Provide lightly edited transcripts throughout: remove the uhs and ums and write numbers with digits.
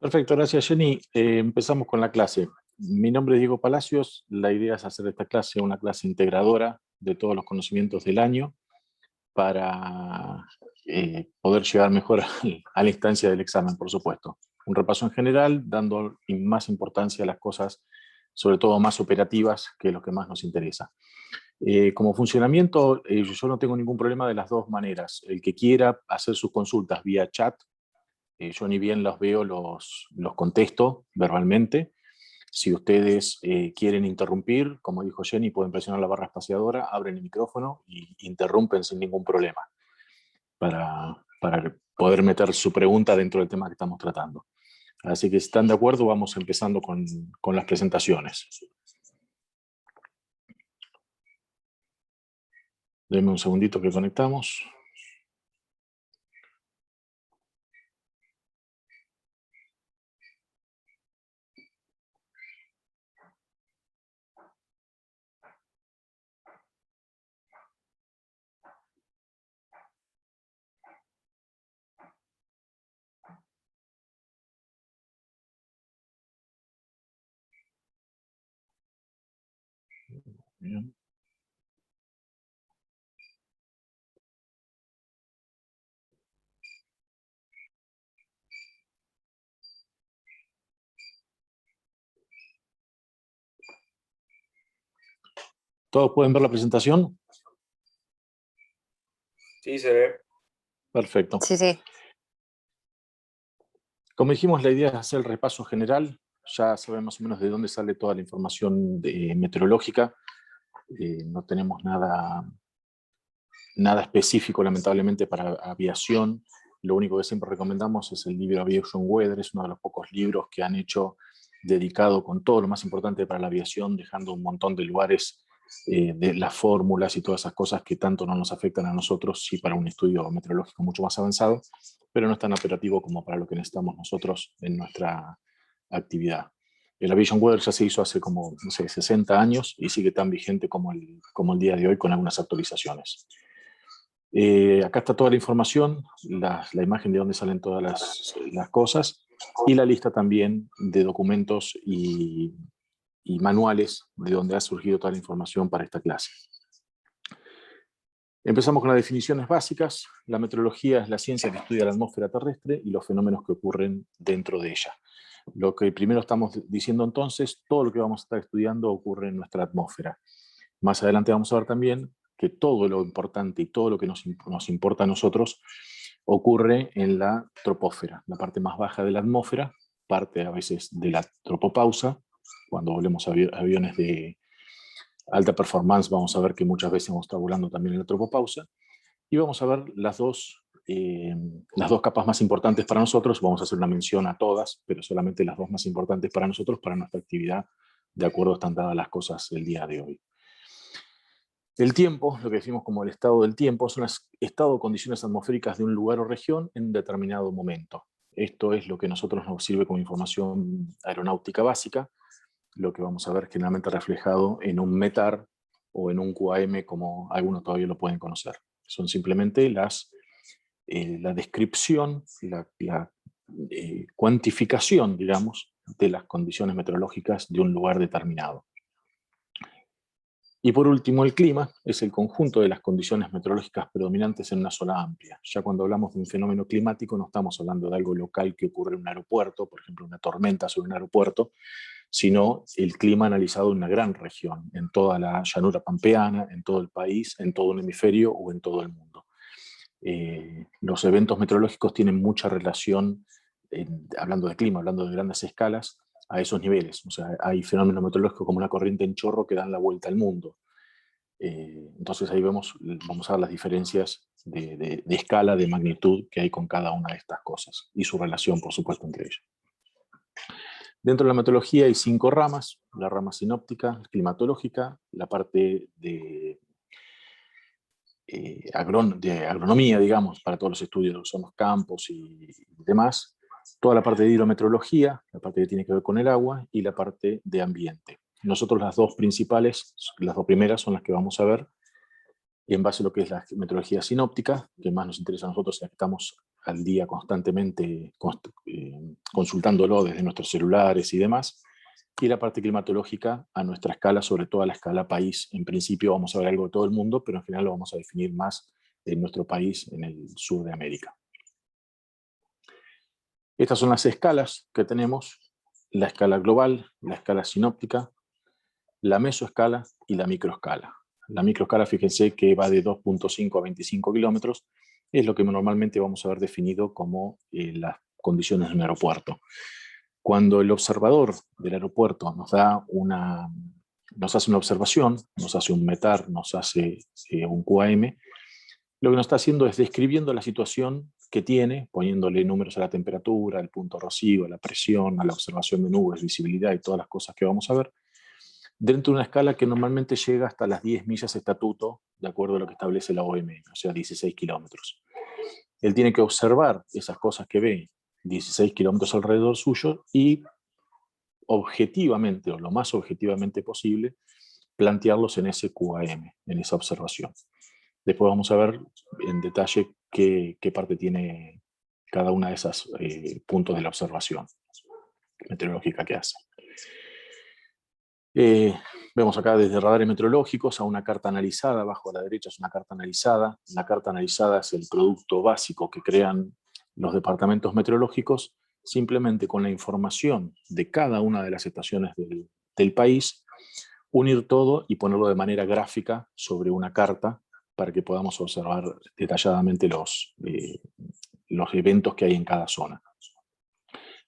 Perfecto, gracias Jenny. Empezamos con la clase. Mi nombre es Diego Palacios. La idea es hacer esta clase una clase integradora de todos los conocimientos del año para poder llegar mejor a la instancia del examen, por supuesto. Un repaso en general, dando más importancia a las cosas, sobre todo más operativas, que es lo que más nos interesa. Como funcionamiento, yo no tengo ningún problema de las dos maneras. El que quiera hacer sus consultas vía chat, yo ni bien los veo, los contesto verbalmente. Si ustedes quieren interrumpir, como dijo Jenny, pueden presionar la barra espaciadora, abren el micrófono y interrumpen sin ningún problema para poder meter su pregunta dentro del tema que estamos tratando. Así que si están de acuerdo, vamos empezando con las presentaciones. Denme un segundito que conectamos. Bien. ¿Todos pueden ver la presentación? Sí, se ve. Perfecto. Sí. Como dijimos, la idea es hacer el repaso general. Ya sabemos más o menos de dónde sale toda la información meteorológica. No tenemos nada específico, lamentablemente, para aviación. Lo único que siempre recomendamos es el libro Aviation Weather. Es uno de los pocos libros que han hecho dedicado con todo lo más importante para la aviación, dejando un montón de lugares de las fórmulas y todas esas cosas que tanto no nos afectan a nosotros, sí para un estudio meteorológico mucho más avanzado, pero no es tan operativo como para lo que necesitamos nosotros en nuestra actividad. El Aviation Weather ya se hizo hace como, no sé, 60 años y sigue tan vigente como el día de hoy, con algunas actualizaciones. Acá está toda la información, la imagen de dónde salen todas las cosas, y la lista también de documentos y manuales de donde ha surgido toda la información para esta clase. Empezamos con las definiciones básicas. La meteorología es la ciencia que estudia la atmósfera terrestre y los fenómenos que ocurren dentro de ella. Lo que primero estamos diciendo entonces, todo lo que vamos a estar estudiando ocurre en nuestra atmósfera. Más adelante vamos a ver también que todo lo importante y todo lo que nos importa a nosotros ocurre en la troposfera, la parte más baja de la atmósfera, parte a veces de la tropopausa. Cuando volvemos a aviones de alta performance vamos a ver que muchas veces vamos a estar volando también en la tropopausa, y vamos a ver las dos capas más importantes para nosotros. Vamos a hacer una mención a todas, pero solamente las dos más importantes para nosotros, para nuestra actividad, de acuerdo a están dadas las cosas el día de hoy. El tiempo, lo que decimos como el estado del tiempo, son las estado o condiciones atmosféricas de un lugar o región en un determinado momento. Esto es lo que a nosotros nos sirve como información aeronáutica básica, lo que vamos a ver generalmente reflejado en un METAR o en un QAM, como algunos todavía lo pueden conocer. Son simplemente la descripción, la cuantificación, digamos, de las condiciones meteorológicas de un lugar determinado. Y por último, el clima es el conjunto de las condiciones meteorológicas predominantes en una zona amplia. Ya cuando hablamos de un fenómeno climático no estamos hablando de algo local que ocurre en un aeropuerto, por ejemplo, una tormenta sobre un aeropuerto, sino el clima analizado en una gran región, en toda la llanura pampeana, en todo el país, en todo un hemisferio o en todo el mundo. Los eventos meteorológicos tienen mucha relación, hablando de clima, hablando de grandes escalas, a esos niveles. O sea, hay fenómenos meteorológicos como una corriente en chorro que dan la vuelta al mundo. Entonces ahí vamos a ver las diferencias de escala, de magnitud que hay con cada una de estas cosas y su relación, por supuesto, entre ellas. Dentro de la meteorología hay 5 ramas: la rama sinóptica, climatológica, la parte de agronomía, digamos, para todos los estudios, son los campos y demás, toda la parte de hidrometeorología, la parte que tiene que ver con el agua, y la parte de ambiente. Nosotros las dos principales, las dos primeras son las que vamos a ver, en base a lo que es la meteorología sinóptica, que más nos interesa a nosotros, ya que estamos al día constantemente consultándolo desde nuestros celulares y demás, y la parte climatológica a nuestra escala, sobre todo a la escala país. En principio vamos a ver algo de todo el mundo, pero en general lo vamos a definir más en nuestro país, en el sur de América. Estas son las escalas que tenemos: la escala global, la escala sinóptica, la mesoescala y la microescala. La microescala, fíjense que va de 2.5 a 25 kilómetros, es lo que normalmente vamos a ver definido como las condiciones de un aeropuerto. Cuando el observador del aeropuerto nos hace una observación, nos hace un METAR, nos hace un QAM, lo que nos está haciendo es describiendo la situación que tiene, poniéndole números a la temperatura, al punto rocío, a la presión, a la observación de nubes, visibilidad y todas las cosas que vamos a ver, dentro de una escala que normalmente llega hasta las 10 millas estatuto, de acuerdo a lo que establece la OM, o sea, 16 kilómetros. Él tiene que observar esas cosas que ve 16 kilómetros alrededor suyo y objetivamente, o lo más objetivamente posible, plantearlos en ese QAM, en esa observación. Después vamos a ver en detalle qué parte tiene cada una de esas puntos de la observación meteorológica que hace. Vemos acá desde radares meteorológicos a una carta analizada. Abajo a la derecha es una carta analizada. La carta analizada es el producto básico que crean los departamentos meteorológicos, simplemente con la información de cada una de las estaciones del país, unir todo y ponerlo de manera gráfica sobre una carta para que podamos observar detalladamente los eventos que hay en cada zona.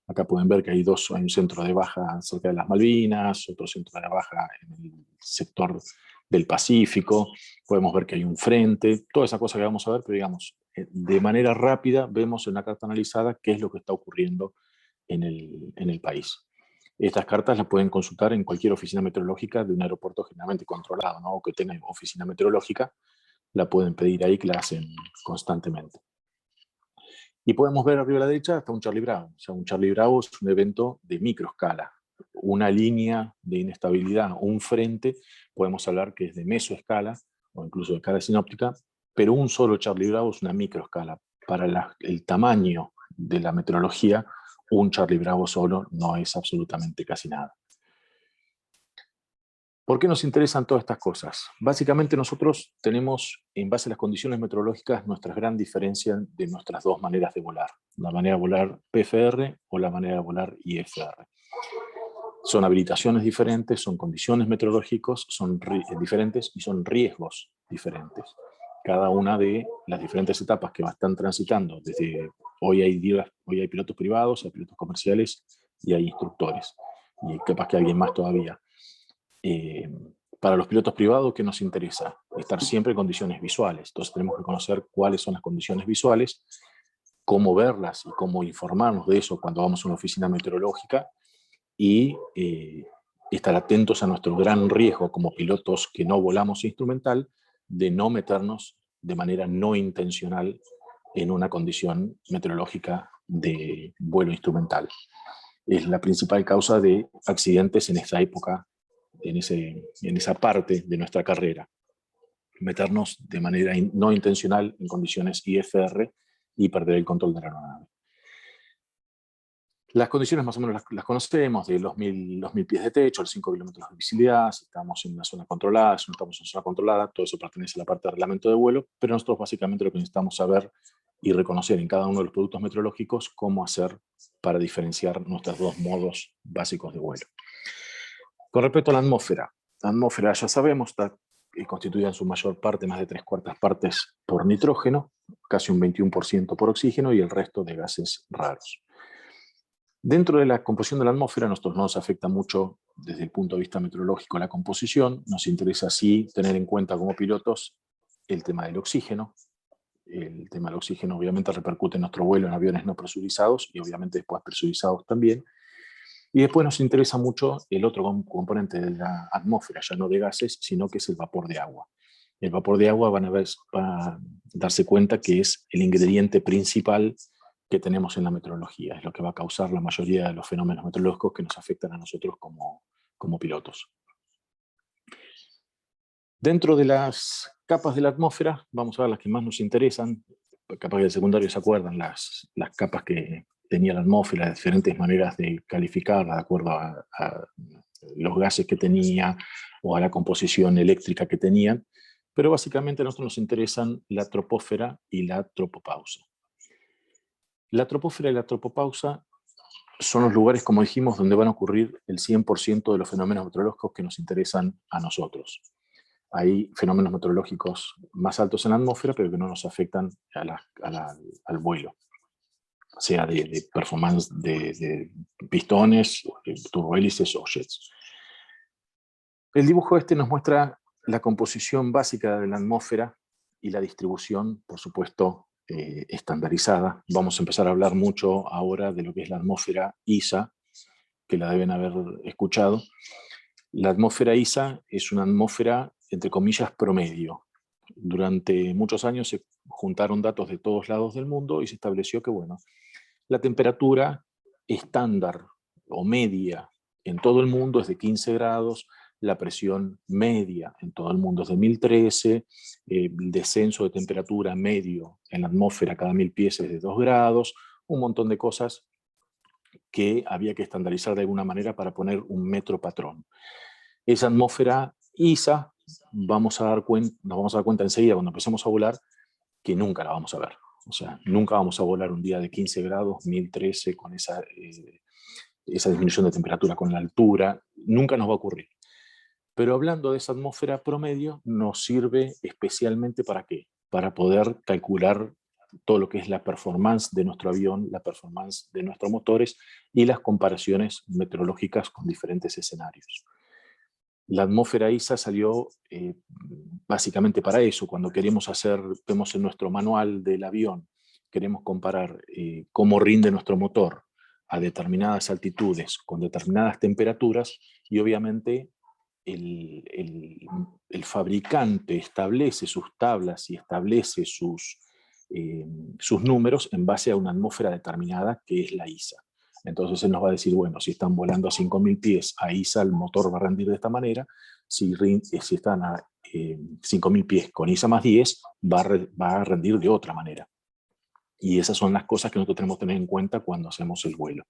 Acá pueden ver que hay un centro de baja cerca de las Malvinas, otro centro de baja en el sector del Pacífico. Podemos ver que hay un frente, toda esa cosa que vamos a ver, pero digamos, de manera rápida vemos en la carta analizada qué es lo que está ocurriendo en el país. Estas cartas las pueden consultar en cualquier oficina meteorológica de un aeropuerto generalmente controlado, ¿no? O que tenga oficina meteorológica, la pueden pedir ahí, que la hacen constantemente. Y podemos ver arriba a la derecha hasta un Charlie Brown. O sea, un Charlie Brown es un evento de microescala. Una línea de inestabilidad, un frente, podemos hablar que es de mesoescala o incluso de escala sinóptica, pero un solo Charlie Brown es una microescala. Para el tamaño de la meteorología, un Charlie Bravo solo no es absolutamente casi nada. ¿Por qué nos interesan todas estas cosas? Básicamente nosotros tenemos, en base a las condiciones meteorológicas, nuestra gran diferencia de nuestras dos maneras de volar. La manera de volar PFR o la manera de volar IFR. Son habilitaciones diferentes, son condiciones meteorológicas diferentes y son riesgos diferentes. Cada una de las diferentes etapas que están transitando, desde hoy hay pilotos privados, hay pilotos comerciales y hay instructores. Y capaz que alguien más todavía. Para los pilotos privados, ¿qué nos interesa? Estar siempre en condiciones visuales. Entonces tenemos que conocer cuáles son las condiciones visuales, cómo verlas y cómo informarnos de eso cuando vamos a una oficina meteorológica y estar atentos a nuestro gran riesgo como pilotos que no volamos instrumental de no meternos de manera no intencional en una condición meteorológica de vuelo instrumental. Es la principal causa de accidentes en esta época, en esa parte de nuestra carrera. Meternos de manera no intencional en condiciones IFR y perder el control de la aeronave. Las condiciones más o menos las conocemos, de los 1000 pies de techo, los 5 kilómetros de visibilidad, si estamos en una zona controlada, si no estamos en una zona controlada, todo eso pertenece a la parte de reglamento de vuelo, pero nosotros básicamente lo que necesitamos saber y reconocer en cada uno de los productos meteorológicos cómo hacer para diferenciar nuestros dos modos básicos de vuelo. Con respecto a la atmósfera ya sabemos, está constituida en su mayor parte, más de 3/4 partes por nitrógeno, casi un 21% por oxígeno y el resto de gases raros. Dentro de la composición de la atmósfera, a nosotros no nos afecta mucho desde el punto de vista meteorológico la composición, nos interesa sí tener en cuenta como pilotos el tema del oxígeno. El tema del oxígeno obviamente repercute en nuestro vuelo en aviones no presurizados y obviamente después presurizados también. Y después nos interesa mucho el otro componente de la atmósfera, ya no de gases, sino que es el vapor de agua. El vapor de agua van a darse cuenta que es el ingrediente principal que tenemos en la meteorología. Es lo que va a causar la mayoría de los fenómenos meteorológicos que nos afectan a nosotros como pilotos. Dentro de las capas de la atmósfera, vamos a ver las que más nos interesan. Capaz que de secundario se acuerdan las capas que tenía la atmósfera, diferentes maneras de calificarla de acuerdo a los gases que tenía o a la composición eléctrica que tenían. Pero básicamente a nosotros nos interesan la troposfera y la tropopausa. La troposfera y la tropopausa son los lugares, como dijimos, donde van a ocurrir el 100% de los fenómenos meteorológicos que nos interesan a nosotros. Hay fenómenos meteorológicos más altos en la atmósfera, pero que no nos afectan al vuelo, sea de performance de pistones, turbohélices o jets. El dibujo este nos muestra la composición básica de la atmósfera y la distribución, por supuesto, estandarizada. Vamos a empezar a hablar mucho ahora de lo que es la atmósfera ISA, que la deben haber escuchado. La atmósfera ISA es una atmósfera, entre comillas, promedio. Durante muchos años se juntaron datos de todos lados del mundo y se estableció que, bueno, la temperatura estándar o media en todo el mundo es de 15 grados, la presión media en todo el mundo es de 1013, el descenso de temperatura medio en la atmósfera cada 1000 pies es de 2 grados, un montón de cosas que había que estandarizar de alguna manera para poner un metro patrón. Esa atmósfera ISA, nos vamos a dar cuenta enseguida cuando empecemos a volar que nunca la vamos a ver. O sea, nunca vamos a volar un día de 15 grados, 1013, con esa disminución de temperatura, con la altura, nunca nos va a ocurrir. Pero hablando de esa atmósfera promedio, nos sirve especialmente ¿para qué? Para poder calcular todo lo que es la performance de nuestro avión, la performance de nuestros motores y las comparaciones meteorológicas con diferentes escenarios. La atmósfera ISA salió básicamente para eso. Cuando vemos en nuestro manual del avión, queremos comparar cómo rinde nuestro motor a determinadas altitudes con determinadas temperaturas, y obviamente el fabricante establece sus tablas y establece sus números en base a una atmósfera determinada que es la ISA. Entonces él nos va a decir, bueno, si están volando a 5.000 pies, a ISA el motor va a rendir de esta manera, si están a 5.000 pies con ISA más 10, va a rendir de otra manera. Y esas son las cosas que nosotros tenemos que tener en cuenta cuando hacemos el vuelo.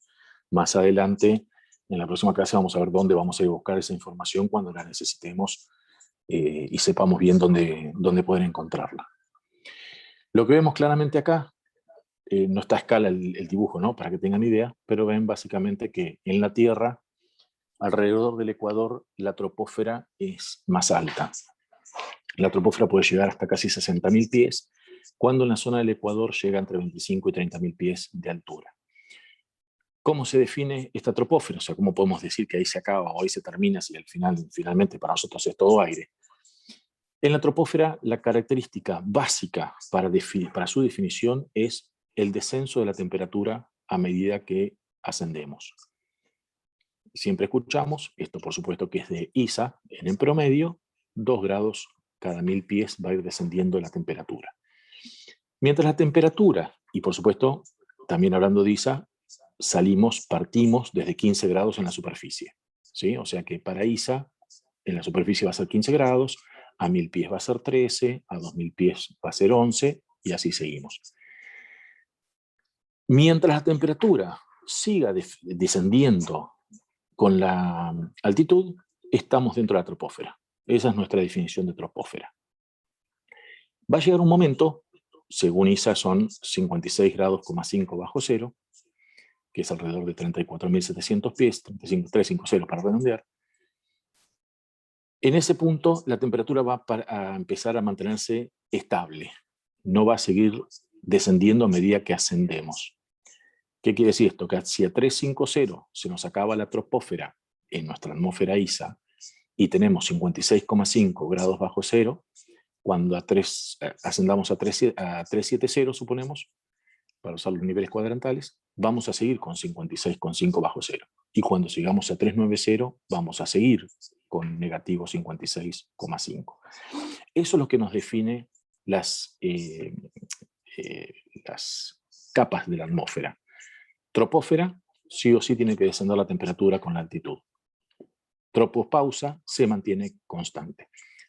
Más adelante, en la próxima clase, vamos a ver dónde vamos a ir a buscar esa información cuando la necesitemos y sepamos bien dónde poder encontrarla. Lo que vemos claramente acá, no está a escala el dibujo, ¿no? Para que tengan idea, pero ven básicamente que en la Tierra, alrededor del Ecuador, la troposfera es más alta. La troposfera puede llegar hasta casi 60.000 pies, cuando en la zona del Ecuador llega entre 25 y 30.000 pies de altura. ¿Cómo se define esta troposfera? O sea, ¿cómo podemos decir que ahí se acaba o ahí se termina si finalmente para nosotros es todo aire? En la troposfera, la característica básica para su definición es el descenso de la temperatura a medida que ascendemos. Siempre escuchamos, esto por supuesto que es de ISA, en el promedio, 2 grados cada 1000 pies va a ir descendiendo la temperatura. Mientras la temperatura, y por supuesto, también hablando de ISA, partimos desde 15 grados en la superficie, ¿sí? O sea que para ISA, en la superficie va a ser 15 grados, a 1000 pies va a ser 13, a 2000 pies va a ser 11, y así seguimos. Mientras la temperatura siga descendiendo con la altitud, estamos dentro de la troposfera. Esa es nuestra definición de troposfera. Va a llegar un momento, según ISA son 56 grados, 5 bajo cero, que es alrededor de 34.700 pies, 350 para redondear. En ese punto, la temperatura va a empezar a mantenerse estable. No va a seguir descendiendo a medida que ascendemos. ¿Qué quiere decir esto? Que si a 350 se nos acaba la troposfera en nuestra atmósfera ISA y tenemos 56,5 grados bajo cero, cuando ascendamos a 370, suponemos, para usar los niveles cuadrantales, vamos a seguir con 56,5 bajo cero. Y cuando sigamos a 390, vamos a seguir con negativo 56,5. Eso es lo que nos define las capas de la atmósfera. Troposfera, sí o sí tiene que descender la temperatura con la altitud. Tropopausa se mantiene constante.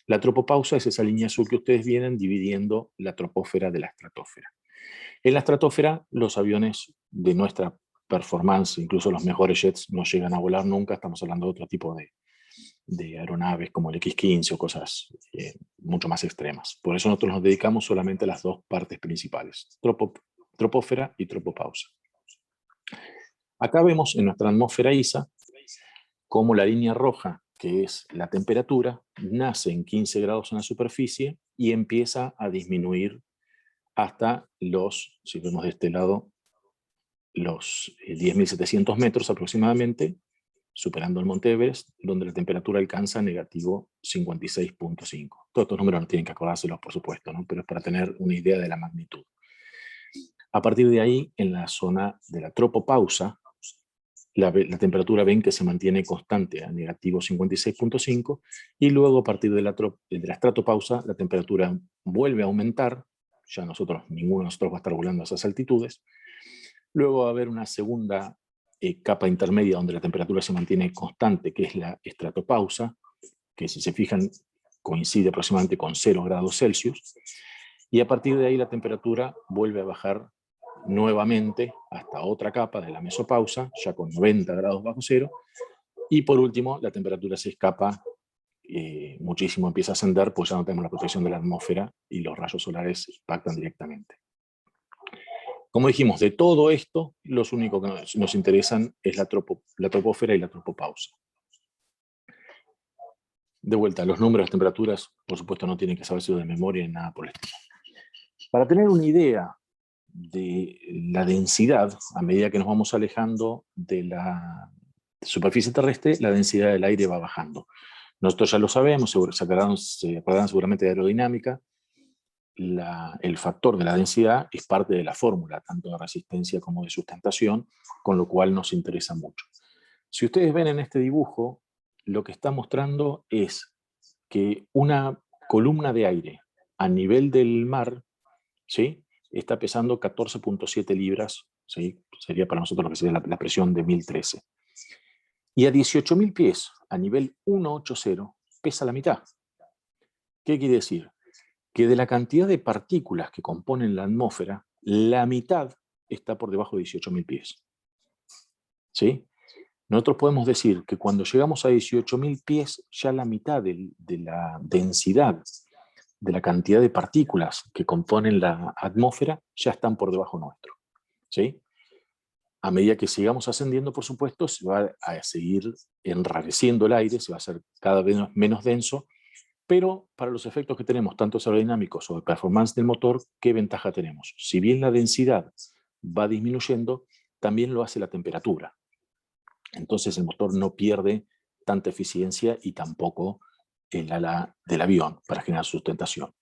La tropopausa es esa línea azul que ustedes vienen dividiendo la troposfera de la estratosfera. En la estratosfera, los aviones de nuestra performance, incluso los mejores jets, no llegan a volar nunca. Estamos hablando de otro tipo de aeronaves como el X-15 o cosas mucho más extremas. Por eso nosotros nos dedicamos solamente a las dos partes principales, troposfera y tropopausa. Acá vemos en nuestra atmósfera ISA cómo la línea roja, que es la temperatura, nace en 15 grados en la superficie y empieza a disminuir hasta los, si vemos de este lado, los 10.700 metros aproximadamente, superando el Monte Everest, donde la temperatura alcanza negativo 56.5. Todos estos números no tienen que acordárselos, por supuesto, ¿no? Pero es para tener una idea de la magnitud. A partir de ahí, en la zona de la tropopausa, la temperatura ven que se mantiene constante a negativo 56.5 y luego a partir de la estratopausa la temperatura vuelve a aumentar, ya ninguno de nosotros va a estar volando a esas altitudes. Luego va a haber una segunda capa intermedia donde la temperatura se mantiene constante, que es la estratopausa, que si se fijan coincide aproximadamente con 0 grados Celsius, y a partir de ahí la temperatura vuelve a bajar nuevamente hasta otra capa de la mesopausa, ya con 90 grados bajo cero, y por último la temperatura se escapa muchísimo, empieza a ascender, pues ya no tenemos la protección de la atmósfera y los rayos solares impactan directamente. Como dijimos, de todo esto, los únicos que nos interesan es la troposfera y la tropopausa. De vuelta, los números, las temperaturas, por supuesto no tienen que saberse de memoria ni nada por el estilo. Para tener una idea de la densidad, a medida que nos vamos alejando de la superficie terrestre, la densidad del aire va bajando. Nosotros ya lo sabemos, se acordarán seguramente de aerodinámica. El factor de la densidad es parte de la fórmula, tanto de resistencia como de sustentación, con lo cual nos interesa mucho. Si ustedes ven en este dibujo, lo que está mostrando es que una columna de aire a nivel del mar, ¿sí?, está pesando 14.7 libras, ¿sí?, sería para nosotros lo que sería la presión de 1013. Y a 18.000 pies, a nivel 180, pesa la mitad. ¿Qué quiere decir? Que de la cantidad de partículas que componen la atmósfera, la mitad está por debajo de 18.000 pies. ¿Sí? Nosotros podemos decir que cuando llegamos a 18.000 pies, ya la mitad de la densidad, de la cantidad de partículas que componen la atmósfera, ya están por debajo nuestro. ¿Sí? A medida que sigamos ascendiendo, por supuesto, se va a seguir enrareciendo el aire, se va a hacer cada vez menos denso, pero para los efectos que tenemos, tanto aerodinámicos o de performance del motor, ¿qué ventaja tenemos? Si bien la densidad va disminuyendo, también lo hace la temperatura. Entonces el motor no pierde tanta eficiencia y tampoco el ala del avión para generar sustentación.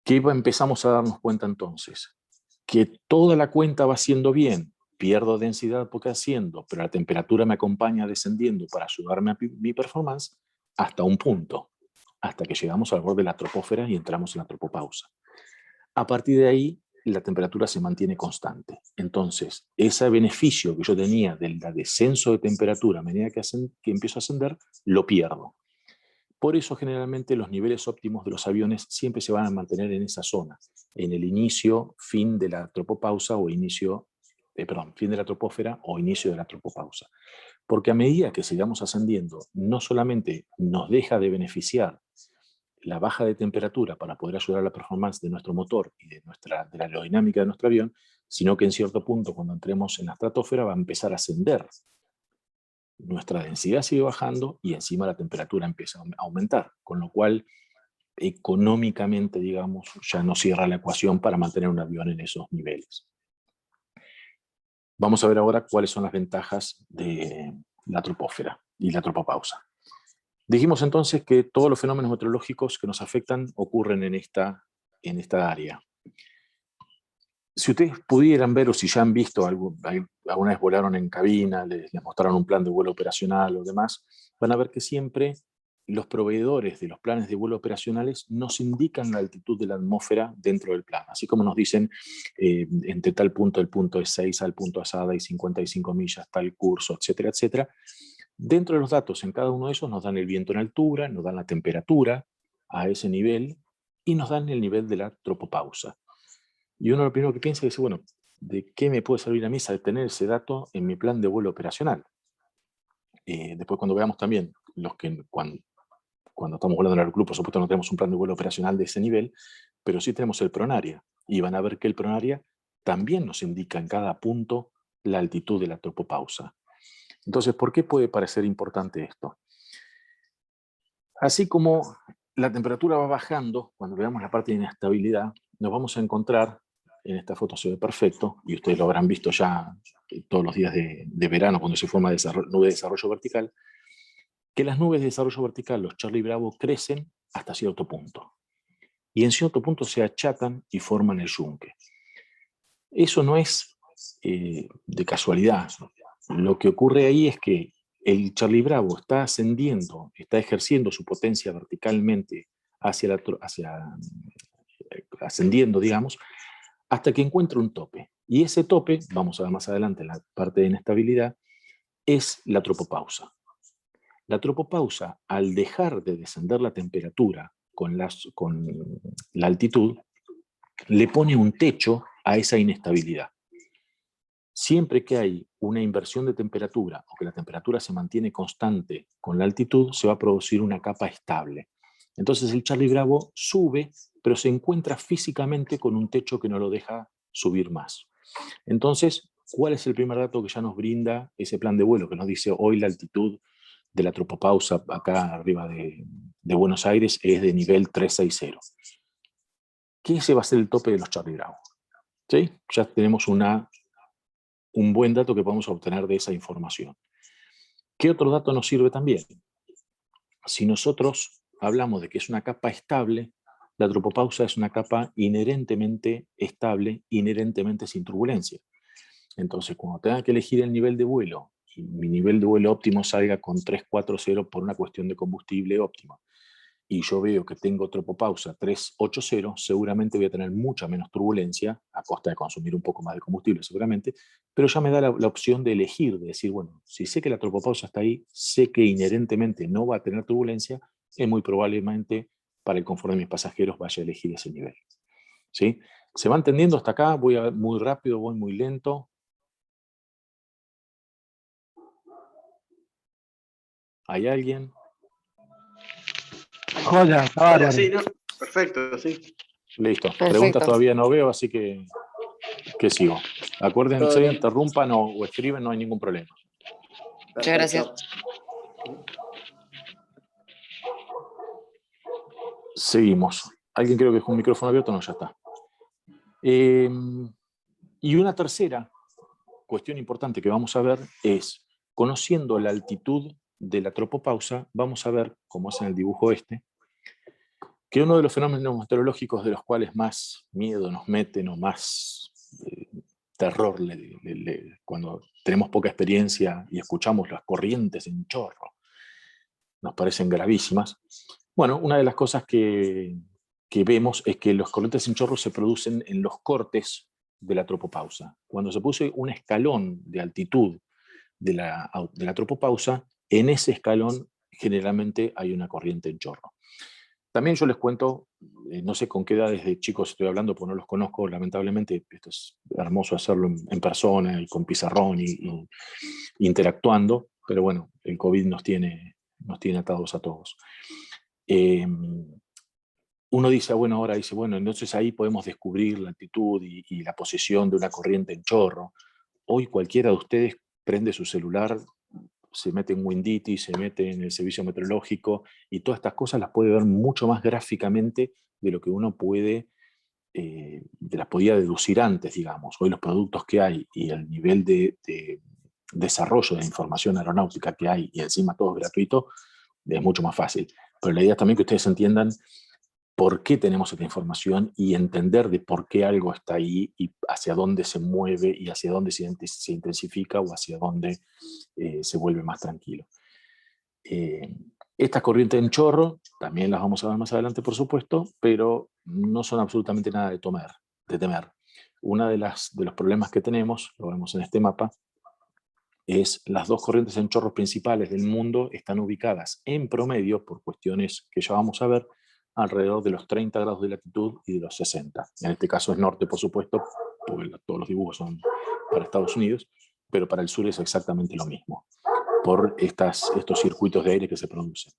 ¿Qué empezamos a darnos cuenta entonces? Que toda la cuenta va haciendo bien, pierdo densidad porque asciendo, pero la temperatura me acompaña descendiendo para ayudarme a mi performance hasta un punto, hasta que llegamos al borde de la troposfera y entramos en la tropopausa. A partir de ahí, la temperatura se mantiene constante. Entonces, ese beneficio que yo tenía del descenso de temperatura a medida que empiezo a ascender, lo pierdo. Por eso, generalmente, los niveles óptimos de los aviones siempre se van a mantener en esa zona, en el inicio, fin de la tropopausa o fin de la troposfera o inicio de la tropopausa. Porque a medida que sigamos ascendiendo, no solamente nos deja de beneficiar la baja de temperatura para poder ayudar a la performance de nuestro motor y de la aerodinámica de nuestro avión, sino que en cierto punto, cuando entremos en la estratosfera, va a empezar a ascender. Nuestra densidad sigue bajando y encima la temperatura empieza a aumentar, con lo cual económicamente, digamos, ya no cierra la ecuación para mantener un avión en esos niveles. Vamos a ver ahora cuáles son las ventajas de la troposfera y la tropopausa. Dijimos entonces que todos los fenómenos meteorológicos que nos afectan ocurren en esta área. Si ustedes pudieran ver, o si ya han visto, alguna vez volaron en cabina, les mostraron un plan de vuelo operacional o demás, van a ver que siempre los proveedores de los planes de vuelo operacionales nos indican la altitud de la atmósfera dentro del plan. Así como nos dicen, entre tal punto, el punto es 6, al punto asada y 55 millas, tal curso, etcétera, etcétera. Dentro de los datos, en cada uno de esos nos dan el viento en altura, nos dan la temperatura a ese nivel y nos dan el nivel de la tropopausa. Y uno lo primero que piensa es, bueno, ¿de qué me puede servir a mí tener ese dato en mi plan de vuelo operacional? Después cuando veamos también los que cuando estamos volando en el club, por supuesto no tenemos un plan de vuelo operacional de ese nivel, pero sí tenemos el Pronaria. Y van a ver que el Pronaria también nos indica en cada punto la altitud de la tropopausa. Entonces, ¿por qué puede parecer importante esto? Así como la temperatura va bajando, cuando veamos la parte de inestabilidad, nos vamos a encontrar, en esta foto se ve perfecto, y ustedes lo habrán visto ya todos los días de verano, cuando se forma nube de desarrollo vertical, que las nubes de desarrollo vertical, los Charlie Bravo, crecen hasta cierto punto. Y en cierto punto se achatan y forman el yunque. Eso no es de casualidad. Lo que ocurre ahí es que el Charlie Bravo está ascendiendo, está ejerciendo su potencia verticalmente ascendiendo, digamos, hasta que encuentra un tope. Y ese tope, vamos a ver más adelante en la parte de inestabilidad, es la tropopausa. La tropopausa, al dejar de descender la temperatura con la altitud, le pone un techo a esa inestabilidad. Siempre que hay una inversión de temperatura o que la temperatura se mantiene constante con la altitud, se va a producir una capa estable. Entonces el Charlie Bravo sube, pero se encuentra físicamente con un techo que no lo deja subir más. Entonces, ¿cuál es el primer dato que ya nos brinda ese plan de vuelo? Que nos dice hoy la altitud de la tropopausa acá arriba de Buenos Aires es de nivel 360. Que ese va a ser el tope de los Charlie Bravo. ¿Sí? Ya tenemos un buen dato que podemos obtener de esa información. ¿Qué otro dato nos sirve también? Si nosotros hablamos de que es una capa estable, la tropopausa es una capa inherentemente estable, inherentemente sin turbulencia. Entonces, cuando tenga que elegir el nivel de vuelo y mi nivel de vuelo óptimo salga con 340 por una cuestión de combustible óptima, y yo veo que tengo tropopausa 380, seguramente voy a tener mucha menos turbulencia, a costa de consumir un poco más de combustible seguramente, pero ya me da la opción de elegir, de decir, bueno, si sé que la tropopausa está ahí, sé que inherentemente no va a tener turbulencia, es muy probablemente para el confort de mis pasajeros vaya a elegir ese nivel. ¿Sí? ¿Se va entendiendo hasta acá? Voy muy rápido, voy muy lento. ¿Hay alguien? Joya, está bárbaro. Sí, ¿no? Perfecto, sí. Listo. Perfecto. Preguntas todavía no veo, así que sigo. Acuérdense, interrumpan o escriben, no hay ningún problema. Muchas gracias. Seguimos. ¿Alguien creo que dejó un micrófono abierto? No, ya está. Y una tercera cuestión importante que vamos a ver es, conociendo la altitud de la tropopausa, vamos a ver, como es en el dibujo este, que uno de los fenómenos meteorológicos de los cuales más miedo nos meten o más terror cuando tenemos poca experiencia y escuchamos las corrientes en chorro, nos parecen gravísimas. Bueno, una de las cosas que vemos es que los corrientes en chorro se producen en los cortes de la tropopausa. Cuando se puso un escalón de altitud de la tropopausa, en ese escalón generalmente hay una corriente en chorro. También yo les cuento, no sé con qué edades de chicos estoy hablando, porque no los conozco, lamentablemente. Esto es hermoso hacerlo en persona y con pizarrón y interactuando, pero bueno, el COVID nos tiene atados a todos. Uno dice, bueno, ahora dice, bueno, entonces ahí podemos descubrir la altitud y la posición de una corriente en chorro. Hoy cualquiera de ustedes prende su celular, se mete en Windity, se mete en el servicio meteorológico y todas estas cosas las puede ver mucho más gráficamente de lo que uno las podía deducir antes, digamos. Hoy los productos que hay y el nivel de desarrollo de información aeronáutica que hay y encima todo es gratuito, es mucho más fácil. Pero la idea es también que ustedes entiendan por qué tenemos esta información y entender de por qué algo está ahí y hacia dónde se mueve y hacia dónde se intensifica o hacia dónde se vuelve más tranquilo. Estas corrientes en chorro también las vamos a ver más adelante, por supuesto, pero no son absolutamente nada de temer. Uno de los problemas que tenemos, lo vemos en este mapa, es las dos corrientes en chorros principales del mundo están ubicadas en promedio, por cuestiones que ya vamos a ver, alrededor de los 30 grados de latitud y de los 60. En este caso es norte, por supuesto, porque todos los dibujos son para Estados Unidos, pero para el sur es exactamente lo mismo, por estos circuitos de aire que se producen.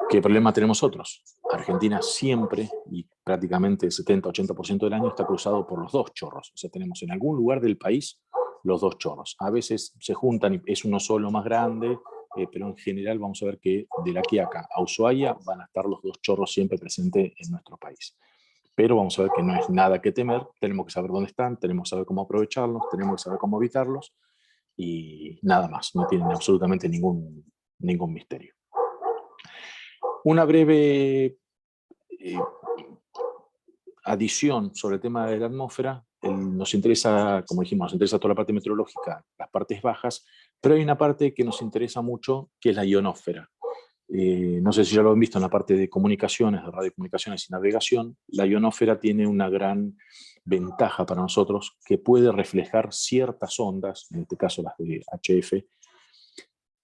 ¿Qué problema tenemos nosotros? Argentina siempre, y prácticamente el 70-80% del año, está cruzado por los dos chorros. O sea, tenemos en algún lugar del país los dos chorros. A veces se juntan y es uno solo más grande, pero en general vamos a ver que de La Quiaca a Ushuaia van a estar los dos chorros siempre presentes en nuestro país. Pero vamos a ver que no es nada que temer, tenemos que saber dónde están, tenemos que saber cómo aprovecharlos, tenemos que saber cómo evitarlos, y nada más, no tienen absolutamente ningún misterio. Una breve adición sobre el tema de la atmósfera. Nos interesa, como dijimos, nos interesa toda la parte meteorológica, las partes bajas, pero hay una parte que nos interesa mucho, que es la ionosfera. No sé si ya lo han visto en la parte de comunicaciones, de radiocomunicaciones y navegación. La ionosfera tiene una gran ventaja para nosotros, que puede reflejar ciertas ondas, en este caso las de HF,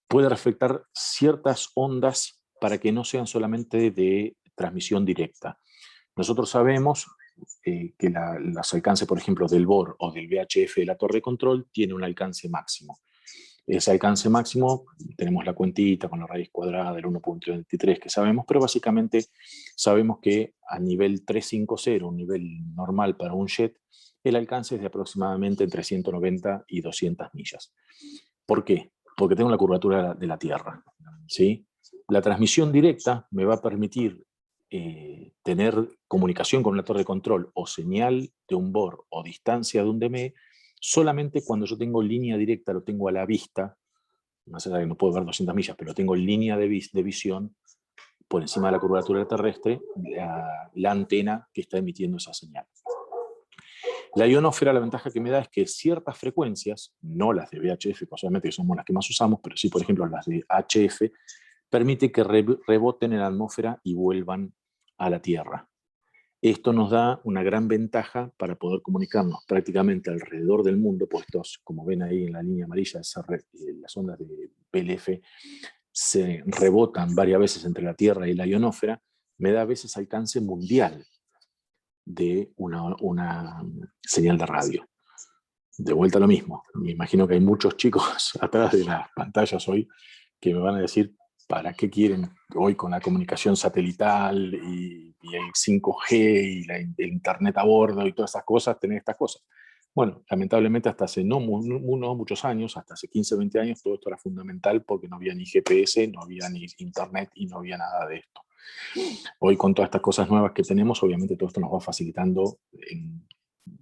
puede reflejar ciertas ondas para que no sean solamente de transmisión directa. Nosotros sabemos que los alcances, por ejemplo, del BOR o del VHF de la torre de control tiene un alcance máximo. Ese alcance máximo, tenemos la cuentita con la raíz cuadrada del 1.23 que sabemos, pero básicamente sabemos que a nivel 350, un nivel normal para un jet, el alcance es de aproximadamente entre 190 y 200 millas. ¿Por qué? Porque tengo la curvatura de la Tierra, ¿sí? La transmisión directa me va a permitir tener comunicación con una torre de control o señal de un BOR o distancia de un DME solamente cuando yo tengo línea directa, lo tengo a la vista, más allá de que no puedo ver 200 millas, pero tengo línea de visión por encima de la curvatura terrestre, la antena que está emitiendo esa señal. La ionosfera, la ventaja que me da es que ciertas frecuencias, no las de VHF, casualmente que somos las que más usamos, pero sí, por ejemplo, las de HF, permite que reboten en la atmósfera y vuelvan a la Tierra. Esto nos da una gran ventaja para poder comunicarnos prácticamente alrededor del mundo, puestos, como ven ahí en la línea amarilla, las ondas de PLF se rebotan varias veces entre la Tierra y la ionosfera, me da a veces alcance mundial de una señal de radio. De vuelta a lo mismo, me imagino que hay muchos chicos atrás de las pantallas hoy que me van a decir, ¿para qué quieren hoy con la comunicación satelital y el 5G y el internet a bordo y todas esas cosas, tener estas cosas? Bueno, lamentablemente hasta hace no muchos años, hasta hace 15, 20 años, todo esto era fundamental porque no había ni GPS, no había ni internet y no había nada de esto. Hoy con todas estas cosas nuevas que tenemos, obviamente todo esto nos va facilitando en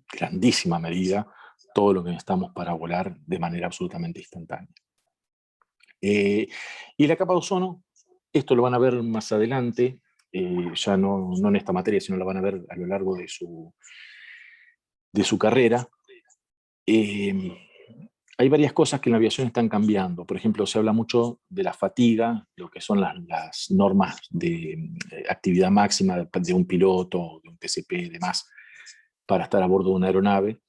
grandísima medida todo lo que necesitamos para volar de manera absolutamente instantánea. Y la capa de ozono, esto lo van a ver más adelante, ya no en esta materia, sino lo van a ver a lo largo de su carrera. Hay varias cosas que en la aviación están cambiando. Por ejemplo, se habla mucho de la fatiga, lo que son las normas de actividad máxima de un piloto, de un TCP y demás, para estar a bordo de una aeronave.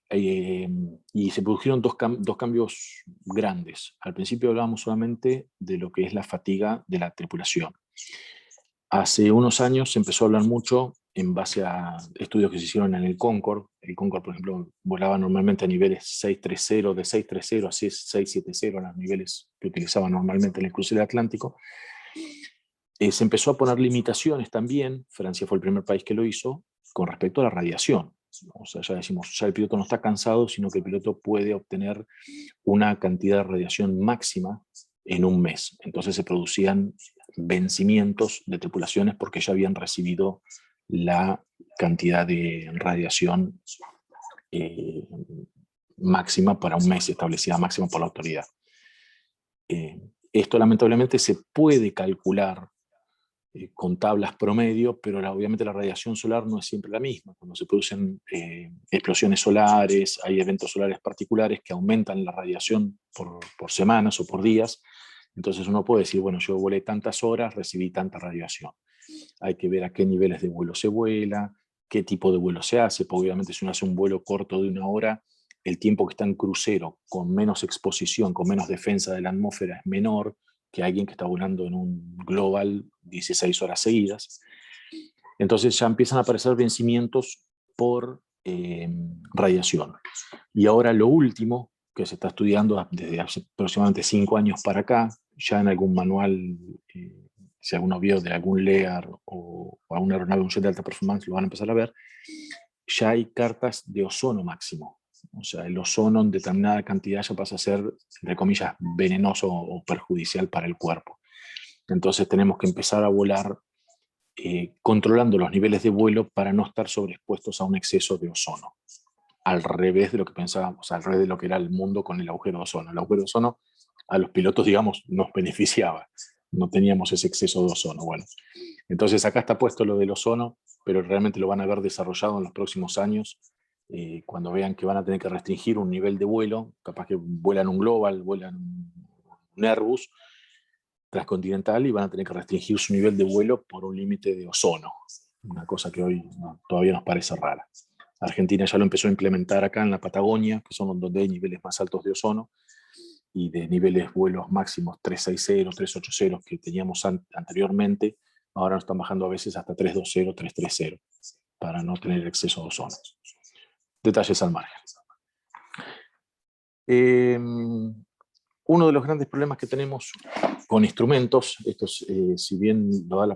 Y se produjeron dos cambios grandes. Al principio hablábamos solamente de lo que es la fatiga de la tripulación. Hace unos años se empezó a hablar mucho en base a estudios que se hicieron en el Concorde. El Concorde, por ejemplo, volaba normalmente a niveles 630, de 630 a 670, los niveles que utilizaba normalmente en el cruce del Atlántico. Se empezó a poner limitaciones también, Francia fue el primer país que lo hizo, con respecto a la radiación. O sea, ya decimos, ya el piloto no está cansado, sino que el piloto puede obtener una cantidad de radiación máxima en un mes. Entonces se producían vencimientos de tripulaciones porque ya habían recibido la cantidad de radiación máxima para un mes, establecida máxima por la autoridad. Esto lamentablemente se puede calcular con tablas promedio, pero obviamente la radiación solar no es siempre la misma. Cuando se producen explosiones solares, hay eventos solares particulares que aumentan la radiación por semanas o por días. Entonces uno puede decir, bueno, yo volé tantas horas, recibí tanta radiación. Hay que ver a qué niveles de vuelo se vuela, qué tipo de vuelo se hace, porque obviamente si uno hace un vuelo corto de 1 hora, el tiempo que está en crucero con menos exposición, con menos defensa de la atmósfera es menor que alguien que está volando en un global 16 horas seguidas. Entonces ya empiezan a aparecer vencimientos por radiación. Y ahora lo último que se está estudiando desde hace aproximadamente 5 años para acá, ya en algún manual, si alguno vio de algún LEAR o alguna aeronave, un jet de alta performance, lo van a empezar a ver, ya hay cartas de ozono máximo. O sea, el ozono en determinada cantidad ya pasa a ser, entre comillas, venenoso o perjudicial para el cuerpo. Entonces tenemos que empezar a volar controlando los niveles de vuelo para no estar sobreexpuestos a un exceso de ozono. Al revés de lo que pensábamos, al revés de lo que era el mundo con el agujero de ozono. El agujero de ozono a los pilotos, digamos, nos beneficiaba. No teníamos ese exceso de ozono. Bueno, entonces acá está puesto lo del ozono, pero realmente lo van a ver desarrollado en los próximos años, cuando vean que van a tener que restringir un nivel de vuelo, capaz que vuelan un Global, vuelan un Airbus transcontinental y van a tener que restringir su nivel de vuelo por un límite de ozono, una cosa que hoy todavía nos parece rara. Argentina ya lo empezó a implementar acá en la Patagonia, que son donde hay niveles más altos de ozono, y de niveles vuelos máximos 360, 380 que teníamos anteriormente, ahora nos están bajando a veces hasta 320, 330, para no tener exceso de ozono. Detalles al margen. Uno de los grandes problemas que tenemos con instrumentos, estos, si bien lo da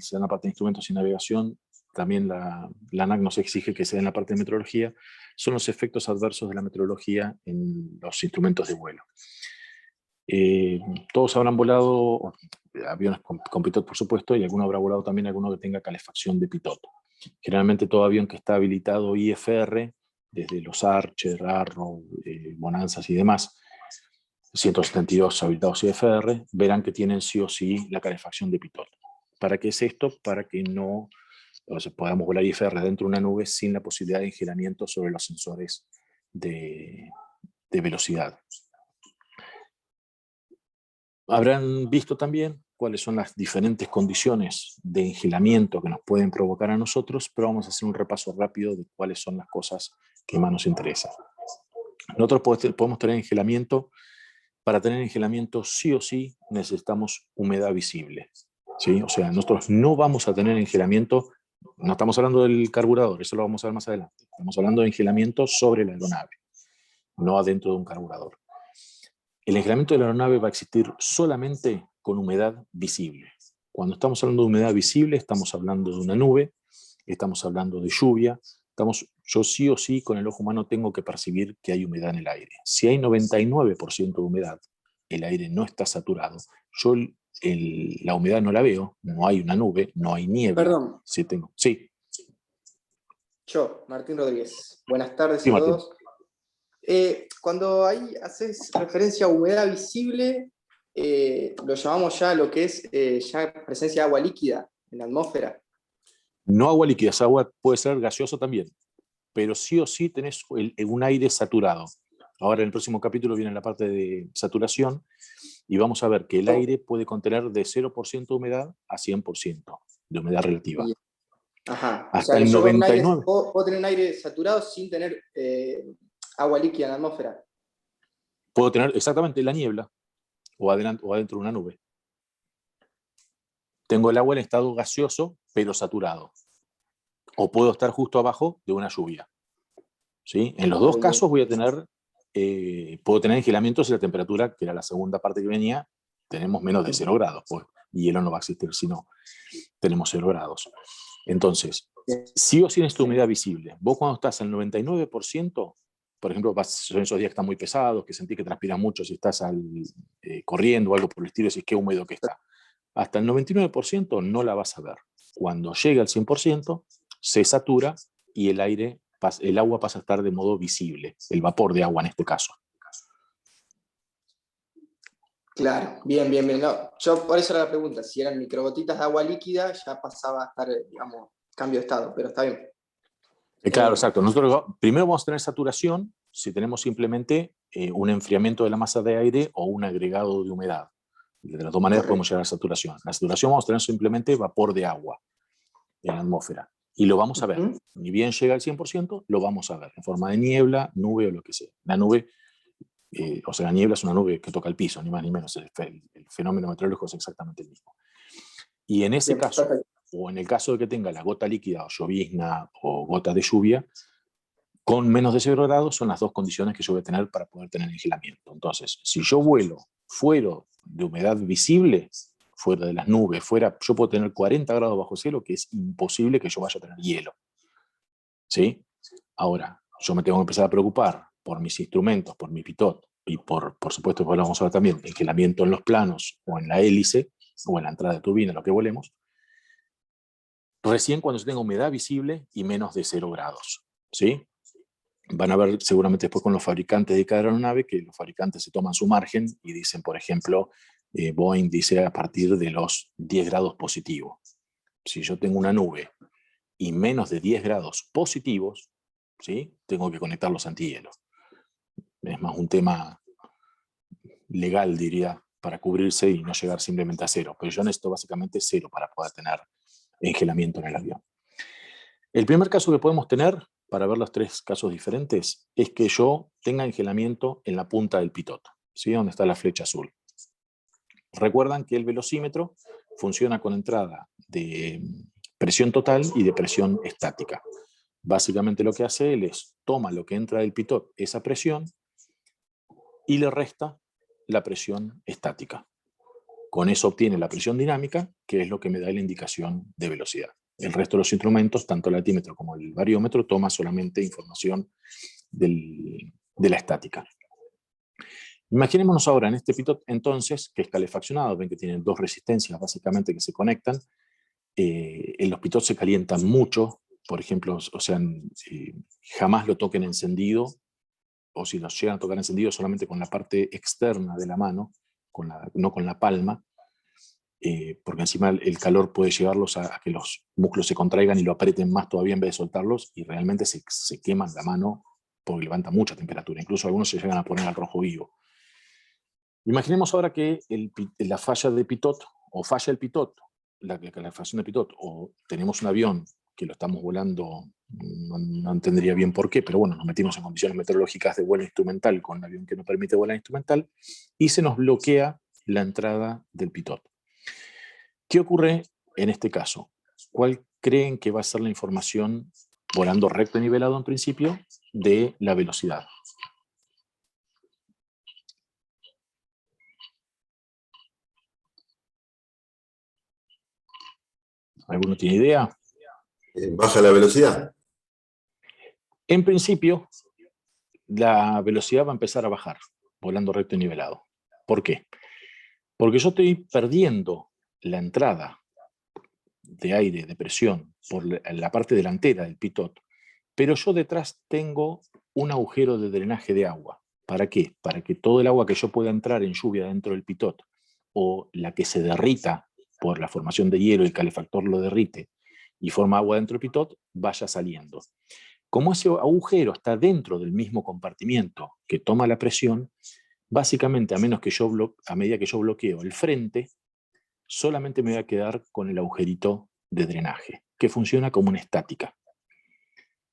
se da la parte de instrumentos y navegación, también la ANAC nos exige que se dé en la parte de meteorología, son los efectos adversos de la meteorología en los instrumentos de vuelo. Todos habrán volado aviones con pitot, por supuesto, y alguno habrá volado también alguno que tenga calefacción de pitot. Generalmente todo avión que está habilitado IFR, desde los Archer, Arrow, Bonanzas y demás, 172 habilitados IFR, verán que tienen sí o sí la calefacción de pitot. ¿Para qué es esto? Para que no podamos volar IFR dentro de una nube sin la posibilidad de engelamiento sobre los sensores de velocidad. Habrán visto también cuáles son las diferentes condiciones de engelamiento que nos pueden provocar a nosotros, pero vamos a hacer un repaso rápido de cuáles son las cosas que más nos interesan. Nosotros podemos tener engelamiento. Para tener engelamiento sí o sí necesitamos humedad visible, ¿sí? O sea, nosotros no vamos a tener engelamiento, no estamos hablando del carburador, eso lo vamos a ver más adelante, estamos hablando de engelamiento sobre la aeronave, no adentro de un carburador. El engelamiento de la aeronave va a existir solamente con humedad visible. Cuando estamos hablando de humedad visible, estamos hablando de una nube, estamos hablando de lluvia, yo sí o sí con el ojo humano tengo que percibir que hay humedad en el aire. Si hay 99% de humedad, el aire no está saturado, yo la humedad no la veo, no hay una nube, no hay niebla. Perdón. Sí. Yo, Martín Rodríguez. Buenas tardes Sí, a Martín. todos. Cuando ahí haces referencia a humedad visible, lo llamamos ya lo que es ya presencia de agua líquida en la atmósfera. No agua líquida, esa agua puede ser gaseosa también, pero sí o sí tenés un aire saturado. Ahora en el próximo capítulo viene la parte de saturación y vamos a ver que el aire puede contener de 0% de humedad a 100% de humedad relativa. Ajá. Hasta o sea, el yo 99. puedo tener un aire saturado sin tener agua líquida en la atmósfera. Puedo tener exactamente la niebla o adentro de una nube. Tengo el agua en estado gaseoso, pero saturado. O puedo estar justo abajo de una lluvia. ¿Sí? En los dos casos voy a tener, puedo tener engelamiento si la temperatura, que era la segunda parte que venía, tenemos menos de 0 grados. Pues, y hielo no va a existir si no tenemos 0 grados. Entonces, sí o sí en esta humedad visible. Vos cuando estás al 99%, por ejemplo, son esos días que están muy pesados, que sentís que transpiras mucho si estás corriendo o algo por el estilo, decís qué húmedo que está. Hasta el 99% no la vas a ver. Cuando llega al 100%, se satura y el agua pasa a estar de modo visible, el vapor de agua en este caso. Claro, bien. No, yo por eso era la pregunta, si eran microgotitas de agua líquida, ya pasaba a estar, digamos, cambio de estado, pero está bien. Claro, exacto. Nosotros primero vamos a tener saturación si tenemos simplemente un enfriamiento de la masa de aire o un agregado de humedad. De las dos maneras podemos llegar a la saturación. La saturación vamos a tener simplemente vapor de agua en la atmósfera. Y lo vamos a ver. Ujú. Ni bien llega al 100%, lo vamos a ver en forma de niebla, nube o lo que sea. La nube, o sea, la niebla es una nube que toca el piso, ni más ni menos. El fenómeno meteorológico es exactamente el mismo. Y en ese Bien, caso, perfecto. o en el caso de que tenga la gota líquida o llovizna o gota de lluvia, con menos de 0 grados son las dos condiciones que yo voy a tener para poder tener engelamiento. Entonces, si yo vuelo fuera de humedad visible, fuera de las nubes, yo puedo tener 40 grados bajo cero, que es imposible que yo vaya a tener hielo. ¿Sí? Ahora, yo me tengo que empezar a preocupar por mis instrumentos, por mi pitot, y por supuesto, pues lo vamos a ver también, engelamiento en los planos o en la hélice, o en la entrada de turbina, lo que volemos, recién cuando yo tenga humedad visible y menos de 0 grados. ¿Sí? Van a ver seguramente después con los fabricantes de cada aeronave que los fabricantes se toman su margen y dicen, por ejemplo, Boeing dice a partir de los 10 grados positivos. Si yo tengo una nube y menos de 10 grados positivos, ¿sí? Tengo que conectar los antihielos. Es más un tema legal, diría, para cubrirse y no llegar simplemente a 0. Pero yo necesito básicamente 0 para poder tener engelamiento en el avión. El primer caso que podemos tener, para ver los 3 casos diferentes, es que yo tenga engelamiento en la punta del pitot, ¿sí? Donde está la flecha azul. Recuerdan que el velocímetro funciona con entrada de presión total y de presión estática. Básicamente lo que hace él es toma lo que entra del pitot, esa presión, y le resta la presión estática. Con eso obtiene la presión dinámica, que es lo que me da la indicación de velocidad. El resto de los instrumentos, tanto el altímetro como el bariómetro, toma solamente información de la estática. Imaginémonos ahora en este pitot, entonces, que es calefaccionado. Ven que tienen 2 resistencias básicamente que se conectan. En los pitots se calientan mucho, por ejemplo, o sea, jamás lo toquen encendido, o si los llegan a tocar encendido solamente con la parte externa de la mano, no con la palma, porque encima el calor puede llevarlos a que los músculos se contraigan y lo aprieten más todavía en vez de soltarlos, y realmente se queman la mano porque levanta mucha temperatura. Incluso algunos se llegan a poner al rojo vivo. Imaginemos ahora que la falla de pitot, o falla el pitot, la calefacción de pitot, o tenemos un avión que lo estamos volando, no entendería bien por qué, pero bueno, nos metimos en condiciones meteorológicas de vuelo instrumental con un avión que no permite volar instrumental, y se nos bloquea la entrada del pitot. ¿Qué ocurre en este caso? ¿Cuál creen que va a ser la información, volando recto y nivelado en principio, de la velocidad? ¿Alguno tiene idea? Baja la velocidad. En principio, la velocidad va a empezar a bajar, volando recto y nivelado. ¿Por qué? Porque yo estoy perdiendo la entrada de aire, de presión, por la parte delantera del pitot, pero yo detrás tengo un agujero de drenaje de agua. ¿Para qué? Para que todo el agua que yo pueda entrar en lluvia dentro del pitot, o la que se derrita por la formación de hielo y el calefactor lo derrite y forma agua dentro del pitot, vaya saliendo. Como ese agujero está dentro del mismo compartimiento que toma la presión, básicamente a medida que yo bloqueo el frente, solamente me voy a quedar con el agujerito de drenaje, que funciona como una estática.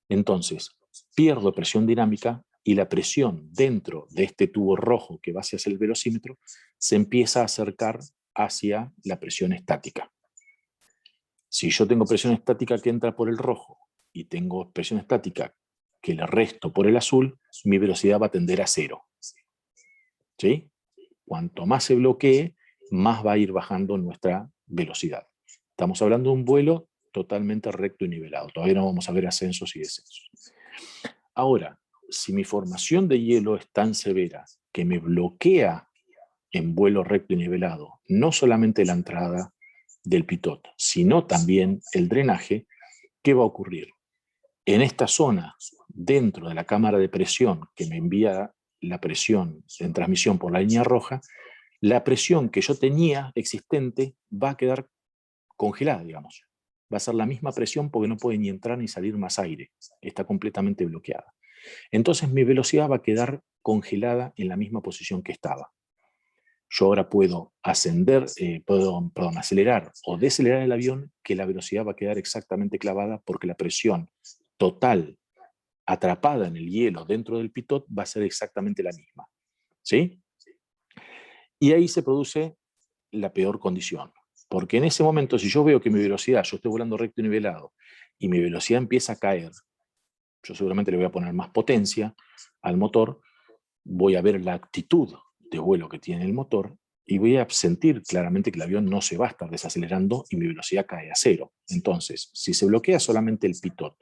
Entonces, pierdo presión dinámica y la presión dentro de este tubo rojo que va hacia el velocímetro se empieza a acercar hacia la presión estática. Si yo tengo presión estática que entra por el rojo y tengo presión estática que le resto por el azul, mi velocidad va a tender a 0. ¿Sí? Cuanto más se bloquee, más va a ir bajando nuestra velocidad. Estamos hablando de un vuelo totalmente recto y nivelado. Todavía no vamos a ver ascensos y descensos. Ahora, si mi formación de hielo es tan severa que me bloquea en vuelo recto y nivelado, no solamente la entrada del pitot, sino también el drenaje, ¿qué va a ocurrir? En esta zona, dentro de la cámara de presión que me envía la presión en transmisión por la línea roja, la presión que yo tenía existente va a quedar congelada, digamos. Va a ser la misma presión porque no puede ni entrar ni salir más aire. Está completamente bloqueada. Entonces mi velocidad va a quedar congelada en la misma posición que estaba. Yo ahora puedo ascender, acelerar o decelerar el avión, que la velocidad va a quedar exactamente clavada porque la presión total atrapada en el hielo dentro del pitot va a ser exactamente la misma. ¿Sí? Y ahí se produce la peor condición. Porque en ese momento, si yo veo que mi velocidad, yo estoy volando recto y nivelado, y mi velocidad empieza a caer, yo seguramente le voy a poner más potencia al motor, voy a ver la actitud de vuelo que tiene el motor y voy a sentir claramente que el avión no se va a estar desacelerando y mi velocidad cae a cero. Entonces, si se bloquea solamente el pitot,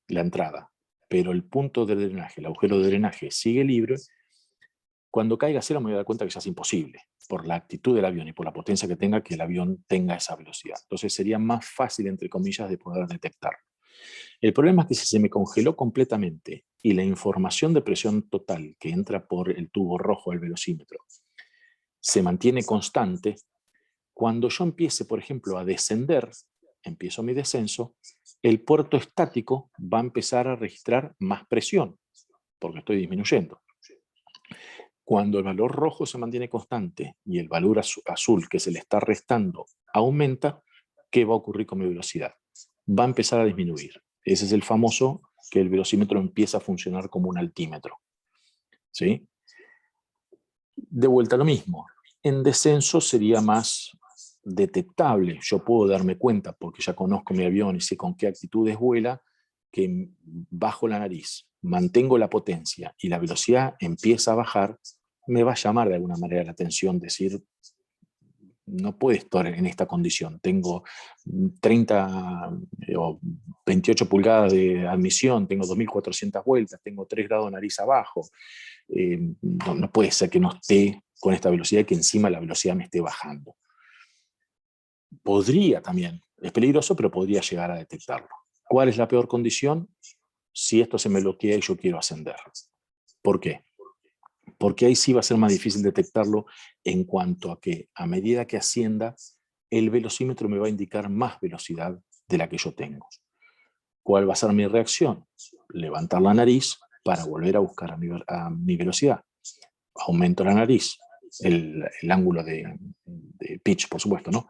la entrada, pero el punto de drenaje, el agujero de drenaje sigue libre, cuando caiga a cero me voy a dar cuenta que ya es imposible, por la actitud del avión y por la potencia que el avión tenga esa velocidad. Entonces sería más fácil, entre comillas, de poder detectarlo. El problema es que si se me congeló completamente y la información de presión total que entra por el tubo rojo del velocímetro se mantiene constante, cuando yo empiece, por ejemplo, a descender, empiezo mi descenso, el puerto estático va a empezar a registrar más presión, porque estoy disminuyendo. Cuando el valor rojo se mantiene constante y el valor azul que se le está restando aumenta, ¿qué va a ocurrir con mi velocidad? Va a empezar a disminuir. Ese es el famoso que el velocímetro empieza a funcionar como un altímetro. ¿Sí? De vuelta a lo mismo. En descenso sería más detectable. Yo puedo darme cuenta, porque ya conozco mi avión y sé con qué actitudes vuela, que bajo la nariz, mantengo la potencia y la velocidad empieza a bajar, me va a llamar de alguna manera la atención, decir, no puede estar en esta condición. Tengo 30 o 28 pulgadas de admisión, tengo 2.400 vueltas, tengo 3 grados de nariz abajo. No puede ser que no esté con esta velocidad y que encima la velocidad me esté bajando. Podría también, es peligroso, pero podría llegar a detectarlo. ¿Cuál es la peor condición? Si esto se me bloquea y yo quiero ascender. ¿Por qué? Porque ahí sí va a ser más difícil detectarlo en cuanto a que a medida que ascienda, el velocímetro me va a indicar más velocidad de la que yo tengo. ¿Cuál va a ser mi reacción? Levantar la nariz para volver a buscar a mi velocidad. Aumento la nariz, el ángulo de pitch, por supuesto, ¿no?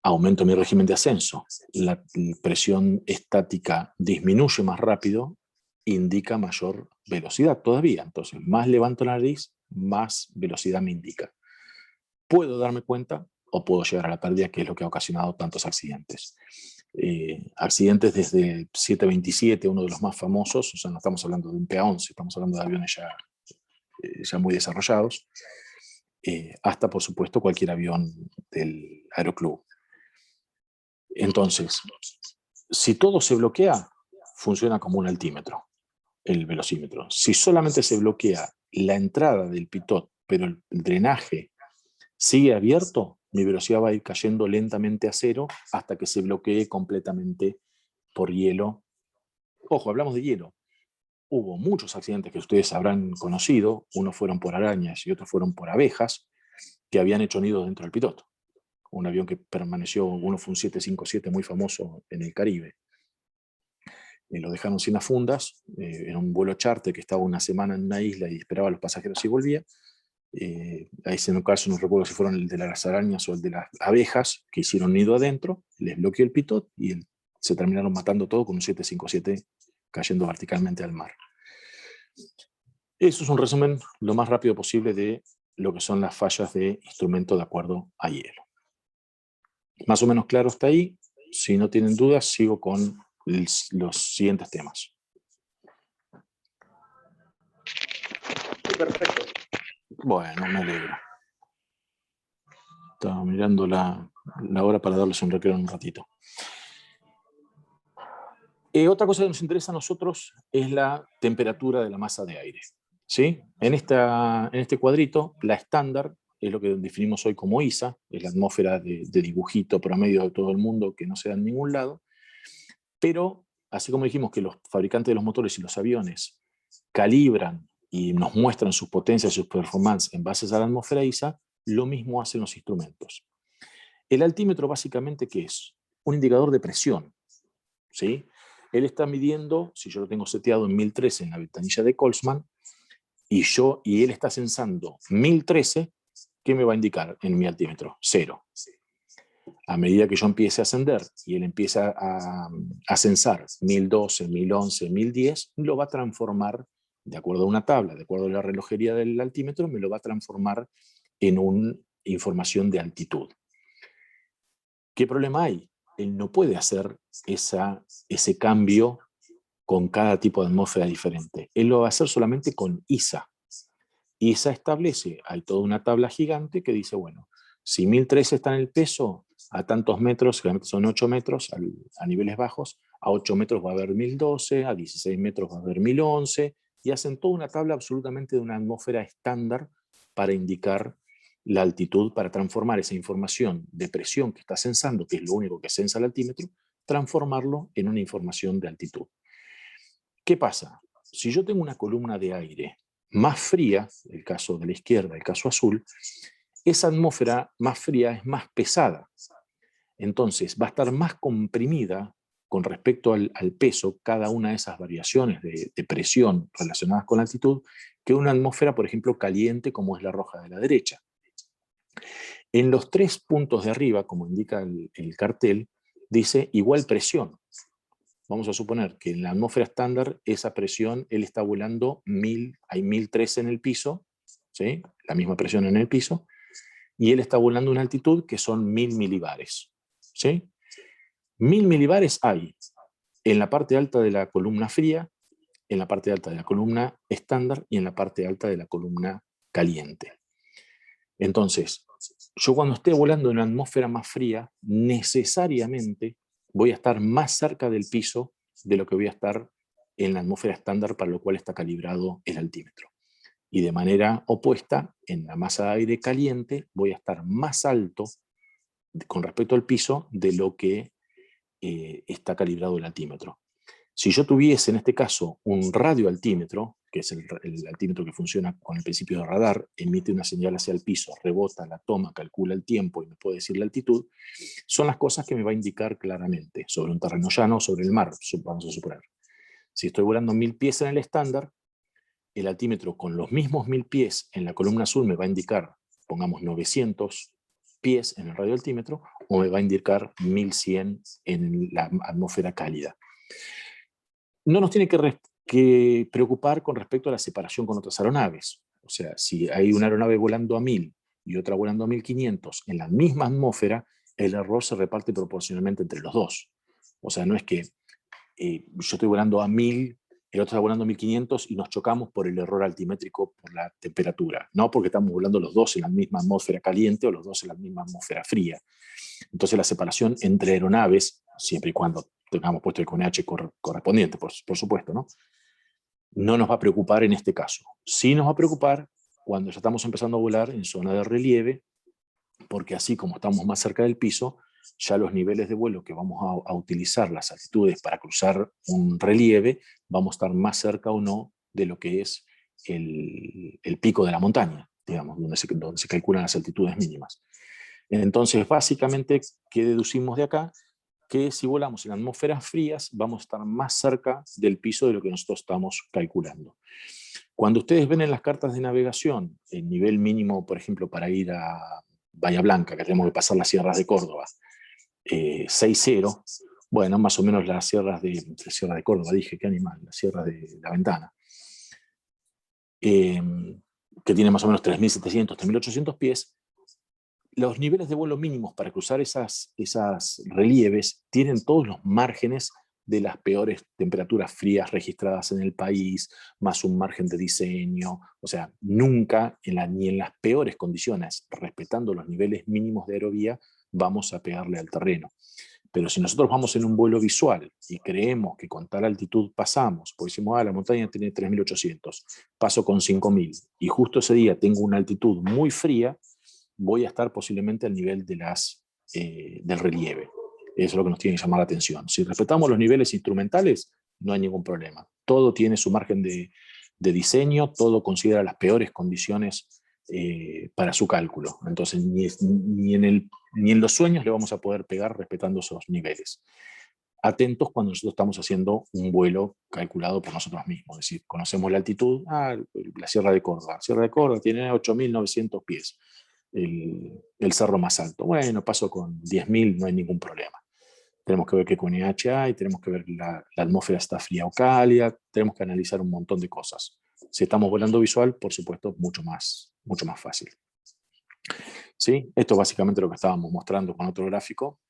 Aumento mi régimen de ascenso. La presión estática disminuye más rápido, indica mayor velocidad todavía. Entonces, más levanto la nariz, más velocidad me indica. Puedo darme cuenta o puedo llegar a la pérdida, que es lo que ha ocasionado tantos accidentes. Accidentes desde el 727, uno de los más famosos, o sea, no estamos hablando de un PA-11, estamos hablando de aviones ya muy desarrollados, hasta, por supuesto, cualquier avión del Aeroclub. Entonces, si todo se bloquea, funciona como un altímetro, el velocímetro. Si solamente se bloquea la entrada del pitot, pero el drenaje sigue abierto, mi velocidad va a ir cayendo lentamente a cero hasta que se bloquee completamente por hielo. Ojo, hablamos de hielo. Hubo muchos accidentes que ustedes habrán conocido, unos fueron por arañas y otros fueron por abejas, que habían hecho nidos dentro del pitot. Un avión que permaneció, uno fue un 757 muy famoso en el Caribe. Lo dejaron sin las fundas, era un vuelo charter que estaba una semana en una isla y esperaba a los pasajeros y volvía. Ahí en un caso no recuerdo si fueron el de las arañas o el de las abejas, que hicieron nido adentro, les bloqueó el pitot y se terminaron matando todo con un 757 cayendo verticalmente al mar. Eso es un resumen lo más rápido posible de lo que son las fallas de instrumento de acuerdo a hielo. Más o menos claro hasta ahí. Si no tienen dudas, sigo con los siguientes temas. Perfecto. Bueno, me alegro. Estaba mirando la hora para darles un recreo en un ratito. Otra cosa que nos interesa a nosotros es la temperatura de la masa de aire. ¿Sí? En este cuadrito, la estándar es lo que definimos hoy como ISA, es la atmósfera de dibujito promedio de todo el mundo que no se da en ningún lado, pero así como dijimos que los fabricantes de los motores y los aviones calibran y nos muestran sus potencias y sus performances en base a la atmósfera ISA, lo mismo hacen los instrumentos. El altímetro básicamente, ¿qué es? Un indicador de presión, ¿sí? Él está midiendo, si yo lo tengo seteado en 1013 en la ventanilla de Colsman, y él está censando 1013, ¿qué me va a indicar en mi altímetro? 0. A medida que yo empiece a ascender y él empieza a censar 1012, 1011, 1010, lo va a transformar, de acuerdo a una tabla, de acuerdo a la relojería del altímetro, me lo va a transformar en una información de altitud. ¿Qué problema hay? Él no puede hacer ese cambio con cada tipo de atmósfera diferente. Él lo va a hacer solamente con ISA. ISA establece, hay toda una tabla gigante que dice, bueno, si 1013 está en el peso, a tantos metros, generalmente son 8 metros a niveles bajos, a 8 metros va a haber 1012, a 16 metros va a haber 1011, y hacen toda una tabla absolutamente de una atmósfera estándar para indicar la altitud, para transformar esa información de presión que está censando, que es lo único que censa el altímetro, transformarlo en una información de altitud. ¿Qué pasa? Si yo tengo una columna de aire más fría, el caso de la izquierda, el caso azul, esa atmósfera más fría es más pesada. Entonces va a estar más comprimida con respecto al peso, cada una de esas variaciones de presión relacionadas con la altitud, que una atmósfera, por ejemplo, caliente como es la roja de la derecha. En los 3 puntos de arriba, como indica el cartel, dice igual presión. Vamos a suponer que en la atmósfera estándar esa presión, él está volando 1000, hay 1013 en el piso, ¿sí? La misma presión en el piso, y él está volando a una altitud que son 1000 milibares. ¿Sí? 1000 milibares hay en la parte alta de la columna fría, en la parte alta de la columna estándar y en la parte alta de la columna caliente. Entonces, yo cuando esté volando en una atmósfera más fría, necesariamente voy a estar más cerca del piso de lo que voy a estar en la atmósfera estándar, para lo cual está calibrado el altímetro. Y de manera opuesta, en la masa de aire caliente voy a estar más alto con respecto al piso de lo que está calibrado el altímetro. Si yo tuviese en este caso un radioaltímetro, que es el altímetro que funciona con el principio de radar, emite una señal hacia el piso, rebota, la toma, calcula el tiempo y me puede decir la altitud, son las cosas que me va a indicar claramente sobre un terreno llano o sobre el mar, vamos a suponer. Si estoy volando 1000 pies en el estándar, el altímetro con los mismos 1000 pies en la columna azul me va a indicar, pongamos 900 pies en el radioaltímetro, o me va a indicar 1100 en la atmósfera cálida. No nos tiene que preocupar con respecto a la separación con otras aeronaves. O sea, si hay una aeronave volando a 1000 y otra volando a 1500 en la misma atmósfera, el error se reparte proporcionalmente entre los dos. O sea, no es que yo estoy volando a 1000, el otro está volando a 1500 y nos chocamos por el error altimétrico por la temperatura. No porque estamos volando los dos en la misma atmósfera caliente o los dos en la misma atmósfera fría. Entonces la separación entre aeronaves, siempre y cuando tengamos puesto el QNH correspondiente, por supuesto, no nos va a preocupar en este caso. Sí nos va a preocupar cuando ya estamos empezando a volar en zona de relieve, porque así como estamos más cerca del piso, ya los niveles de vuelo que vamos a utilizar, las altitudes para cruzar un relieve, vamos a estar más cerca o no de lo que es el pico de la montaña, digamos, donde se calculan las altitudes mínimas. Entonces, básicamente, ¿qué deducimos de acá? Que si volamos en atmósferas frías, vamos a estar más cerca del piso de lo que nosotros estamos calculando. Cuando ustedes ven en las cartas de navegación el nivel mínimo, por ejemplo, para ir a Bahía Blanca, que tenemos que pasar las sierras de Córdoba, 6.0, bueno, más o menos las sierras de Córdoba, dije, qué animal, las sierras de La Ventana, que tiene más o menos 3.700, 3.800 pies, los niveles de vuelo mínimos para cruzar esas relieves tienen todos los márgenes de las peores temperaturas frías registradas en el país, más un margen de diseño. O sea, nunca, ni en las peores condiciones, respetando los niveles mínimos de aerovía, vamos a pegarle al terreno. Pero si nosotros vamos en un vuelo visual y creemos que con tal altitud pasamos, porque decimos, la montaña tiene 3.800, paso con 5.000, y justo ese día tengo una altitud muy fría, voy a estar posiblemente al nivel de del relieve. Eso es lo que nos tiene que llamar la atención. Si respetamos los niveles instrumentales, no hay ningún problema. Todo tiene su margen de diseño, todo considera las peores condiciones para su cálculo. Entonces, ni en los sueños le vamos a poder pegar respetando esos niveles. atentos cuando nosotros estamos haciendo un vuelo calculado por nosotros mismos. Es decir, conocemos la altitud, la Sierra de Córdoba. La Sierra de Córdoba tiene 8.900 pies, el cerro más alto. Bueno, paso con 10.000, no hay ningún problema. Tenemos que ver qué QNH hay, tenemos que ver la atmósfera está fría o cálida, tenemos que analizar un montón de cosas. Si estamos volando visual, por supuesto, mucho más fácil. ¿Sí? Esto es básicamente lo que estábamos mostrando con otro gráfico,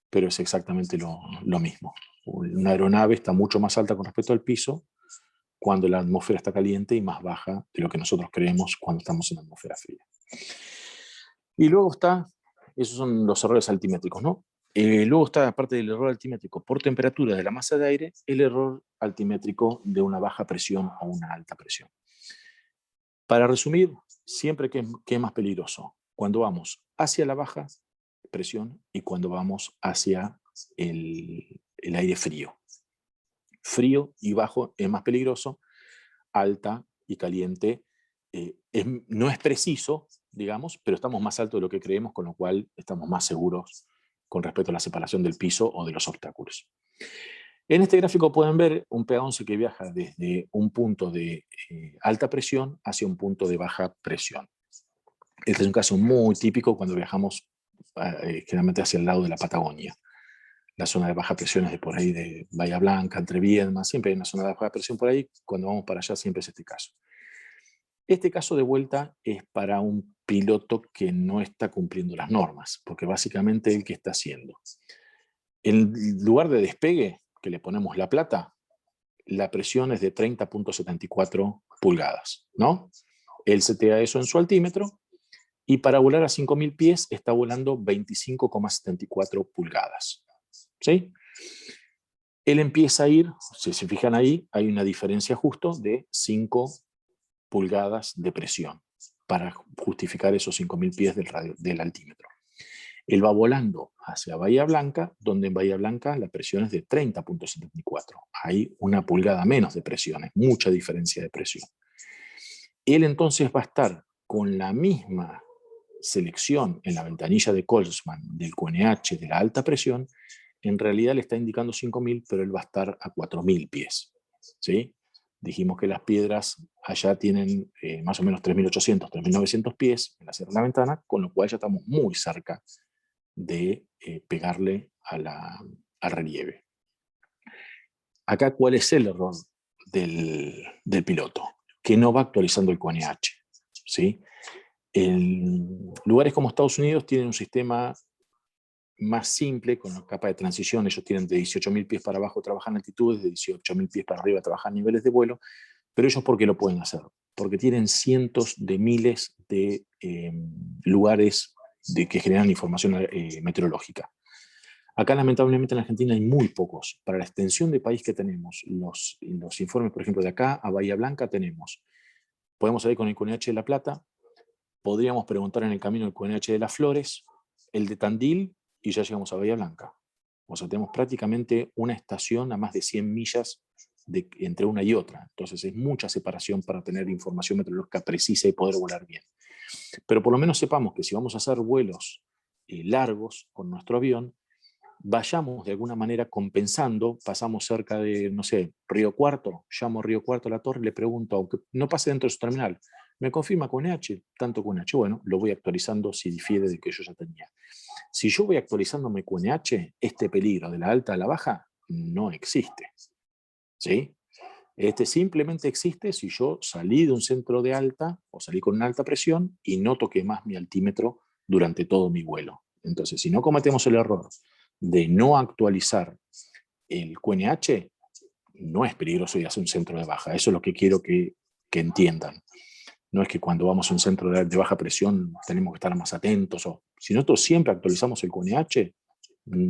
pero es exactamente lo mismo. Una aeronave está mucho más alta con respecto al piso cuando la atmósfera está caliente y más baja de lo que nosotros creemos cuando estamos en la atmósfera fría. Y luego está, esos son los errores altimétricos, ¿no? Luego está, aparte del error altimétrico por temperatura de la masa de aire, el error altimétrico de una baja presión o una alta presión. Para resumir, siempre ¿qué es más peligroso? Cuando vamos hacia la baja presión y cuando vamos hacia el aire frío. Frío y bajo es más peligroso, alta y caliente no es preciso, digamos, pero estamos más alto de lo que creemos, con lo cual estamos más seguros con respecto a la separación del piso o de los obstáculos. En este gráfico pueden ver un PA-11 que viaja desde un punto de alta presión hacia un punto de baja presión. Este es un caso muy típico cuando viajamos generalmente hacia el lado de la Patagonia. La zona de baja presión es de por ahí de Bahía Blanca, entre Viedma, siempre hay una zona de baja presión por ahí, cuando vamos para allá siempre es este caso. Este caso de vuelta es para un piloto que no está cumpliendo las normas, porque básicamente el que está haciendo. En lugar de despegue, que le ponemos la plata, la presión es de 30.74 pulgadas, ¿no? Él setea eso en su altímetro, y para volar a 5.000 pies está volando 25,74 pulgadas. ¿Sí? Él empieza a ir, si se fijan ahí, hay una diferencia justo de 5 pulgadas de presión para justificar esos 5.000 pies del altímetro. Él va volando hacia Bahía Blanca, donde en Bahía Blanca la presión es de 30.74. Hay 1 pulgada menos de presión, es mucha diferencia de presión. Él entonces va a estar con la misma selección en la ventanilla de Colsman del QNH de la alta presión. En realidad le está indicando 5.000, pero él va a estar a 4.000 pies. ¿Sí? Dijimos que las piedras allá tienen más o menos 3.800, 3.900 pies en la Sierra de la Ventana, con lo cual ya estamos muy cerca de pegarle al relieve. Acá, ¿cuál es el error del piloto? Que no va actualizando el QNH. ¿Sí? En lugares como Estados Unidos tienen un sistema más simple, con la capa de transición. Ellos tienen de 18.000 pies para abajo trabajan altitudes, de 18.000 pies para arriba trabajan niveles de vuelo, pero ellos ¿por qué lo pueden hacer? Porque tienen cientos de miles de lugares que generan información meteorológica. Acá lamentablemente en Argentina hay muy pocos. Para la extensión de país que tenemos, los informes, por ejemplo, de acá a Bahía Blanca podemos salir con el QNH de La Plata, podríamos preguntar en el camino el QNH de Las Flores, el de Tandil, y ya llegamos a Bahía Blanca. O sea, tenemos prácticamente una estación a más de 100 millas entre una y otra. Entonces es mucha separación para tener información meteorológica precisa y poder volar bien. Pero por lo menos sepamos que si vamos a hacer vuelos largos con nuestro avión, vayamos de alguna manera compensando, pasamos cerca de, no sé, Río Cuarto, llamo a Río Cuarto a la torre, le pregunto, aunque no pase dentro de su terminal, ¿me confirma QNH? Tanto QNH, bueno, lo voy actualizando si difiere de que yo ya tenía. Si yo voy actualizando mi QNH, este peligro de la alta a la baja no existe. ¿Sí? Este simplemente existe si yo salí de un centro de alta o salí con una alta presión y no toqué más mi altímetro durante todo mi vuelo. Entonces, si no cometemos el error de no actualizar el QNH, no es peligroso ir hacia un centro de baja. Eso es lo que quiero que entiendan. No es que cuando vamos a un centro de baja presión tenemos que estar más atentos. Si nosotros siempre actualizamos el QNH,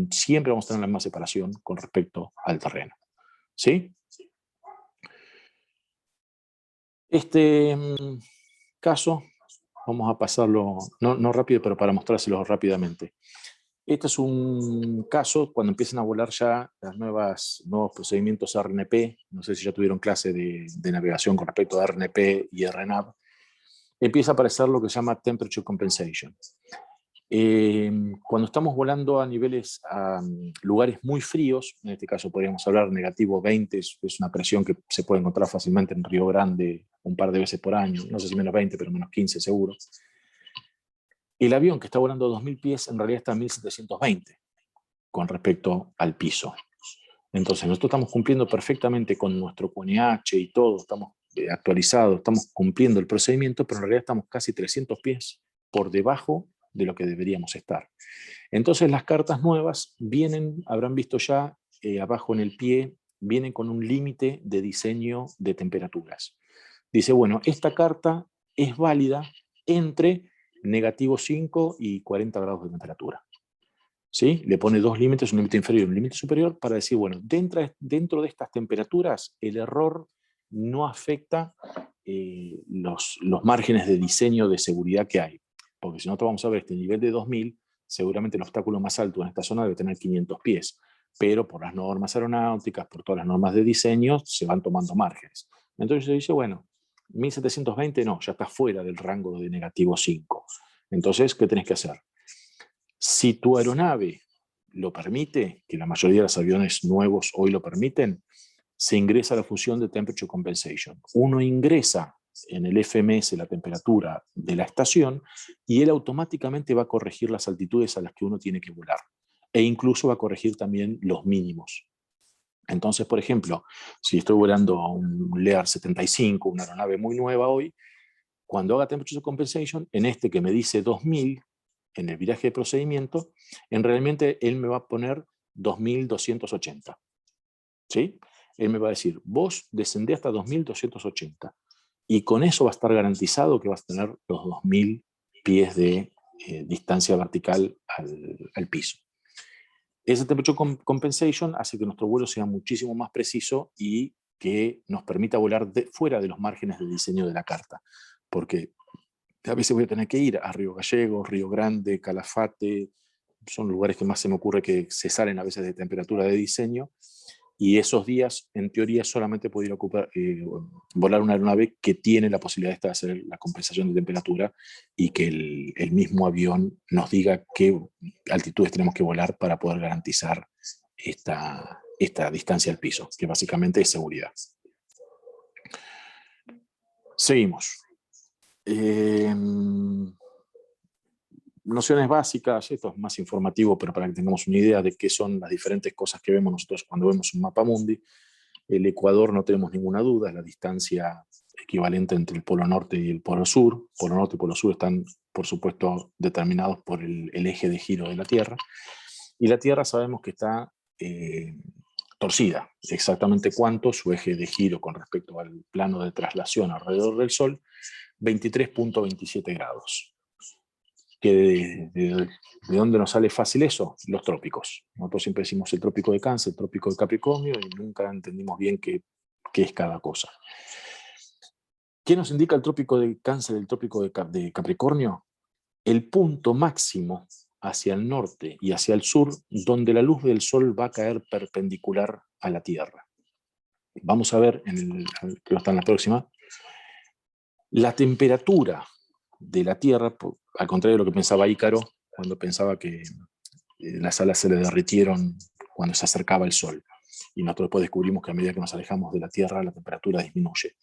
siempre vamos a tener la misma separación con respecto al terreno. ¿Sí? Este caso, vamos a pasarlo, no rápido, pero para mostrárselo rápidamente. Este es un caso cuando empiezan a volar ya nuevos procedimientos RNP. No sé si ya tuvieron clase de navegación con respecto a RNP y RNAV. Empieza a aparecer lo que se llama Temperature Compensation. Cuando estamos volando a niveles, a lugares muy fríos, en este caso podríamos hablar negativo 20, es una presión que se puede encontrar fácilmente en Río Grande un par de veces por año, no sé si menos 20, pero menos 15 seguro. El avión que está volando a 2000 pies en realidad está a 1720 con respecto al piso. Entonces nosotros estamos cumpliendo perfectamente con nuestro QNH y todo, estamos actualizados, estamos cumpliendo el procedimiento, pero en realidad estamos casi 300 pies por debajo de lo que deberíamos estar. Entonces las cartas nuevas vienen, habrán visto ya abajo en el pie, vienen con un límite de diseño de temperaturas. Dice, bueno, esta carta es válida entre negativo 5 y 40 grados de temperatura. ¿Sí? Le pone dos límites, un límite inferior y un límite superior, para decir, bueno, dentro de estas temperaturas el error no afecta los márgenes de diseño de seguridad que hay. Porque si nosotros vamos a ver este nivel de 2000, seguramente el obstáculo más alto en esta zona debe tener 500 pies, pero por las normas aeronáuticas, por todas las normas de diseño, se van tomando márgenes. Entonces se dice, bueno, 1720 no, ya está fuera del rango de negativo 5. Entonces, ¿qué tenés que hacer? Si tu aeronave lo permite, que la mayoría de los aviones nuevos hoy lo permiten, se ingresa a la función de Temperature Compensation. Uno ingresa en el FMS la temperatura de la estación y él automáticamente va a corregir las altitudes a las que uno tiene que volar. E incluso va a corregir también los mínimos. Entonces, por ejemplo, si estoy volando a un Lear 75, una aeronave muy nueva hoy, cuando haga Temperature Compensation, en este que me dice 2000, en el viraje de procedimiento, realmente él me va a poner 2280. ¿Sí? Él me va a decir, vos descendé hasta 2280. Y con eso va a estar garantizado que vas a tener los 2000 pies de distancia vertical al piso. Ese Temperature Compensation hace que nuestro vuelo sea muchísimo más preciso y que nos permita volar fuera de los márgenes de diseño de la carta. Porque a veces voy a tener que ir a Río Gallegos, Río Grande, Calafate, son lugares que más se me ocurre que se salen a veces de temperatura de diseño, y esos días, en teoría, solamente puedo ir a volar una aeronave que tiene la posibilidad de hacer la compensación de temperatura y que el mismo avión nos diga qué altitudes tenemos que volar para poder garantizar esta distancia al piso, que básicamente es seguridad. Seguimos. Nociones básicas, esto es más informativo, pero para que tengamos una idea de qué son las diferentes cosas que vemos nosotros cuando vemos un mapa mundi. El Ecuador, no tenemos ninguna duda, es la distancia equivalente entre el polo norte y el polo sur. Polo norte y polo sur están, por supuesto, determinados por el eje de giro de la Tierra. Y la Tierra sabemos que está torcida. Exactamente cuánto, su eje de giro con respecto al plano de traslación alrededor del Sol, 23.27 grados. ¿De dónde nos sale fácil eso? Los trópicos. Nosotros siempre decimos el trópico de Cáncer, el trópico de Capricornio, y nunca entendimos bien qué es cada cosa. ¿Qué nos indica el trópico de Cáncer y el trópico de Capricornio? El punto máximo hacia el norte y hacia el sur, donde la luz del sol va a caer perpendicular a la Tierra. Vamos a ver, que está en la próxima, la temperatura de la Tierra, al contrario de lo que pensaba Ícaro, cuando pensaba que las alas se le derritieron cuando se acercaba el Sol. Y nosotros después descubrimos que a medida que nos alejamos de la Tierra, la temperatura disminuye.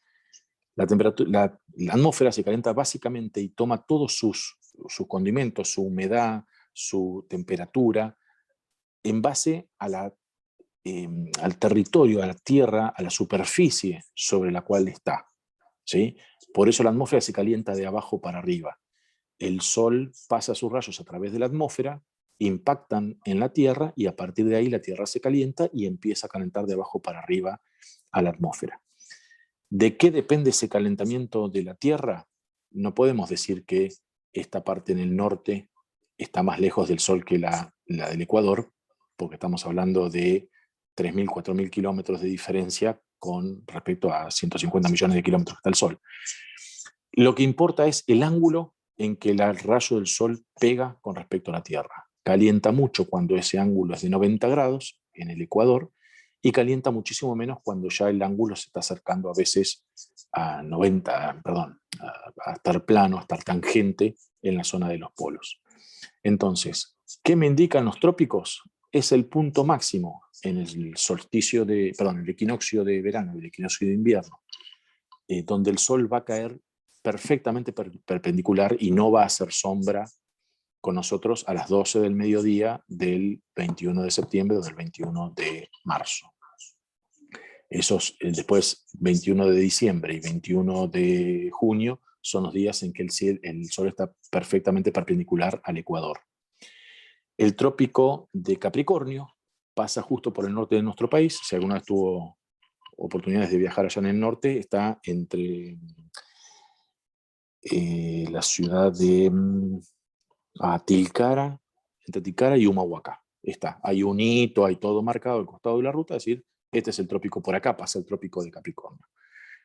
La atmósfera se calienta básicamente y toma todos sus condimentos, su humedad, su temperatura, en base a al territorio, a la Tierra, a la superficie sobre la cual está. ¿Sí? Por eso la atmósfera se calienta de abajo para arriba. El Sol pasa sus rayos a través de la atmósfera, impactan en la Tierra y a partir de ahí la Tierra se calienta y empieza a calentar de abajo para arriba a la atmósfera. ¿De qué depende ese calentamiento de la Tierra? No podemos decir que esta parte en el norte está más lejos del Sol que la del Ecuador, porque estamos hablando de 3.000, 4.000 kilómetros de diferencia con respecto a 150 millones de kilómetros que está el Sol. Lo que importa es el ángulo en que el rayo del Sol pega con respecto a la Tierra. Calienta mucho cuando ese ángulo es de 90 grados en el Ecuador y calienta muchísimo menos cuando ya el ángulo se está acercando a veces a estar plano, a estar tangente en la zona de los polos. Entonces, ¿qué me indican los trópicos? Es el punto máximo en el solsticio el equinoccio de verano y el equinoccio de invierno, donde el sol va a caer perfectamente perpendicular y no va a hacer sombra con nosotros a las 12 del mediodía del 21 de septiembre o del 21 de marzo. Esos, después 21 de diciembre y 21 de junio son los días en que el sol está perfectamente perpendicular al ecuador. El trópico de Capricornio pasa justo por el norte de nuestro país. Si alguna vez tuvo oportunidades de viajar allá en el norte, está entre la ciudad de Tilcara, entre Tilcara y Humahuaca. Hay un hito, hay todo marcado al costado de la ruta, es decir, este es el trópico por acá, pasa el trópico de Capricornio.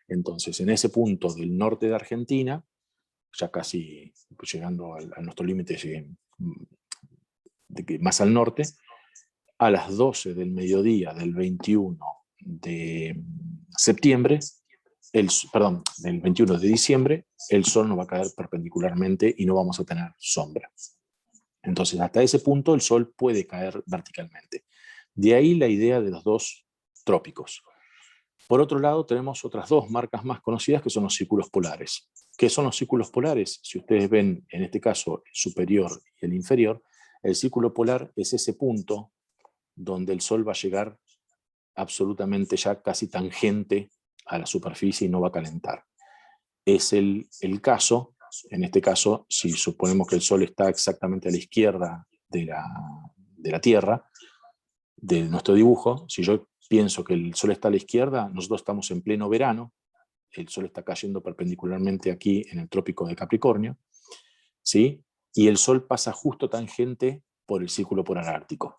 Entonces, en ese punto del norte de Argentina, ya casi llegando a nuestro límite más al norte, a las 12 del mediodía del 21 de septiembre, del 21 de diciembre, el sol nos va a caer perpendicularmente y no vamos a tener sombra. Entonces, hasta ese punto el sol puede caer verticalmente. De ahí la idea de los dos trópicos. Por otro lado, tenemos otras dos marcas más conocidas que son los círculos polares. ¿Qué son los círculos polares? Si ustedes ven, en este caso, el superior y el inferior, el círculo polar es ese punto donde el sol va a llegar absolutamente ya casi tangente a la superficie y no va a calentar. Es el caso, en este caso, si suponemos que el sol está exactamente a la izquierda de la Tierra, de nuestro dibujo, si yo pienso que el sol está a la izquierda, nosotros estamos en pleno verano, el sol está cayendo perpendicularmente aquí en el trópico de Capricornio, ¿sí? Y el sol pasa justo tangente por el círculo polar ártico.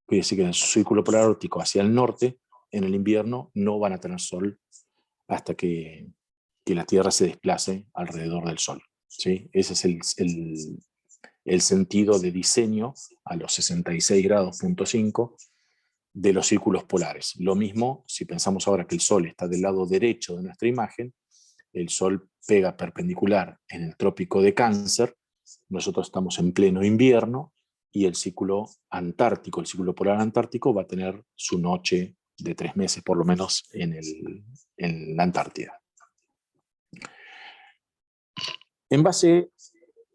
Quiere decir que en el círculo polar ártico hacia el norte, en el invierno, no van a tener sol hasta que la Tierra se desplace alrededor del sol, ¿sí? Ese es el sentido de diseño a los 66 grados, punto 5, de los círculos polares. Lo mismo si pensamos ahora que el sol está del lado derecho de nuestra imagen, el sol pega perpendicular en el trópico de Cáncer, nosotros estamos en pleno invierno y el círculo antártico, el círculo polar antártico va a tener su noche de 3 meses por lo menos en la Antártida. En base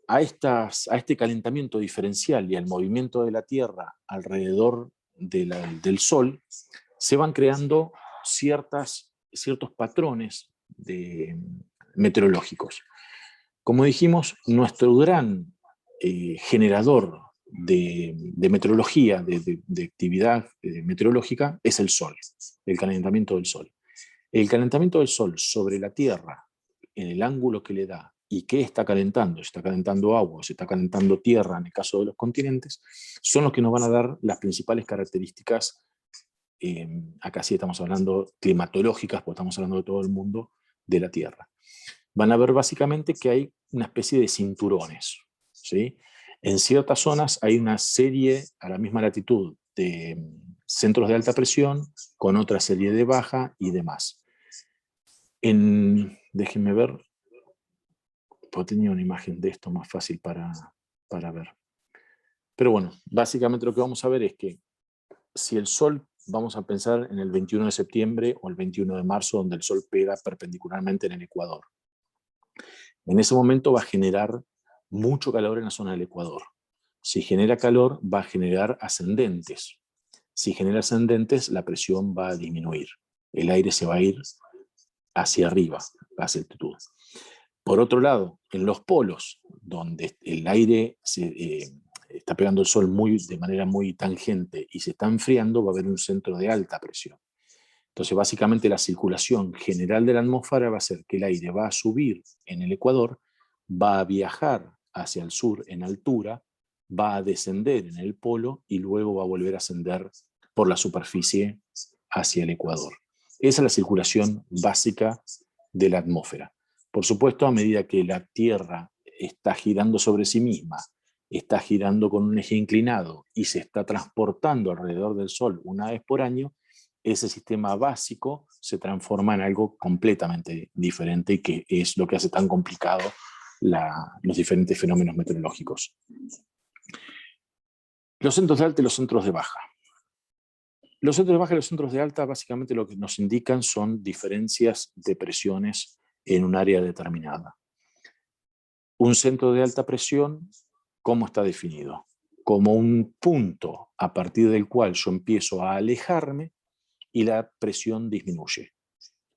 a este calentamiento diferencial y al movimiento de la Tierra alrededor del Sol, se van creando ciertos patrones meteorológicos. Como dijimos, nuestro gran generador de meteorología, de actividad meteorológica, es el Sol, el calentamiento del Sol. El calentamiento del Sol sobre la Tierra, en el ángulo que le da, y qué está calentando, se está calentando agua, se está calentando tierra en el caso de los continentes, son los que nos van a dar las principales características, acá sí estamos hablando climatológicas, porque estamos hablando de todo el mundo, de la Tierra. Van a ver básicamente que hay una especie de cinturones, ¿sí? En ciertas zonas hay una serie a la misma latitud de centros de alta presión, con otra serie de baja y demás. Déjenme ver, porque tenía una imagen de esto más fácil para ver. Pero bueno, básicamente lo que vamos a ver es que si el Sol, vamos a pensar en el 21 de septiembre o el 21 de marzo, donde el Sol pega perpendicularmente en el Ecuador. En ese momento va a generar mucho calor en la zona del Ecuador. Si genera calor, va a generar ascendentes. Si genera ascendentes, la presión va a disminuir. El aire se va a ir hacia arriba, hacia altitud. Por otro lado, en los polos, donde el aire está pegando el sol de manera muy tangente y se está enfriando, va a haber un centro de alta presión. Entonces, básicamente, la circulación general de la atmósfera va a hacer que el aire va a subir en el Ecuador, va a viajar hacia el sur en altura, va a descender en el polo y luego va a volver a ascender por la superficie hacia el Ecuador. Esa es la circulación básica de la atmósfera. Por supuesto, a medida que la Tierra está girando sobre sí misma, está girando con un eje inclinado y se está transportando alrededor del Sol una vez por año, ese sistema básico se transforma en algo completamente diferente y que es lo que hace tan complicado los diferentes fenómenos meteorológicos. Los centros de alta y los centros de baja. Los centros de baja y los centros de alta básicamente lo que nos indican son diferencias de presiones en un área determinada. Un centro de alta presión, ¿cómo está definido? Como un punto a partir del cual yo empiezo a alejarme y la presión disminuye.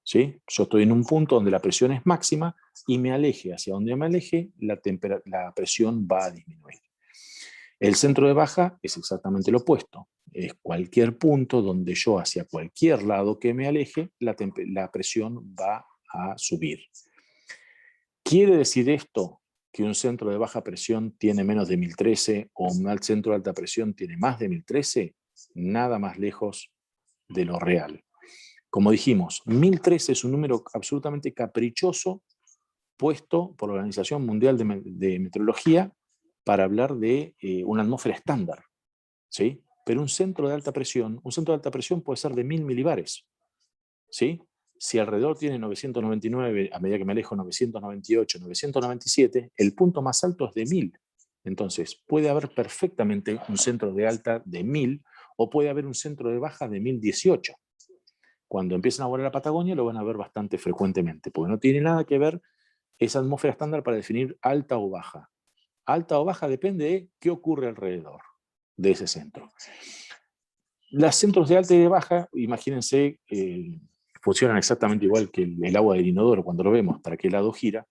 ¿Sí? Yo estoy en un punto donde la presión es máxima y me aleje hacia donde me aleje, la presión va a disminuir. El centro de baja es exactamente lo opuesto. Es cualquier punto donde yo hacia cualquier lado que me aleje, la presión va a subir. ¿Quiere decir esto que un centro de baja presión tiene menos de 1013 o un centro de alta presión tiene más de 1013? Nada más lejos de lo real. Como dijimos, 1013 es un número absolutamente caprichoso puesto por la Organización Mundial de Meteorología para hablar de una atmósfera estándar, ¿sí? Pero un centro de alta presión puede ser de 1000 milibares, ¿sí? Si alrededor tiene 999, a medida que me alejo 998, 997, el punto más alto es de 1000. Entonces, puede haber perfectamente un centro de alta de 1000 o puede haber un centro de baja de 1018. Cuando empiezan a volar a la Patagonia lo van a ver bastante frecuentemente, porque no tiene nada que ver esa atmósfera estándar para definir alta o baja. Alta o baja depende de qué ocurre alrededor de ese centro. Los centros de alta y de baja, imagínense, funcionan exactamente igual que el agua del inodoro cuando lo vemos, para qué lado gira.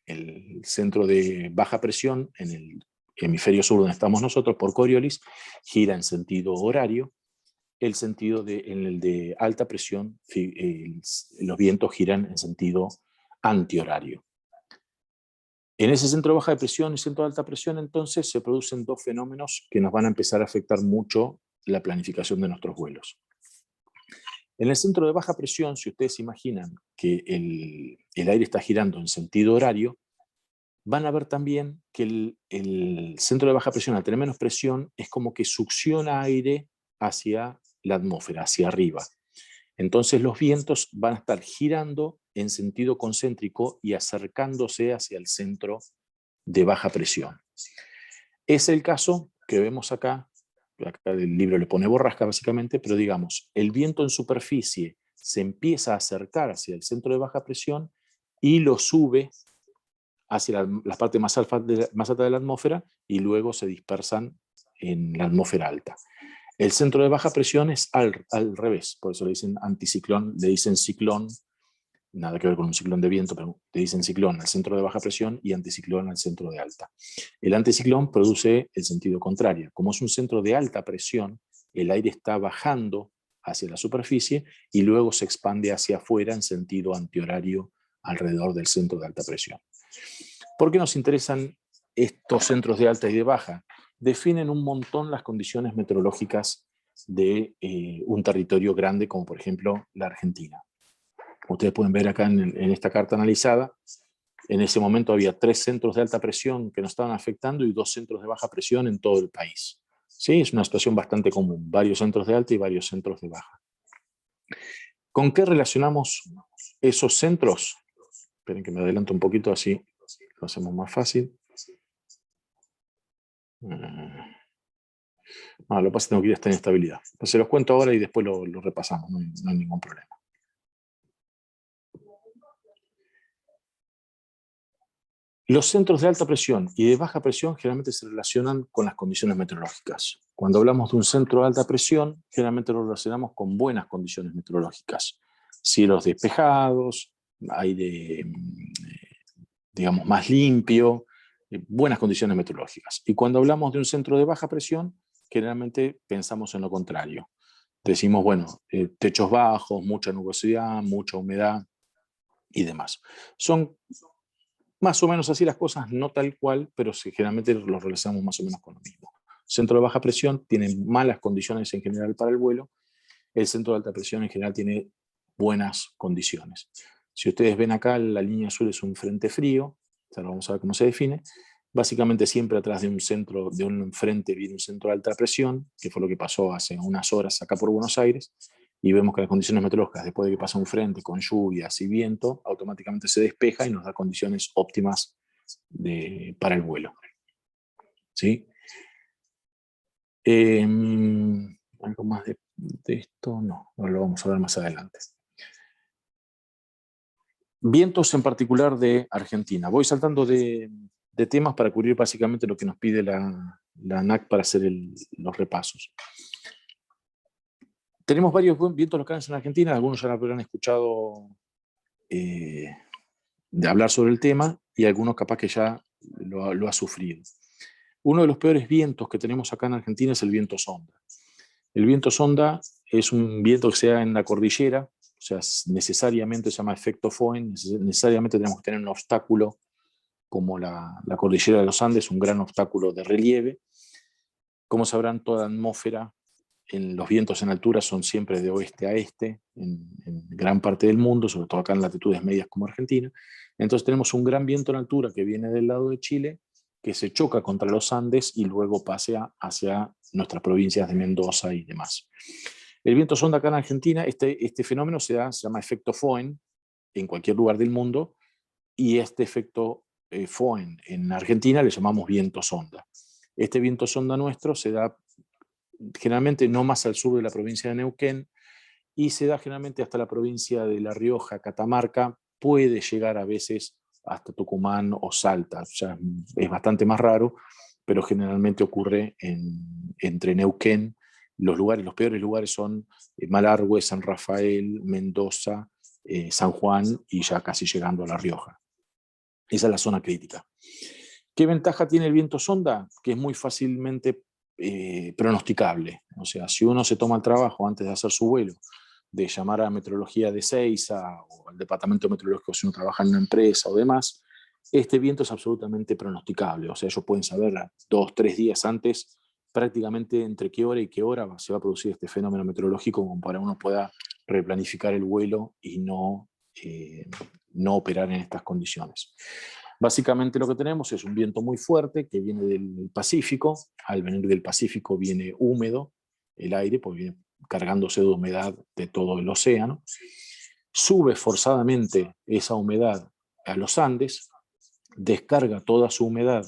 El centro de baja presión en el hemisferio sur donde estamos nosotros, por Coriolis, gira en sentido horario. En el de alta presión, los vientos giran en sentido antihorario. En ese centro de baja presión y centro de alta presión, entonces, se producen dos fenómenos que nos van a empezar a afectar mucho la planificación de nuestros vuelos. En el centro de baja presión, si ustedes imaginan que el aire está girando en sentido horario, van a ver también que el centro de baja presión, al tener menos presión, es como que succiona aire hacia la atmósfera, hacia arriba. Entonces los vientos van a estar girando en sentido concéntrico y acercándose hacia el centro de baja presión. Es el caso que vemos acá el libro le pone borrasca básicamente, pero digamos, el viento en superficie se empieza a acercar hacia el centro de baja presión y lo sube hacia la parte más alta de la atmósfera y luego se dispersan en la atmósfera alta. El centro de baja presión es al revés, por eso le dicen anticiclón, le dicen ciclón, nada que ver con un ciclón de viento, pero le dicen ciclón al centro de baja presión y anticiclón al centro de alta. El anticiclón produce el sentido contrario. Como es un centro de alta presión, el aire está bajando hacia la superficie y luego se expande hacia afuera en sentido antihorario alrededor del centro de alta presión. ¿Por qué nos interesan estos centros de alta y de baja? Definen un montón las condiciones meteorológicas de un territorio grande como por ejemplo la Argentina. Ustedes pueden ver acá en esta carta analizada, en ese momento había 3 centros de alta presión que nos estaban afectando y 2 centros de baja presión en todo el país. Sí, es una situación bastante común, varios centros de alta y varios centros de baja. ¿Con qué relacionamos esos centros? Esperen que me adelanto un poquito, así lo hacemos más fácil. Lo que pasa es que tengo que ir hasta inestabilidad. Entonces se los cuento ahora y después lo repasamos, no hay ningún problema. Los centros de alta presión y de baja presión generalmente se relacionan con las condiciones meteorológicas. Cuando hablamos de un centro de alta presión, generalmente lo relacionamos con buenas condiciones meteorológicas. Cielos despejados, aire, digamos, más limpio, buenas condiciones meteorológicas. Y cuando hablamos de un centro de baja presión, generalmente pensamos en lo contrario. Decimos, bueno, techos bajos, mucha nubosidad, mucha humedad y demás. Son más o menos así las cosas, no tal cual, pero generalmente los relacionamos más o menos con lo mismo. Centro de baja presión tiene malas condiciones en general para el vuelo. El centro de alta presión en general tiene buenas condiciones. Si ustedes ven acá, la línea azul es un frente frío. Ahora vamos a ver cómo se define. Básicamente siempre atrás de un frente viene un centro de alta presión, que fue lo que pasó hace unas horas acá por Buenos Aires, y vemos que las condiciones meteorológicas, después de que pasa un frente con lluvias y viento, automáticamente se despeja y nos da condiciones óptimas para el vuelo. ¿Sí? Algo más de esto, no lo vamos a ver más adelante. Vientos en particular de Argentina. Voy saltando de temas para cubrir básicamente lo que nos pide la ANAC para hacer los repasos. Tenemos varios vientos locales en Argentina, algunos ya habrán escuchado de hablar sobre el tema y algunos capaz que ya lo ha sufrido. Uno de los peores vientos que tenemos acá en Argentina es el viento sonda. El viento sonda es un viento que se da en la cordillera, o sea, necesariamente se llama efecto Foehn, necesariamente tenemos que tener un obstáculo como la cordillera de los Andes, un gran obstáculo de relieve. Como sabrán, toda atmósfera, los vientos en altura son siempre de oeste a este, en gran parte del mundo, sobre todo acá en latitudes medias como Argentina. Entonces tenemos un gran viento en altura que viene del lado de Chile, que se choca contra los Andes y luego pasea hacia nuestras provincias de Mendoza y demás. El viento sonda acá en Argentina, este fenómeno se llama efecto Foehn en cualquier lugar del mundo, y este efecto Foehn en Argentina le llamamos viento sonda. Este viento sonda nuestro se da generalmente no más al sur de la provincia de Neuquén, y se da generalmente hasta la provincia de La Rioja, Catamarca, puede llegar a veces hasta Tucumán o Salta, ya es bastante más raro, pero generalmente ocurre entre Neuquén. Los peores lugares son Malargüe, San Rafael, Mendoza, San Juan y ya casi llegando a La Rioja. Esa es la zona crítica. ¿Qué ventaja tiene el viento sonda? Que es muy fácilmente pronosticable. O sea, si uno se toma el trabajo antes de hacer su vuelo de llamar a meteorología de Seiza o al departamento meteorológico si uno trabaja en una empresa o demás, este viento es absolutamente pronosticable. O sea, ellos pueden saber 2 o 3 días antes prácticamente entre qué hora y qué hora se va a producir este fenómeno meteorológico, como para uno pueda replanificar el vuelo y no operar en estas condiciones. Básicamente lo que tenemos es un viento muy fuerte que viene del Pacífico. Al venir del Pacífico viene húmedo el aire, porque viene cargándose de humedad de todo el océano. Sube forzadamente esa humedad a los Andes, descarga toda su humedad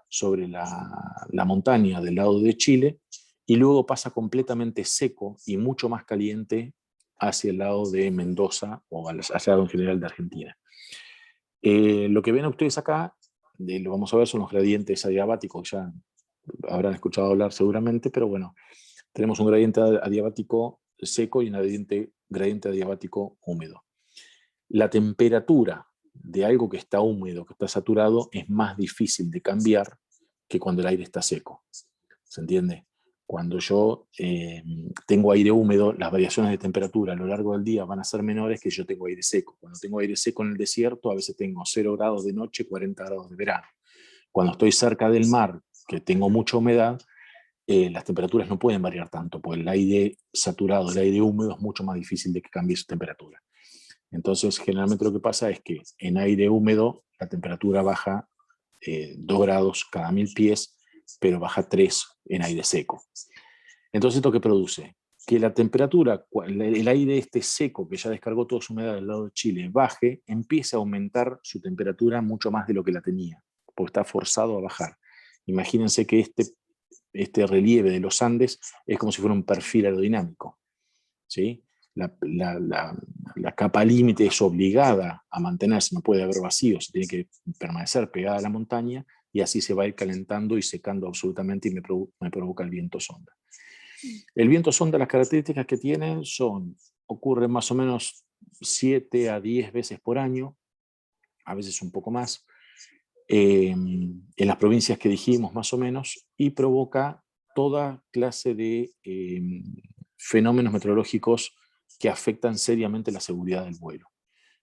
sobre la montaña del lado de Chile y luego pasa completamente seco y mucho más caliente hacia el lado de Mendoza o hacia el lado en general de Argentina. Lo que ven ustedes acá, lo vamos a ver, son los gradientes adiabáticos, ya habrán escuchado hablar seguramente, pero bueno, tenemos un gradiente adiabático seco y un gradiente adiabático húmedo. La temperatura de algo que está húmedo, que está saturado, es más difícil de cambiar que cuando el aire está seco. ¿Se entiende? Cuando yo tengo aire húmedo, las variaciones de temperatura a lo largo del día van a ser menores que si yo tengo aire seco. Cuando tengo aire seco en el desierto, a veces tengo 0 grados de noche, 40 grados de verano. Cuando estoy cerca del mar, que tengo mucha humedad, las temperaturas no pueden variar tanto, porque el aire saturado, el aire húmedo es mucho más difícil de que cambie su temperatura. Entonces, generalmente lo que pasa es que en aire húmedo la temperatura baja 2 grados cada 1000 pies, pero baja 3 en aire seco. Entonces, ¿esto qué produce? Que la temperatura, el aire este seco que ya descargó toda su humedad del lado de Chile, baje, empieza a aumentar su temperatura mucho más de lo que la tenía, porque está forzado a bajar. Imagínense que este relieve de los Andes es como si fuera un perfil aerodinámico, ¿sí? La capa límite es obligada a mantenerse, no puede haber vacíos, tiene que permanecer pegada a la montaña y así se va a ir calentando y secando absolutamente y me provoca el viento sonda. El viento sonda, las características que tiene ocurren más o menos 7 a 10 veces por año, a veces un poco más, en las provincias que dijimos más o menos, y provoca toda clase de fenómenos meteorológicos que afectan seriamente la seguridad del vuelo.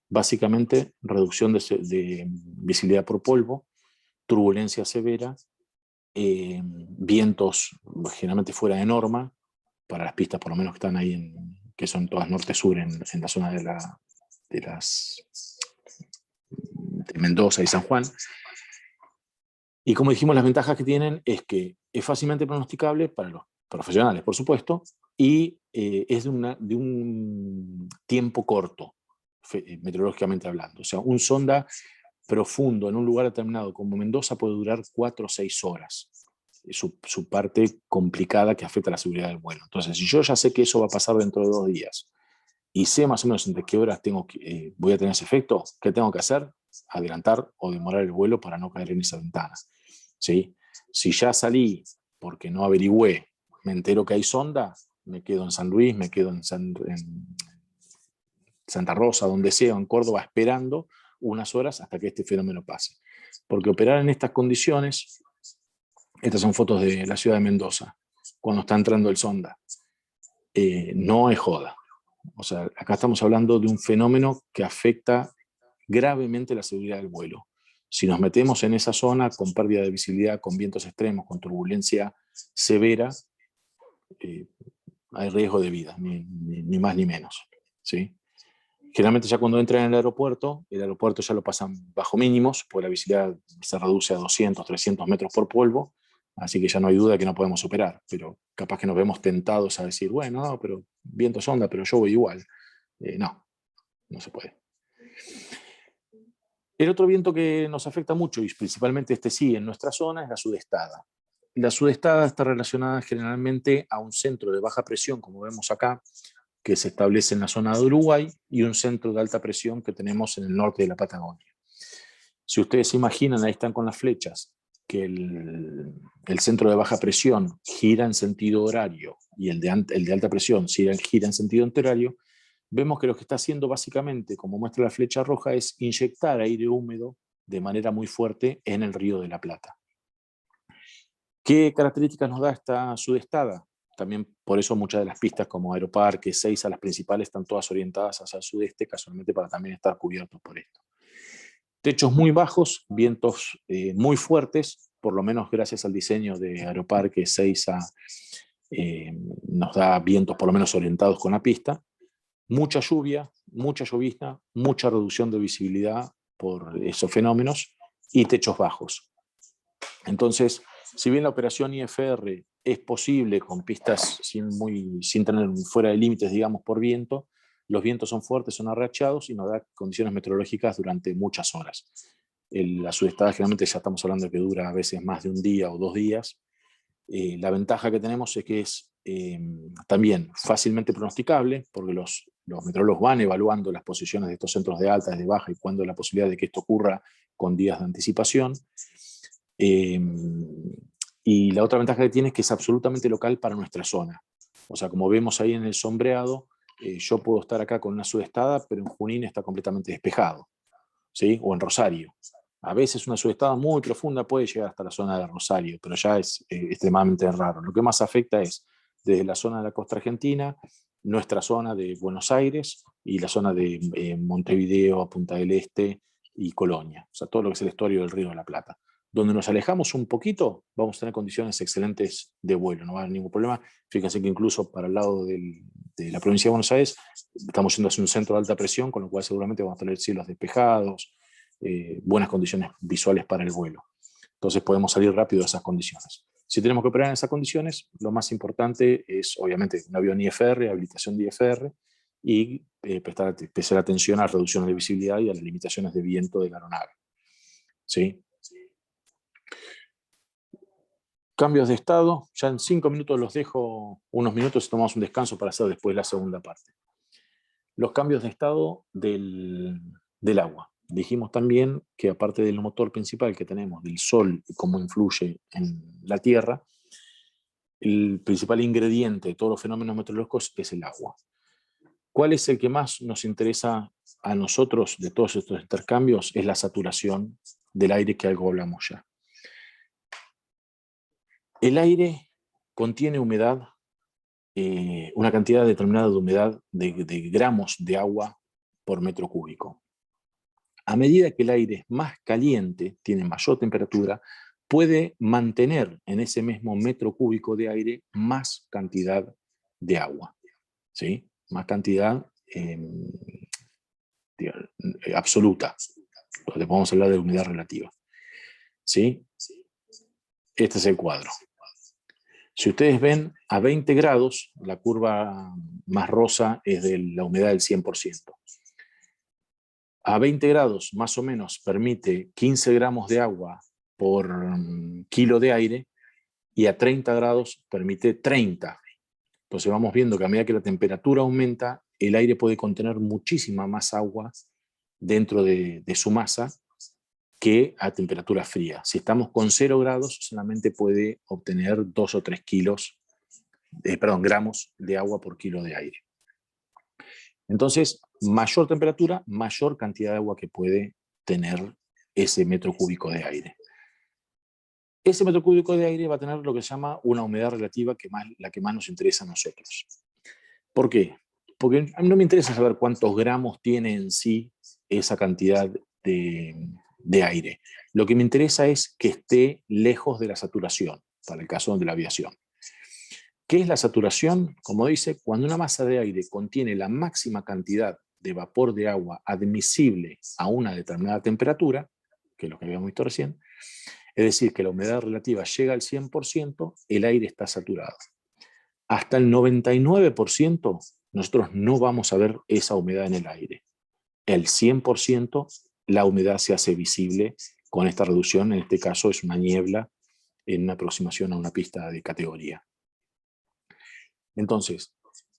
Básicamente, reducción de visibilidad por polvo, turbulencia severa, vientos generalmente fuera de norma, para las pistas por lo menos que están ahí, que son todas norte-sur en la zona de Mendoza y San Juan. Y como dijimos, las ventajas que tienen es que es fácilmente pronosticable para los profesionales, por supuesto, y es de un tiempo corto, meteorológicamente hablando. O sea, un sonda profundo en un lugar determinado como Mendoza puede durar 4 o 6 horas. su parte complicada que afecta a la seguridad del vuelo. Entonces, si yo ya sé que eso va a pasar dentro de 2 días y sé más o menos entre qué horas voy a tener ese efecto, ¿qué tengo que hacer? Adelantar o demorar el vuelo para no caer en esa ventana. ¿Sí? Si ya salí porque no averigüé, me entero que hay sonda, me quedo en San Luis, me quedo en Santa Rosa, donde sea, en Córdoba, esperando unas horas hasta que este fenómeno pase. Porque operar en estas condiciones, estas son fotos de la ciudad de Mendoza, cuando está entrando el sonda, no es joda. O sea, acá estamos hablando de un fenómeno que afecta gravemente la seguridad del vuelo. Si nos metemos en esa zona con pérdida de visibilidad, con vientos extremos, con turbulencia severa, hay riesgo de vida, ni más ni menos. ¿Sí? Generalmente ya cuando entran en el aeropuerto ya lo pasan bajo mínimos, porque la visibilidad se reduce a 200, 300 metros por polvo, así que ya no hay duda que no podemos operar, pero capaz que nos vemos tentados a decir, bueno, no, pero viento sonda, pero yo voy igual. No se puede. El otro viento que nos afecta mucho, y principalmente este sí, en nuestra zona, es la sudestada. La sudestada está relacionada generalmente a un centro de baja presión, como vemos acá, que se establece en la zona de Uruguay, y un centro de alta presión que tenemos en el norte de la Patagonia. Si ustedes se imaginan, ahí están con las flechas, que el centro de baja presión gira en sentido horario y el de alta presión gira en sentido antihorario, vemos que lo que está haciendo básicamente, como muestra la flecha roja, es inyectar aire húmedo de manera muy fuerte en el Río de la Plata. ¿Qué características nos da esta sudestada? También por eso muchas de las pistas como Aeroparque, Seiza, las principales, están todas orientadas hacia el sudeste, casualmente para también estar cubiertos por esto. Techos muy bajos, vientos muy fuertes, por lo menos gracias al diseño de Aeroparque, Seiza, nos da vientos por lo menos orientados con la pista. Mucha lluvia, mucha llovizna, mucha reducción de visibilidad por esos fenómenos y techos bajos. Entonces, si bien la operación IFR es posible con pistas sin tener fuera de límites, digamos, por viento, los vientos son fuertes, son arrachados y nos da condiciones meteorológicas durante muchas horas. La sudestada generalmente ya estamos hablando de que dura a veces más de un día o 2 días. La ventaja que tenemos es que es también fácilmente pronosticable, porque los meteorólogos van evaluando las posiciones de estos centros de alta, de baja y cuándo la posibilidad de que esto ocurra con días de anticipación. Y la otra ventaja que tiene es que es absolutamente local para nuestra zona. O sea, como vemos ahí en el sombreado, yo puedo estar acá con una sudestada, pero en Junín está completamente despejado, ¿sí? O en Rosario. A veces una sudestada muy profunda puede llegar hasta la zona de Rosario, pero ya es extremadamente raro. Lo que más afecta es desde la zona de la costa argentina, nuestra zona de Buenos Aires y la zona de Montevideo, Punta del Este y Colonia. O sea, todo lo que es el estuario del Río de la Plata. Donde nos alejamos un poquito, vamos a tener condiciones excelentes de vuelo, no va a haber ningún problema. Fíjense que incluso para el lado de la provincia de Buenos Aires estamos yendo hacia un centro de alta presión, con lo cual seguramente vamos a tener cielos despejados, buenas condiciones visuales para el vuelo. Entonces podemos salir rápido de esas condiciones. Si tenemos que operar en esas condiciones, lo más importante es obviamente un avión IFR, habilitación de IFR, y prestar especial atención a la reducción de visibilidad y a las limitaciones de viento de la aeronave. ¿Sí? Cambios de estado, ya en 5 minutos los dejo unos minutos y tomamos un descanso para hacer después la segunda parte. Los cambios de estado del agua. Dijimos también que aparte del motor principal que tenemos, del sol y cómo influye en la Tierra, el principal ingrediente de todos los fenómenos meteorológicos es el agua. ¿Cuál es el que más nos interesa a nosotros de todos estos intercambios? Es la saturación del aire, que algo hablamos ya. El aire contiene humedad, una cantidad determinada de humedad de gramos de agua por metro cúbico. A medida que el aire es más caliente, tiene mayor temperatura, puede mantener en ese mismo metro cúbico de aire más cantidad de agua, ¿sí? Más cantidad absoluta. Entonces podemos hablar de humedad relativa, ¿sí? Este es el cuadro. Si ustedes ven, a 20 grados, la curva más rosa es de la humedad del 100%. A 20 grados, más o menos, permite 15 gramos de agua por kilo de aire, y a 30 grados permite 30. Entonces vamos viendo que a medida que la temperatura aumenta, el aire puede contener muchísima más agua dentro de su masa que a temperatura fría. Si estamos con 0 grados, solamente puede obtener 2 o 3 gramos de agua por kilo de aire. Entonces, mayor temperatura, mayor cantidad de agua que puede tener ese metro cúbico de aire. Ese metro cúbico de aire va a tener lo que se llama una humedad relativa, la que más nos interesa a nosotros. ¿Por qué? Porque a mí no me interesa saber cuántos gramos tiene en sí esa cantidad de aire. Lo que me interesa es que esté lejos de la saturación, para el caso de la aviación. ¿Qué es la saturación? Como dice, cuando una masa de aire contiene la máxima cantidad de vapor de agua admisible a una determinada temperatura, que es lo que habíamos visto recién, es decir, que la humedad relativa llega al 100%, el aire está saturado. Hasta el 99% nosotros no vamos a ver esa humedad en el aire. El 100% la humedad se hace visible con esta reducción, en este caso es una niebla en una aproximación a una pista de categoría. Entonces,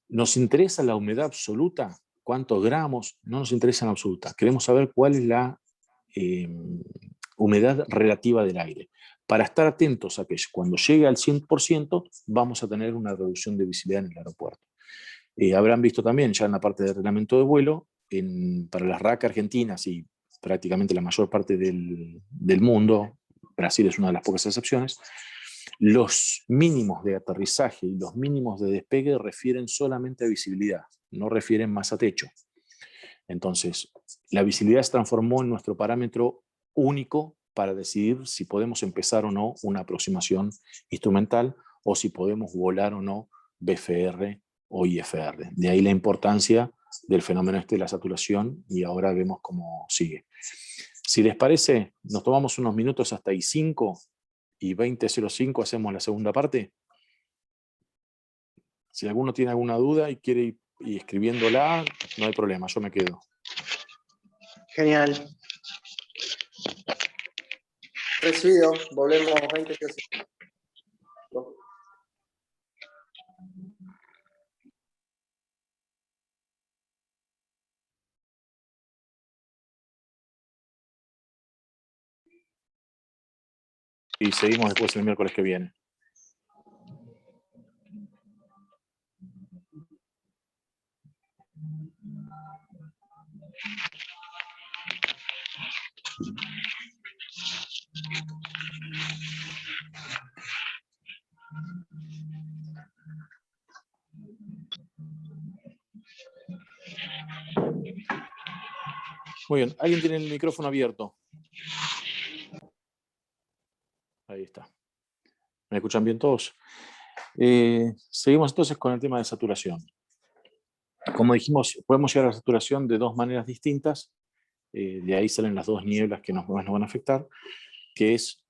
¿nos interesa la humedad absoluta? ¿Cuántos gramos? No nos interesa en absoluta. Queremos saber cuál es la humedad relativa del aire. Para estar atentos a que cuando llegue al 100% vamos a tener una reducción de visibilidad en el aeropuerto. Habrán visto también ya en la parte de reglamento de vuelo, para las RAC argentinas y prácticamente la mayor parte del mundo, Brasil es una de las pocas excepciones, los mínimos de aterrizaje y los mínimos de despegue refieren solamente a visibilidad, no refieren más a techo. Entonces, la visibilidad se transformó en nuestro parámetro único para decidir si podemos empezar o no una aproximación instrumental o si podemos volar o no BFR o IFR. De ahí la importancia del fenómeno de la saturación y ahora vemos cómo sigue. Si les parece, nos tomamos unos minutos hasta I5 y 20:05 hacemos la segunda parte. Si alguno tiene alguna duda y quiere ir escribiéndola, no hay problema, yo me quedo. Genial. Recibido, volvemos 20:05. Y seguimos después el miércoles que viene. Muy bien, ¿alguien tiene el micrófono abierto? Ahí está. ¿Me escuchan bien todos? Seguimos entonces con el tema de saturación. Como dijimos, podemos llegar a la saturación de dos maneras distintas. De ahí salen las dos nieblas que más nos van a afectar, que es,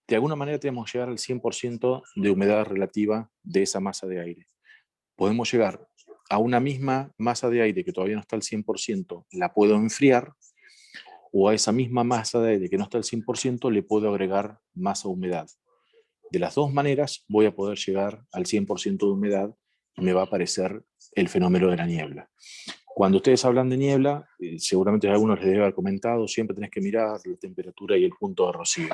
de alguna manera tenemos que llegar al 100% de humedad relativa de esa masa de aire. Podemos llegar a una misma masa de aire que todavía no está al 100%, la puedo enfriar, o a esa misma masa de aire que no está al 100% le puedo agregar masa humedad. De las dos maneras voy a poder llegar al 100% de humedad y me va a aparecer el fenómeno de la niebla. Cuando ustedes hablan de niebla, seguramente a algunos les debe haber comentado, siempre tenés que mirar la temperatura y el punto de rocío.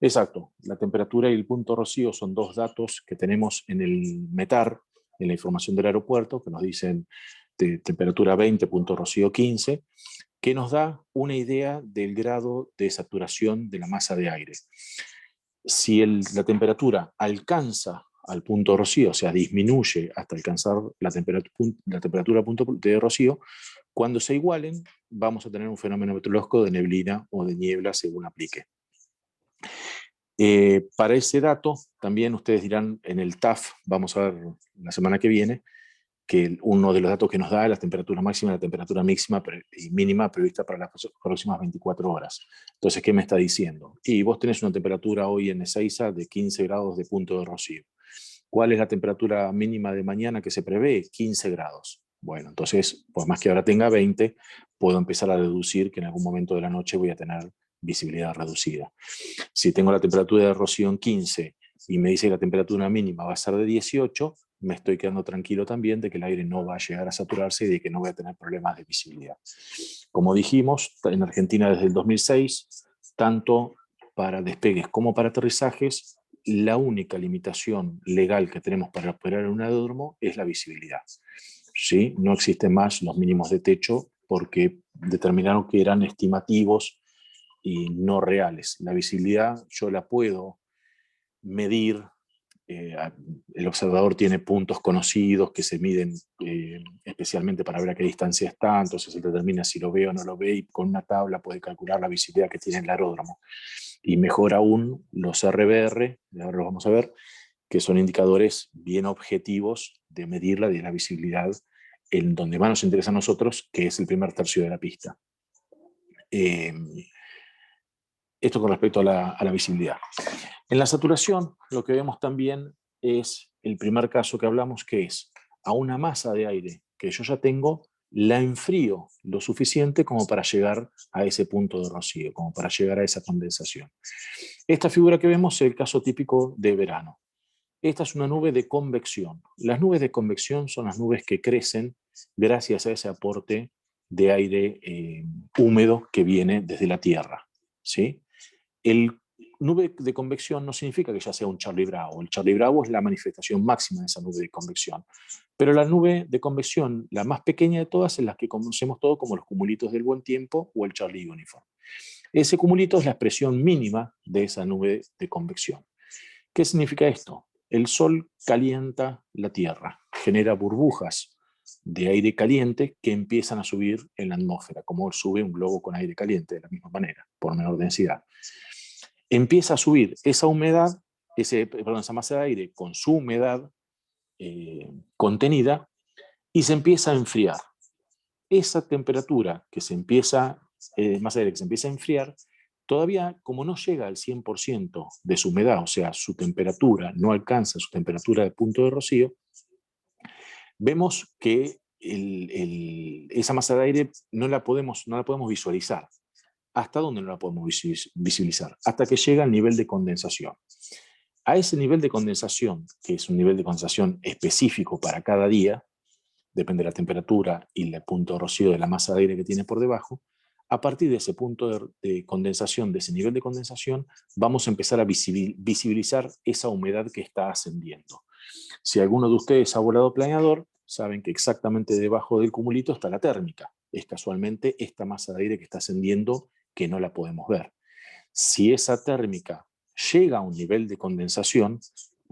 Exacto, la temperatura y el punto de rocío son dos datos que tenemos en el METAR, en la información del aeropuerto, que nos dicen de temperatura 20, punto de rocío 15, que nos da una idea del grado de saturación de la masa de aire. Si la temperatura alcanza al punto de rocío, o sea, disminuye hasta alcanzar la temperatura punto de rocío, cuando se igualen, vamos a tener un fenómeno meteorológico de neblina o de niebla según aplique. Para ese dato, también ustedes dirán en el TAF, vamos a ver la semana que viene, que uno de los datos que nos da es la temperatura máxima y la temperatura mínima prevista para las próximas 24 horas. Entonces, ¿qué me está diciendo? Y vos tenés una temperatura hoy en Ezeiza de 15 grados de punto de rocío. ¿Cuál es la temperatura mínima de mañana que se prevé? 15 grados. Bueno, entonces, por más que ahora tenga 20, puedo empezar a deducir que en algún momento de la noche voy a tener visibilidad reducida. Si tengo la temperatura de rocío en 15 y me dice que la temperatura mínima va a ser de 18, me estoy quedando tranquilo también de que el aire no va a llegar a saturarse y de que no voy a tener problemas de visibilidad. Como dijimos, en Argentina desde el 2006, tanto para despegues como para aterrizajes, la única limitación legal que tenemos para operar en un aeródromo es la visibilidad. ¿Sí? No existen más los mínimos de techo porque determinaron que eran estimativos y no reales. La visibilidad yo la puedo medir. El observador tiene puntos conocidos que se miden especialmente para ver a qué distancia está, entonces se determina si lo ve o no lo ve y con una tabla puede calcular la visibilidad que tiene el aeródromo. Y mejor aún los RBR, ahora lo vamos a ver, que son indicadores bien objetivos de medir de la visibilidad en donde más nos interesa a nosotros, que es el primer tercio de la pista. Esto con respecto a la visibilidad. En la saturación, lo que vemos también es el primer caso que hablamos, que es a una masa de aire que yo ya tengo, la enfrío lo suficiente como para llegar a ese punto de rocío, como para llegar a esa condensación. Esta figura que vemos es el caso típico de verano. Esta es una nube de convección. Las nubes de convección son las nubes que crecen gracias a ese aporte de aire húmedo que viene desde la Tierra, ¿sí? El nube de convección no significa que ya sea un Charlie Bravo. El Charlie Bravo es la manifestación máxima de esa nube de convección. Pero la nube de convección, la más pequeña de todas, es la que conocemos todos como los cumulitos del buen tiempo o el Charlie Uniform. Ese cumulito es la expresión mínima de esa nube de convección. ¿Qué significa esto? El sol calienta la Tierra, genera burbujas de aire caliente que empiezan a subir en la atmósfera, como sube un globo con aire caliente de la misma manera, por menor densidad. Empieza a subir esa humedad, esa masa de aire con su humedad contenida y se empieza a enfriar. Esa temperatura que se empieza, masa de aire que se empieza a enfriar, todavía como no llega al 100% de su humedad, o sea, su temperatura no alcanza su temperatura de punto de rocío, vemos que esa masa de aire no la podemos visualizar. ¿Hasta dónde no la podemos visibilizar? Hasta que llega al nivel de condensación. A ese nivel de condensación, que es un nivel de condensación específico para cada día, depende de la temperatura y el punto de rocío de la masa de aire que tiene por debajo, a partir de ese punto de condensación, de ese nivel de condensación, vamos a empezar a visibilizar esa humedad que está ascendiendo. Si alguno de ustedes ha volado planeador, saben que exactamente debajo del cumulito está la térmica. Es casualmente esta masa de aire que está ascendiendo que no la podemos ver. Si esa térmica llega a un nivel de condensación,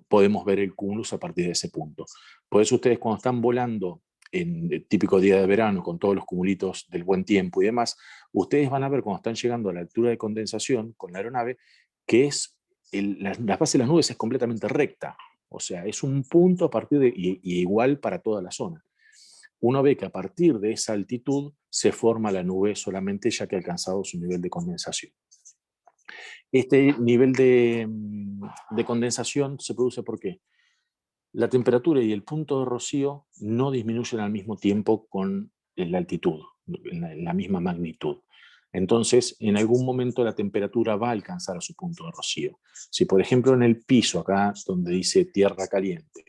podemos ver el cumulus a partir de ese punto. Por eso ustedes cuando están volando en el típico día de verano con todos los cumulitos del buen tiempo y demás, ustedes van a ver cuando están llegando a la altura de condensación con la aeronave que es la base de las nubes es completamente recta. O sea, es un punto a partir de, y igual para toda la zona. Uno ve que a partir de esa altitud se forma la nube solamente ya que ha alcanzado su nivel de condensación. Este nivel de condensación se produce porque la temperatura y el punto de rocío no disminuyen al mismo tiempo con la altitud, en la misma magnitud. Entonces, en algún momento la temperatura va a alcanzar a su punto de rocío. Si, por ejemplo, en el piso, acá donde dice tierra caliente,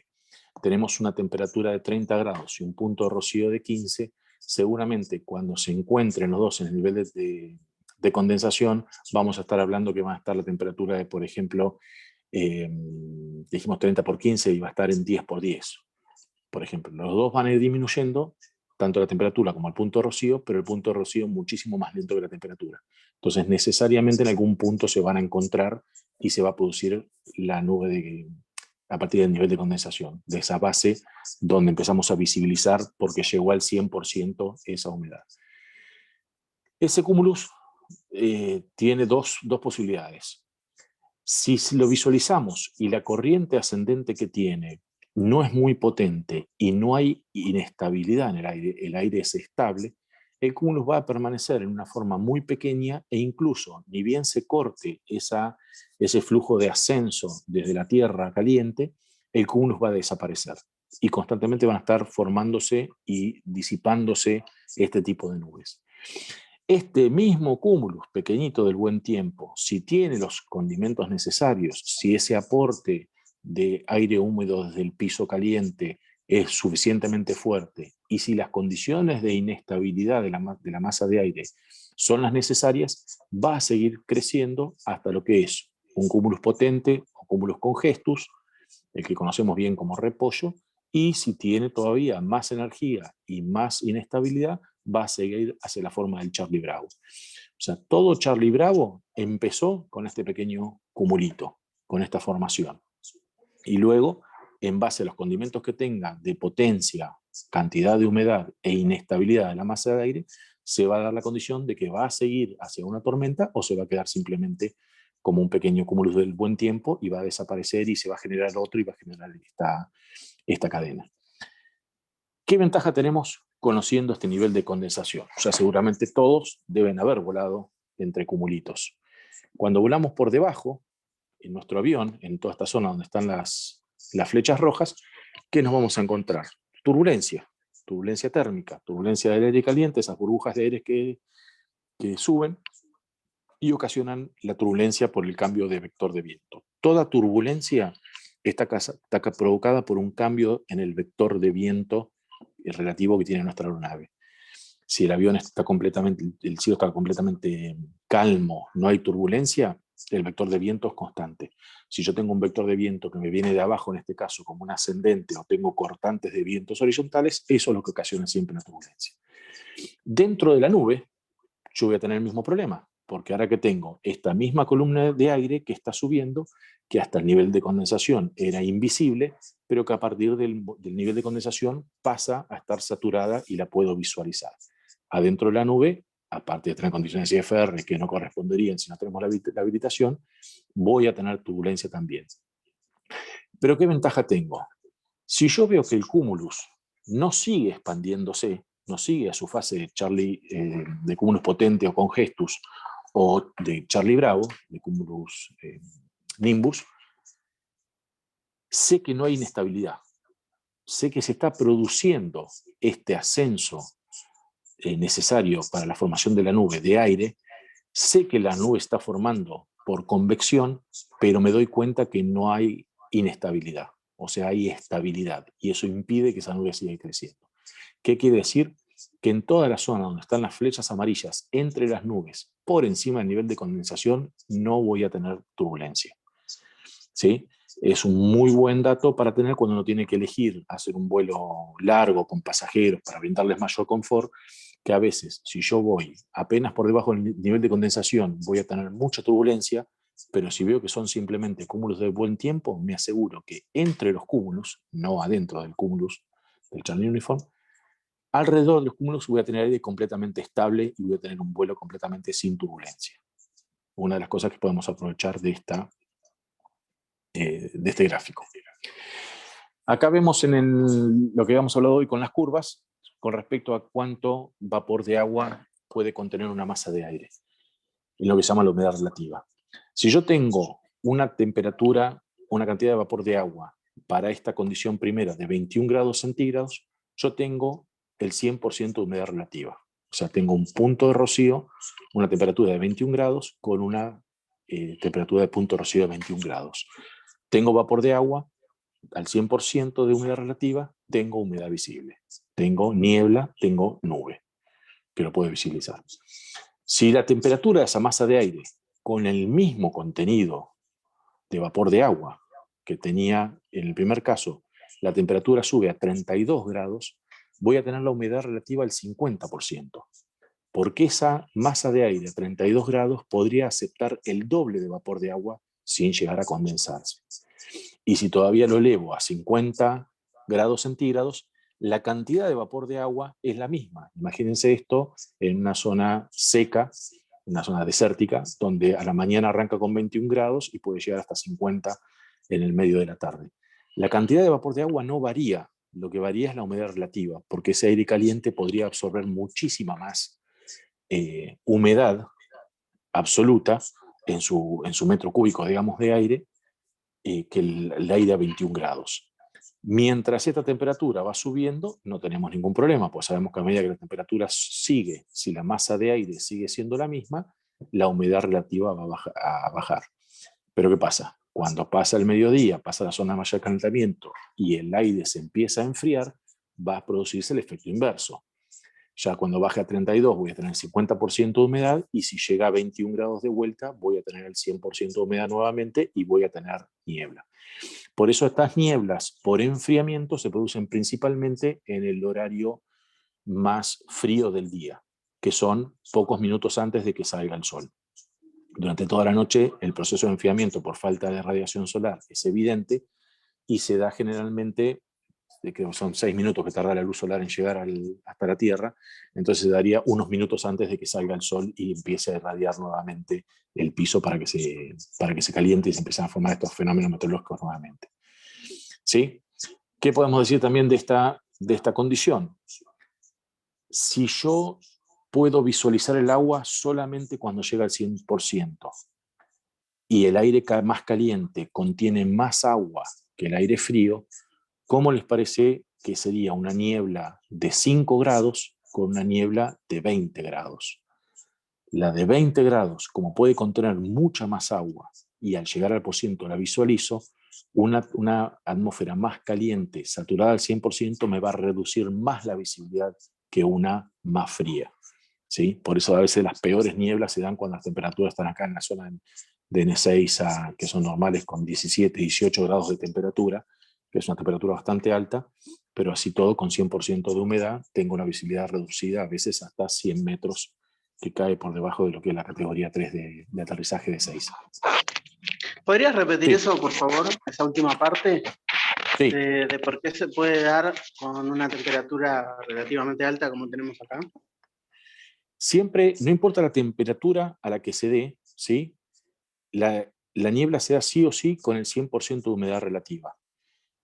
tenemos una temperatura de 30 grados y un punto de rocío de 15, seguramente cuando se encuentren los dos en el nivel de condensación, vamos a estar hablando que va a estar la temperatura de, por ejemplo, dijimos 30 por 15 y va a estar en 10 por 10. Por ejemplo, los dos van a ir disminuyendo, tanto la temperatura como el punto de rocío, pero el punto de rocío muchísimo más lento que la temperatura. Entonces, necesariamente en algún punto se van a encontrar y se va a producir la nube a partir del nivel de condensación, de esa base donde empezamos a visibilizar porque llegó al 100% esa humedad. Ese cumulus tiene dos posibilidades. Si lo visualizamos y la corriente ascendente que tiene no es muy potente y no hay inestabilidad en el aire es estable, el cumulus va a permanecer en una forma muy pequeña e incluso, ni bien se corte ese flujo de ascenso desde la tierra caliente, el cumulus va a desaparecer y constantemente van a estar formándose y disipándose este tipo de nubes. Este mismo cúmulus pequeñito del buen tiempo, si tiene los condimentos necesarios, si ese aporte de aire húmedo desde el piso caliente es suficientemente fuerte, y si las condiciones de inestabilidad de la masa de aire son las necesarias, va a seguir creciendo hasta lo que es un cúmulus potente o cúmulus congestus, el que conocemos bien como repollo, y si tiene todavía más energía y más inestabilidad, va a seguir hacia la forma del Charlie Bravo. O sea, todo Charlie Bravo empezó con este pequeño cumulito, con esta formación. Y luego, en base a los condimentos que tenga de potencia, cantidad de humedad e inestabilidad de la masa de aire, se va a dar la condición de que va a seguir hacia una tormenta o se va a quedar simplemente como un pequeño cúmulo del buen tiempo y va a desaparecer y se va a generar otro y va a generar esta cadena. ¿Qué ventaja tenemos conociendo este nivel de condensación? O sea, seguramente todos deben haber volado entre cumulitos. Cuando volamos por debajo, en nuestro avión, en toda esta zona donde están las flechas rojas, ¿qué nos vamos a encontrar? Turbulencia térmica, turbulencia del aire caliente, esas burbujas de aire que suben y ocasionan la turbulencia por el cambio de vector de viento. Toda turbulencia está provocada por un cambio en el vector de viento relativo que tiene nuestra aeronave. Si el avión está el cielo está completamente calmo, no hay turbulencia, el vector de viento es constante. Si yo tengo un vector de viento que me viene de abajo, en este caso como un ascendente, o tengo cortantes de vientos horizontales, eso es lo que ocasiona siempre una turbulencia. Dentro de la nube, yo voy a tener el mismo problema, porque ahora que tengo esta misma columna de aire que está subiendo, que hasta el nivel de condensación era invisible, pero que a partir del nivel de condensación pasa a estar saturada y la puedo visualizar. Adentro de la nube, aparte de tener condiciones IFR que no corresponderían si no tenemos la habilitación, voy a tener turbulencia también. Pero ¿qué ventaja tengo? Si yo veo que el cúmulus no sigue expandiéndose, no sigue a su fase de Charlie, de cúmulus potente o congestus, o de Charlie Bravo, de cúmulus nimbus, sé que no hay inestabilidad. Sé que se está produciendo este ascenso necesario para la formación de la nube de aire. Sé que la nube está formando por convección, pero me doy cuenta que no hay inestabilidad. O sea, hay estabilidad, y eso impide que esa nube siga creciendo. ¿Qué quiere decir? Que en toda la zona donde están las flechas amarillas entre las nubes, por encima del nivel de condensación, no voy a tener turbulencia. ¿Sí? Es un muy buen dato para tener cuando uno tiene que elegir hacer un vuelo largo con pasajeros para brindarles mayor confort, que a veces, si yo voy apenas por debajo del nivel de condensación, voy a tener mucha turbulencia, pero si veo que son simplemente cúmulos de buen tiempo, me aseguro que entre los cúmulos, no adentro del cúmulus del Charlie Uniform, alrededor de los cúmulos voy a tener aire completamente estable y voy a tener un vuelo completamente sin turbulencia. Una de las cosas que podemos aprovechar de este gráfico. Acá vemos lo que habíamos hablado hoy con las curvas, con respecto a cuánto vapor de agua puede contener una masa de aire, en lo que se llama la humedad relativa. Si yo tengo una temperatura, una cantidad de vapor de agua para esta condición primera de 21 grados centígrados, yo tengo el 100% de humedad relativa. O sea, tengo un punto de rocío, una temperatura de 21 grados con una temperatura de punto de rocío de 21 grados. Tengo vapor de agua al 100% de humedad relativa, tengo humedad visible. Tengo niebla, tengo nube, que lo puedo visibilizar. Si la temperatura de esa masa de aire, con el mismo contenido de vapor de agua que tenía en el primer caso, la temperatura sube a 32 grados, voy a tener la humedad relativa al 50%. Porque esa masa de aire a 32 grados podría aceptar el doble de vapor de agua sin llegar a condensarse. Y si todavía lo elevo a 50 grados centígrados, la cantidad de vapor de agua es la misma. Imagínense esto en una zona seca, una zona desértica, donde a la mañana arranca con 21 grados y puede llegar hasta 50 en el medio de la tarde. La cantidad de vapor de agua no varía, lo que varía es la humedad relativa, porque ese aire caliente podría absorber muchísima más humedad absoluta en su metro cúbico, digamos, de aire, que el aire a 21 grados. Mientras esta temperatura va subiendo, no tenemos ningún problema, pues sabemos que a medida que la temperatura sigue, si la masa de aire sigue siendo la misma, la humedad relativa va a bajar. Pero ¿qué pasa? Cuando pasa el mediodía, pasa la zona de mayor calentamiento y el aire se empieza a enfriar, va a producirse el efecto inverso. Ya cuando baje a 32 voy a tener el 50% de humedad y si llega a 21 grados de vuelta voy a tener el 100% de humedad nuevamente y voy a tener niebla. Por eso estas nieblas por enfriamiento se producen principalmente en el horario más frío del día, que son pocos minutos antes de que salga el sol. Durante toda la noche el proceso de enfriamiento por falta de radiación solar es evidente y se da generalmente, que son 6 minutos que tarda la luz solar en llegar hasta la Tierra, entonces se daría unos minutos antes de que salga el sol y empiece a irradiar nuevamente el piso para que se caliente y se empiecen a formar estos fenómenos meteorológicos nuevamente. ¿Sí? ¿Qué podemos decir también de esta condición? Si yo puedo visualizar el agua solamente cuando llega al 100% y el aire más caliente contiene más agua que el aire frío, ¿cómo les parece que sería una niebla de 5 grados con una niebla de 20 grados? La de 20 grados, como puede contener mucha más agua y al llegar al porciento la visualizo, una atmósfera más caliente, saturada al 100%, me va a reducir más la visibilidad que una más fría. ¿Sí? Por eso a veces las peores nieblas se dan cuando las temperaturas están acá en la zona de Ezeiza, que son normales con 17, 18 grados de temperatura, que es una temperatura bastante alta, pero así todo con 100% de humedad, tengo una visibilidad reducida, a veces hasta 100 metros, que cae por debajo de lo que es la categoría 3 de aterrizaje de Ezeiza. ¿Podrías repetir Sí. eso, por favor, esa última parte? Sí. De por qué se puede dar con una temperatura relativamente alta como tenemos acá. Siempre, no importa la temperatura a la que se dé, ¿sí? La niebla se da sí o sí con el 100% de humedad relativa.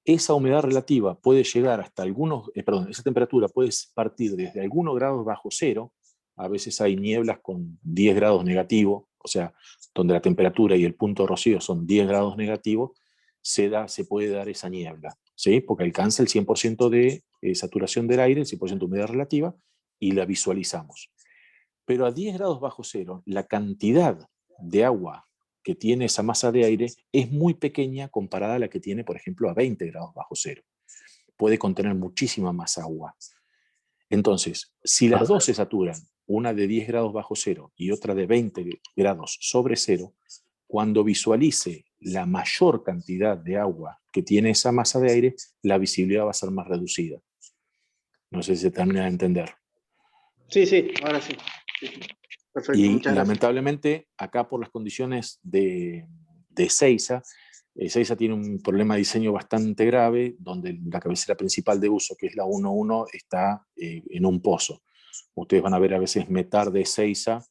Esa humedad relativa puede llegar hasta esa temperatura puede partir desde algunos grados bajo cero, a veces hay nieblas con 10 grados negativos, o sea, donde la temperatura y el punto de rocío son 10 grados negativos, se puede dar esa niebla, ¿sí? Porque alcanza el 100% de saturación del aire, el 100% de humedad relativa, y la visualizamos. Pero a 10 grados bajo cero, la cantidad de agua que tiene esa masa de aire es muy pequeña comparada a la que tiene, por ejemplo, a 20 grados bajo cero. Puede contener muchísima más agua. Entonces, si las dos se saturan, una de 10 grados bajo cero y otra de 20 grados sobre cero, cuando visualice la mayor cantidad de agua que tiene esa masa de aire, la visibilidad va a ser más reducida. No sé si se termina de entender. Sí, ahora sí. Perfecto, Y muchas gracias. lamentablemente, acá por las condiciones de Ezeiza, Ezeiza tiene un problema de diseño bastante grave, donde la cabecera principal de uso, que es la 1.1, está en un pozo. Ustedes van a ver a veces METAR de Ezeiza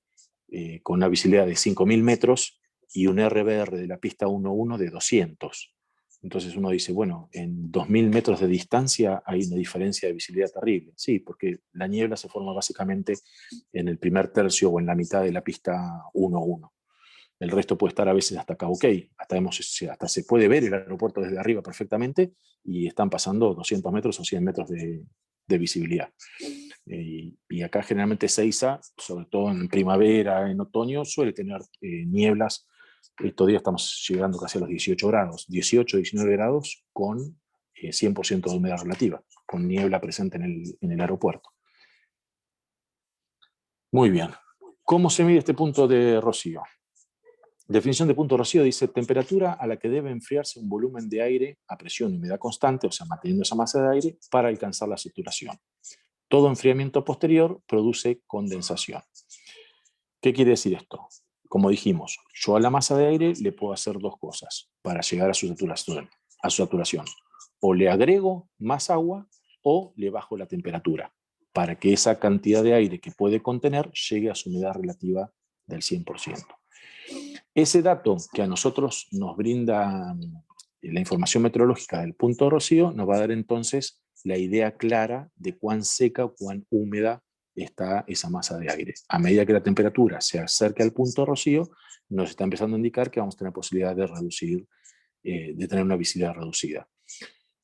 con una visibilidad de 5.000 metros y un RBR de la pista 1.1 de 200. Entonces uno dice, bueno, en 2.000 metros de distancia hay una diferencia de visibilidad terrible. Sí, porque la niebla se forma básicamente en el primer tercio o en la mitad de la pista 1.1. El resto puede estar a veces hasta Cabo Cay. Hasta se puede ver el aeropuerto desde arriba perfectamente y están pasando 200 metros o 100 metros de visibilidad. Y acá generalmente Ezeiza, sobre todo en primavera, en otoño, suele tener nieblas. Estos días estamos llegando casi a los 18 grados, 18, 19 grados con 100% de humedad relativa, con niebla presente en el aeropuerto. Muy bien. ¿Cómo se mide este punto de rocío? Definición de punto de rocío dice temperatura a la que debe enfriarse un volumen de aire a presión y humedad constante, o sea, manteniendo esa masa de aire, para alcanzar la saturación. Todo enfriamiento posterior produce condensación. ¿Qué quiere decir esto? Como dijimos, yo a la masa de aire le puedo hacer dos cosas para llegar a su saturación. O le agrego más agua o le bajo la temperatura para que esa cantidad de aire que puede contener llegue a su humedad relativa del 100%. Ese dato que a nosotros nos brinda la información meteorológica del punto de rocío nos va a dar entonces la idea clara de cuán seca o cuán húmeda está esa masa de aire. A medida que la temperatura se acerque al punto de rocío, nos está empezando a indicar que vamos a tener posibilidad de reducir, de tener una visibilidad reducida.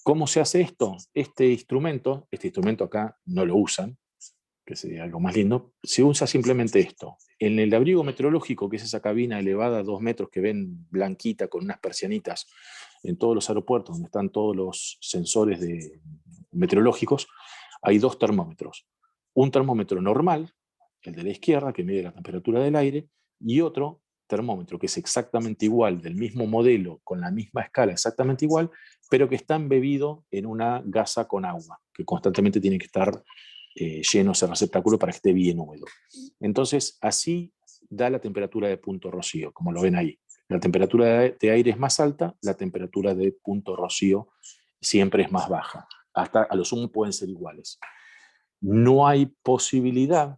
¿Cómo se hace esto? Este instrumento acá no lo usan, que sería algo más lindo, se usa simplemente esto. En el abrigo meteorológico, que es esa cabina elevada a 2 metros que ven blanquita con unas persianitas en todos los aeropuertos donde están todos los sensores meteorológicos, hay 2 termómetros. Un termómetro normal, el de la izquierda, que mide la temperatura del aire, y otro termómetro que es exactamente igual, del mismo modelo, con la misma escala exactamente igual, pero que está embebido en una gasa con agua, que constantemente tiene que estar lleno ese receptáculo para que esté bien húmedo. Entonces, así da la temperatura de punto rocío, como lo ven ahí. La temperatura de aire es más alta, la temperatura de punto rocío siempre es más baja. Hasta a lo sumo pueden ser iguales. No hay posibilidad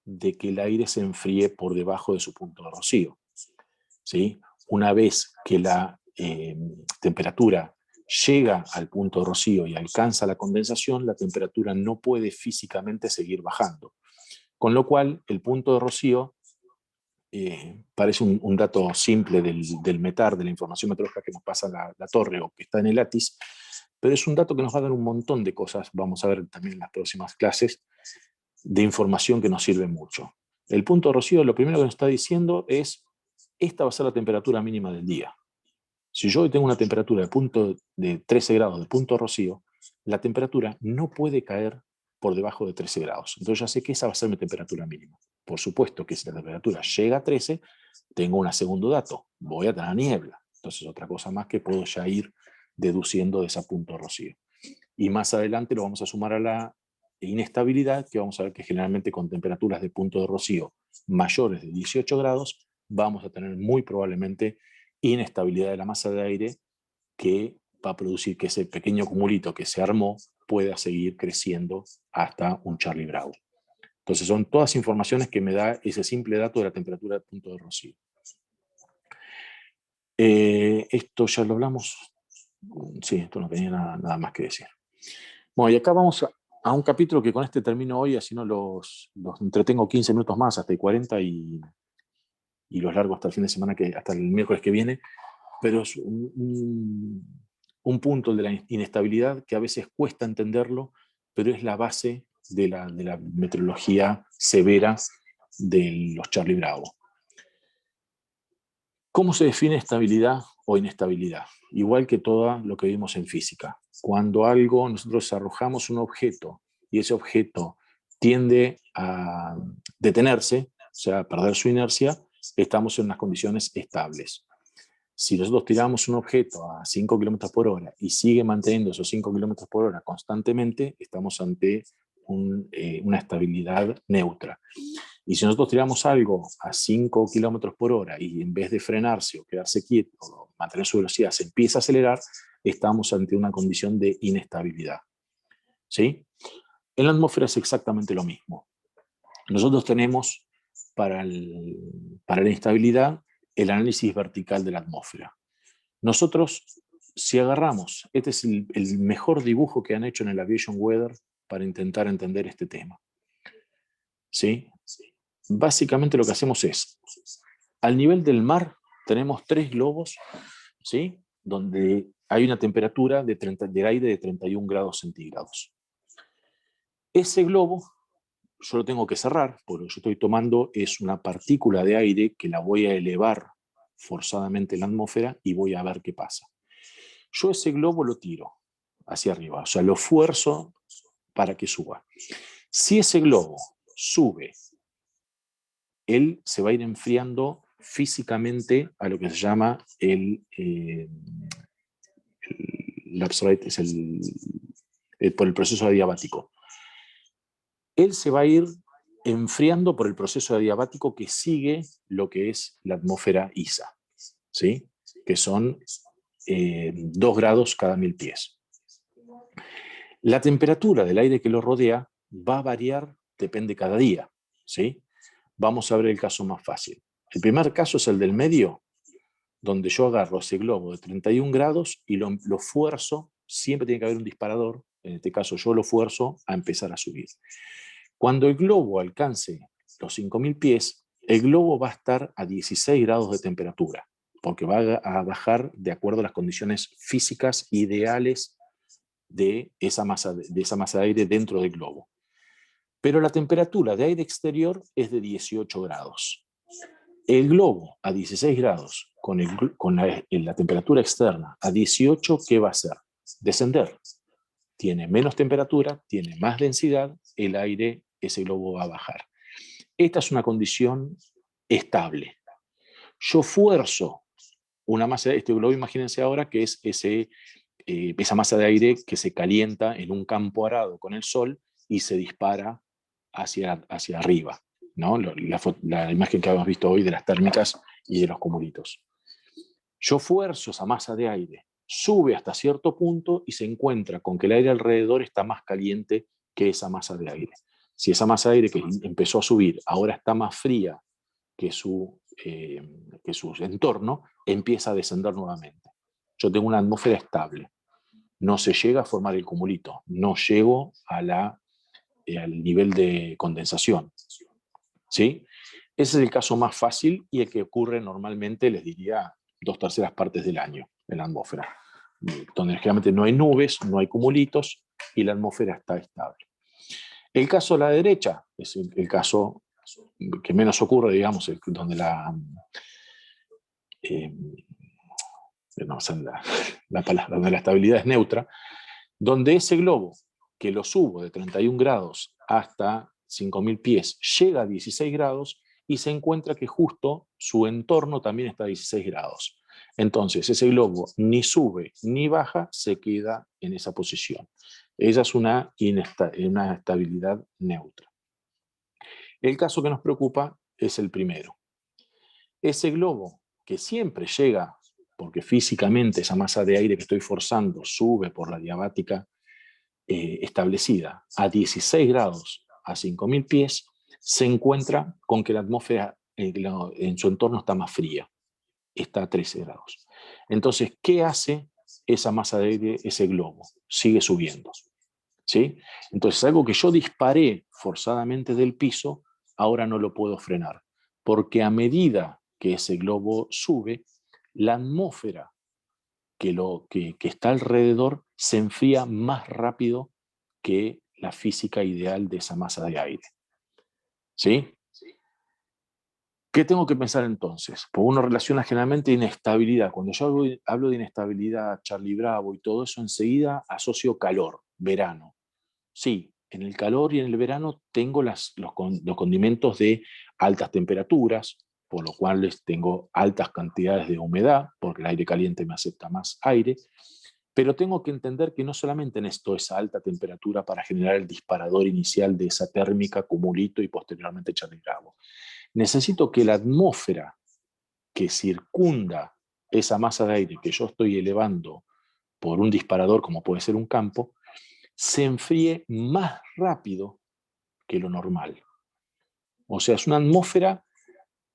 de que el aire se enfríe por debajo de su punto de rocío. ¿Sí? Una vez que la temperatura llega al punto de rocío y alcanza la condensación, la temperatura no puede físicamente seguir bajando. Con lo cual, el punto de rocío parece un dato simple del METAR, de la información meteorológica que nos pasa la torre o que está en el ATIS, pero es un dato que nos va a dar un montón de cosas, vamos a ver también en las próximas clases, de información que nos sirve mucho. El punto de rocío, lo primero que nos está diciendo es, esta va a ser la temperatura mínima del día. Si yo hoy tengo una temperatura de 13 grados de punto de rocío, la temperatura no puede caer por debajo de 13 grados. Entonces ya sé que esa va a ser mi temperatura mínima. Por supuesto que si la temperatura llega a 13, tengo un segundo dato, voy a tener niebla. Entonces otra cosa más que puedo ya ir deduciendo de ese punto de rocío. Y más adelante lo vamos a sumar a la inestabilidad, que vamos a ver que generalmente con temperaturas de punto de rocío mayores de 18 grados, vamos a tener muy probablemente inestabilidad de la masa de aire que va a producir que ese pequeño cumulito que se armó pueda seguir creciendo hasta un Charlie Bravo. Entonces son todas informaciones que me da ese simple dato de la temperatura de punto de rocío. Esto ya lo hablamos. Sí, esto no tenía nada más que decir. Bueno, y acá vamos a un capítulo que con este termino hoy, así no los entretengo 15 minutos más, hasta el 40 y los largo hasta el fin de semana, hasta el miércoles que viene, pero es un punto de la inestabilidad que a veces cuesta entenderlo, pero es la base de la meteorología severa de los Charlie Bravo. ¿Cómo se define estabilidad o inestabilidad? Igual que todo lo que vimos en física. Cuando nosotros arrojamos un objeto y ese objeto tiende a detenerse, o sea, a perder su inercia, estamos en unas condiciones estables. Si nosotros tiramos un objeto a 5 km por hora y sigue manteniendo esos 5 km por hora constantemente, estamos ante una estabilidad neutra. Y si nosotros tiramos algo a 5 km por hora y en vez de frenarse o quedarse quieto o mantener su velocidad se empieza a acelerar, estamos ante una condición de inestabilidad. ¿Sí? En la atmósfera es exactamente lo mismo. Nosotros tenemos para la inestabilidad el análisis vertical de la atmósfera. Nosotros, si agarramos, este es el mejor dibujo que han hecho en el Aviation Weather para intentar entender este tema. ¿Sí? Básicamente lo que hacemos es, al nivel del mar tenemos 3 globos, ¿sí? Donde hay una temperatura del aire de 31 grados centígrados. Ese globo yo lo tengo que cerrar, porque lo que yo estoy tomando es una partícula de aire que la voy a elevar forzadamente en la atmósfera y voy a ver qué pasa. Yo ese globo lo tiro hacia arriba, o sea, lo fuerzo para que suba. Si ese globo sube, él se va a ir enfriando físicamente a lo que se llama por el proceso adiabático. Él se va a ir enfriando por el proceso adiabático que sigue lo que es la atmósfera ISA, ¿sí? Que son 2 grados cada 1000 pies. La temperatura del aire que lo rodea va a variar, depende cada día, ¿sí? Vamos a ver el caso más fácil. El primer caso es el del medio, donde yo agarro ese globo de 31 grados y lo fuerzo, siempre tiene que haber un disparador, en este caso yo lo fuerzo a empezar a subir. Cuando el globo alcance los 5000 pies, el globo va a estar a 16 grados de temperatura, porque va a bajar de acuerdo a las condiciones físicas ideales de esa masa de aire dentro del globo. pero la temperatura de aire exterior es de 18 grados. El globo a 16 grados con la temperatura externa a 18, ¿qué va a hacer? Descender. Tiene menos temperatura, tiene más densidad, el aire, ese globo va a bajar. Esta es una condición estable. Yo fuerzo una masa de este globo, imagínense ahora que es esa masa de aire que se calienta en un campo arado con el sol y se dispara hacia arriba, ¿no? La imagen que habíamos visto hoy de las térmicas y de los cumulitos. Yo fuerzo esa masa de aire, sube hasta cierto punto y se encuentra con que el aire alrededor está más caliente que esa masa de aire. Si esa masa de aire que empezó a subir ahora está más fría que su entorno, empieza a descender nuevamente. Yo tengo una atmósfera estable. No se llega a formar el cumulito, no llego al nivel de condensación. ¿Sí? Ese es el caso más fácil y el que ocurre normalmente, les diría, 2/3 partes del año en la atmósfera, donde generalmente no hay nubes, no hay cumulitos y la atmósfera está estable. El caso a la derecha es el caso que menos ocurre, digamos, donde donde la estabilidad es neutra, donde ese globo que lo subo de 31 grados hasta 5.000 pies llega a 16 grados y se encuentra que justo su entorno también está a 16 grados. Entonces ese globo ni sube ni baja, se queda en esa posición. Esa es una estabilidad neutra. El caso que nos preocupa es el primero. Ese globo que siempre llega, porque físicamente esa masa de aire que estoy forzando sube por la diabática establecida a 16 grados a 5.000 pies, se encuentra con que la atmósfera en su entorno está más fría, está a 13 grados. Entonces, ¿qué hace esa masa de aire, ese globo? Sigue subiendo. ¿Sí? Entonces, algo que yo disparé forzadamente del piso, ahora no lo puedo frenar, porque a medida que ese globo sube, la atmósfera que está alrededor se enfría más rápido que la física ideal de esa masa de aire. ¿Sí? ¿Qué tengo que pensar entonces? Pues uno relaciona generalmente inestabilidad. Cuando yo hablo de inestabilidad, Charlie Bravo y todo eso, enseguida asocio calor, verano. Sí, en el calor y en el verano tengo los condimentos de altas temperaturas, por lo cual tengo altas cantidades de humedad, porque el aire caliente me acepta más aire, pero tengo que entender que no solamente necesito esa alta temperatura para generar el disparador inicial de esa térmica, cumulito y posteriormente Charlie Bravo. Necesito que la atmósfera que circunda esa masa de aire que yo estoy elevando por un disparador, como puede ser un campo, se enfríe más rápido que lo normal. O sea, es una atmósfera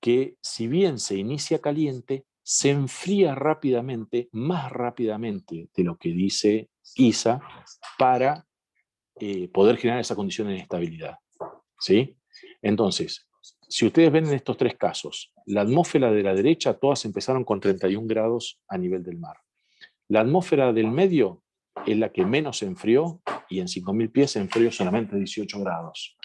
que, si bien se inicia caliente, se enfría rápidamente, más rápidamente de lo que dice ISA, para poder generar esa condición de inestabilidad. ¿Sí? Entonces, si ustedes ven en estos tres casos, la atmósfera de la derecha, todas empezaron con 31 grados a nivel del mar. La atmósfera del medio es la que menos se enfrió, y en 5.000 pies se enfrió solamente 18 grados.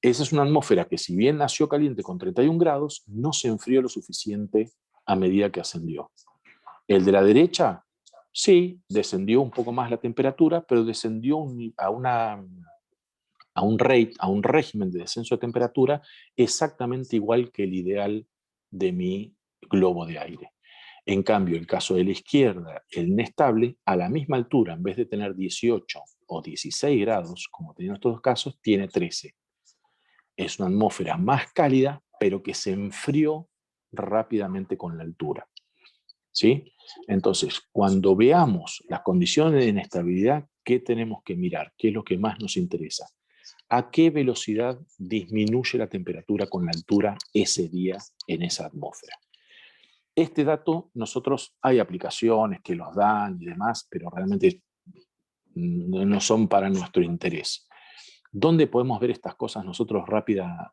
Esa es una atmósfera que, si bien nació caliente con 31 grados, no se enfrió lo suficiente a medida que ascendió. El de la derecha, sí, descendió un poco más la temperatura, pero descendió a un régimen de descenso de temperatura exactamente igual que el ideal de mi globo de aire. En cambio, el caso de la izquierda, el inestable, a la misma altura, en vez de tener 18 o 16 grados, como tenía en estos dos casos, tiene 13. Es una atmósfera más cálida, pero que se enfrió rápidamente con la altura. ¿Sí? Entonces, cuando veamos las condiciones de inestabilidad, ¿qué tenemos que mirar? ¿Qué es lo que más nos interesa? ¿A qué velocidad disminuye la temperatura con la altura ese día en esa atmósfera? Este dato, hay aplicaciones que los dan y demás, pero realmente no son para nuestro interés. ¿Dónde podemos ver estas cosas nosotros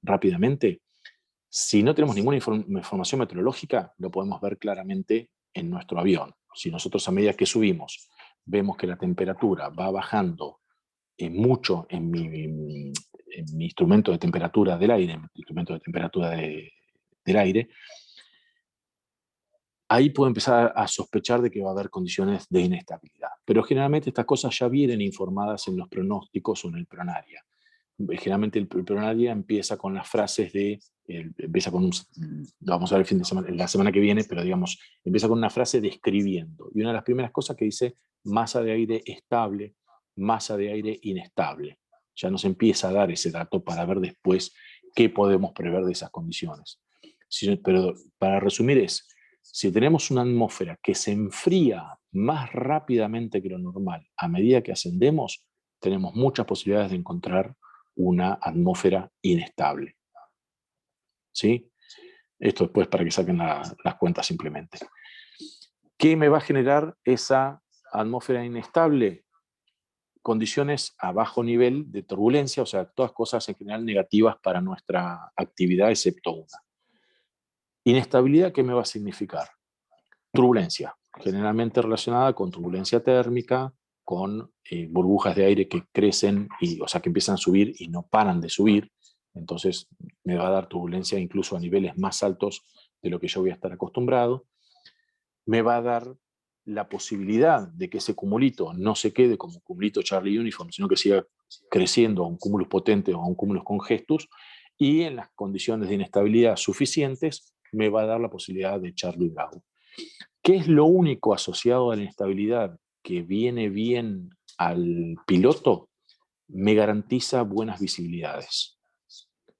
rápidamente? Si no tenemos ninguna información meteorológica, lo podemos ver claramente en nuestro avión. Si nosotros, a medida que subimos, vemos que la temperatura va bajando mucho en mi instrumento de temperatura del aire, en mi instrumento de temperatura del aire, ahí puedo empezar a sospechar de que va a haber condiciones de inestabilidad. Pero generalmente estas cosas ya vienen informadas en los pronósticos o en el pronaria. Generalmente el pronaria empieza con las frases empieza con lo vamos a ver el fin de semana, la semana que viene, pero digamos, empieza con una frase describiendo. Y una de las primeras cosas que dice, masa de aire estable, masa de aire inestable. Ya nos empieza a dar ese dato para ver después qué podemos prever de esas condiciones. Pero para resumir si tenemos una atmósfera que se enfría más rápidamente que lo normal a medida que ascendemos, tenemos muchas posibilidades de encontrar una atmósfera inestable. ¿Sí? Esto después para que saquen las cuentas simplemente. ¿Qué me va a generar esa atmósfera inestable? Condiciones a bajo nivel de turbulencia, o sea, todas cosas en general negativas para nuestra actividad, excepto una. Inestabilidad, ¿qué me va a significar? Turbulencia, generalmente relacionada con turbulencia térmica, con burbujas de aire que crecen, o sea, que empiezan a subir y no paran de subir. Entonces me va a dar turbulencia incluso a niveles más altos de lo que yo voy a estar acostumbrado. Me va a dar la posibilidad de que ese cumulito no se quede como cumulito Charlie Uniform, sino que siga creciendo a un cúmulo potente o a un cúmulo congestus, y en las condiciones de inestabilidad suficientes me va a dar la posibilidad de Charlie Bravo. ¿Qué es lo único asociado a la inestabilidad que viene bien al piloto? Me garantiza buenas visibilidades.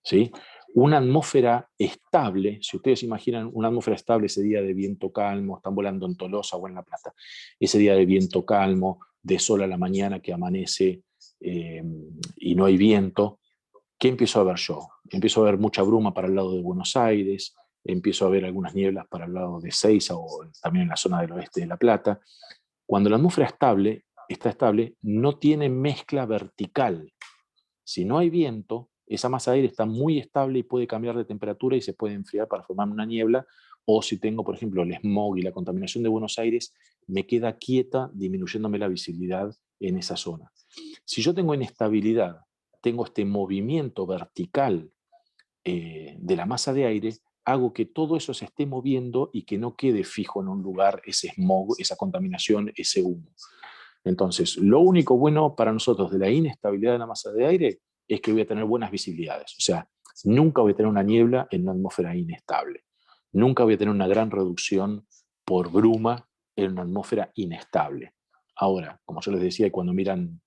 ¿Sí? Una atmósfera estable, si ustedes imaginan una atmósfera estable ese día de viento calmo, están volando en Tolosa o en La Plata, ese día de viento calmo, de sol a la mañana que amanece y no hay viento, ¿qué empiezo a ver yo? Empiezo a ver mucha bruma para el lado de Buenos Aires, empiezo a ver algunas nieblas para el lado de Seiza o también en la zona del oeste de La Plata. Cuando la atmósfera está estable, no tiene mezcla vertical. Si no hay viento, esa masa de aire está muy estable y puede cambiar de temperatura y se puede enfriar para formar una niebla. O si tengo, por ejemplo, el smog y la contaminación de Buenos Aires, me queda quieta, disminuyéndome la visibilidad en esa zona. Si yo tengo inestabilidad, tengo este movimiento vertical de la masa de aire, hago que todo eso se esté moviendo y que no quede fijo en un lugar ese smog, esa contaminación, ese humo. Entonces, lo único bueno para nosotros de la inestabilidad de la masa de aire es que voy a tener buenas visibilidades. O sea, nunca voy a tener una niebla en una atmósfera inestable. Nunca voy a tener una gran reducción por bruma en una atmósfera inestable. Ahora, como yo les decía,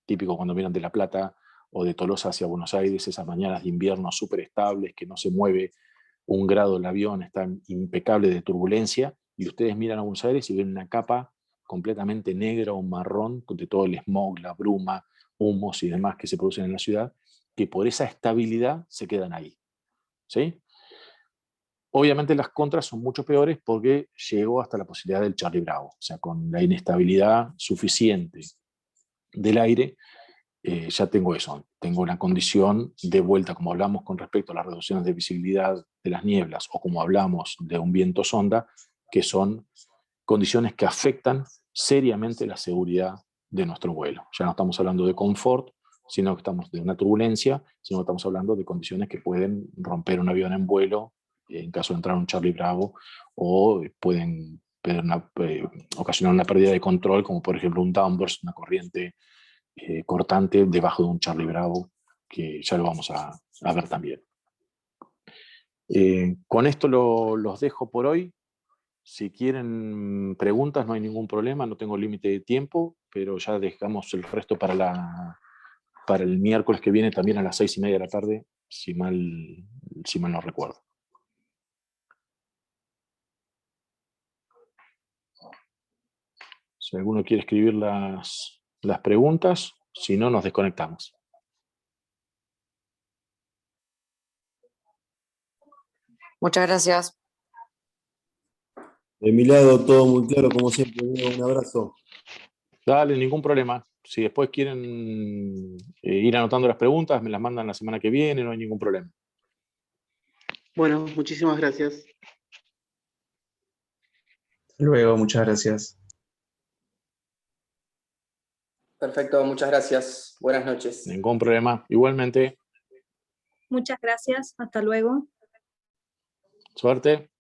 típico cuando miran de La Plata o de Tolosa hacia Buenos Aires, esas mañanas de invierno súper estables, que no se mueve 1 grado el avión, está impecable de turbulencia, y ustedes miran a Buenos Aires y ven una capa completamente negra o marrón de todo el smog, la bruma, humos y demás que se producen en la ciudad, que por esa estabilidad se quedan ahí. ¿Sí? Obviamente las contras son mucho peores porque llegó hasta la posibilidad del Charlie Bravo, o sea, con la inestabilidad suficiente del aire, ya tengo eso, tengo una condición de vuelta, como hablamos con respecto a las reducciones de visibilidad de las nieblas, o como hablamos de un viento sonda, que son condiciones que afectan seriamente la seguridad de nuestro vuelo. Ya no estamos hablando de confort, sino que estamos de una turbulencia, sino que estamos hablando de condiciones que pueden romper un avión en vuelo, en caso de entrar un Charlie Bravo, o pueden ocasionar una pérdida de control, como por ejemplo un downburst, una corriente cortante debajo de un Charlie Bravo, que ya lo vamos a ver también. Con esto los dejo por hoy. Si quieren preguntas, no hay ningún problema, no tengo límite de tiempo, pero ya dejamos el resto para el miércoles que viene, también a las 6:30 de la tarde, si mal no recuerdo. Si alguno quiere escribir las preguntas, si no, nos desconectamos. Muchas gracias. De mi lado, todo muy claro, como siempre. Un abrazo. Dale, ningún problema. Si después quieren ir anotando las preguntas, me las mandan la semana que viene, no hay ningún problema. Bueno, muchísimas gracias. Luego, muchas gracias. Perfecto, muchas gracias. Buenas noches. Ningún problema. Igualmente, Muchas gracias. Hasta luego. suerte.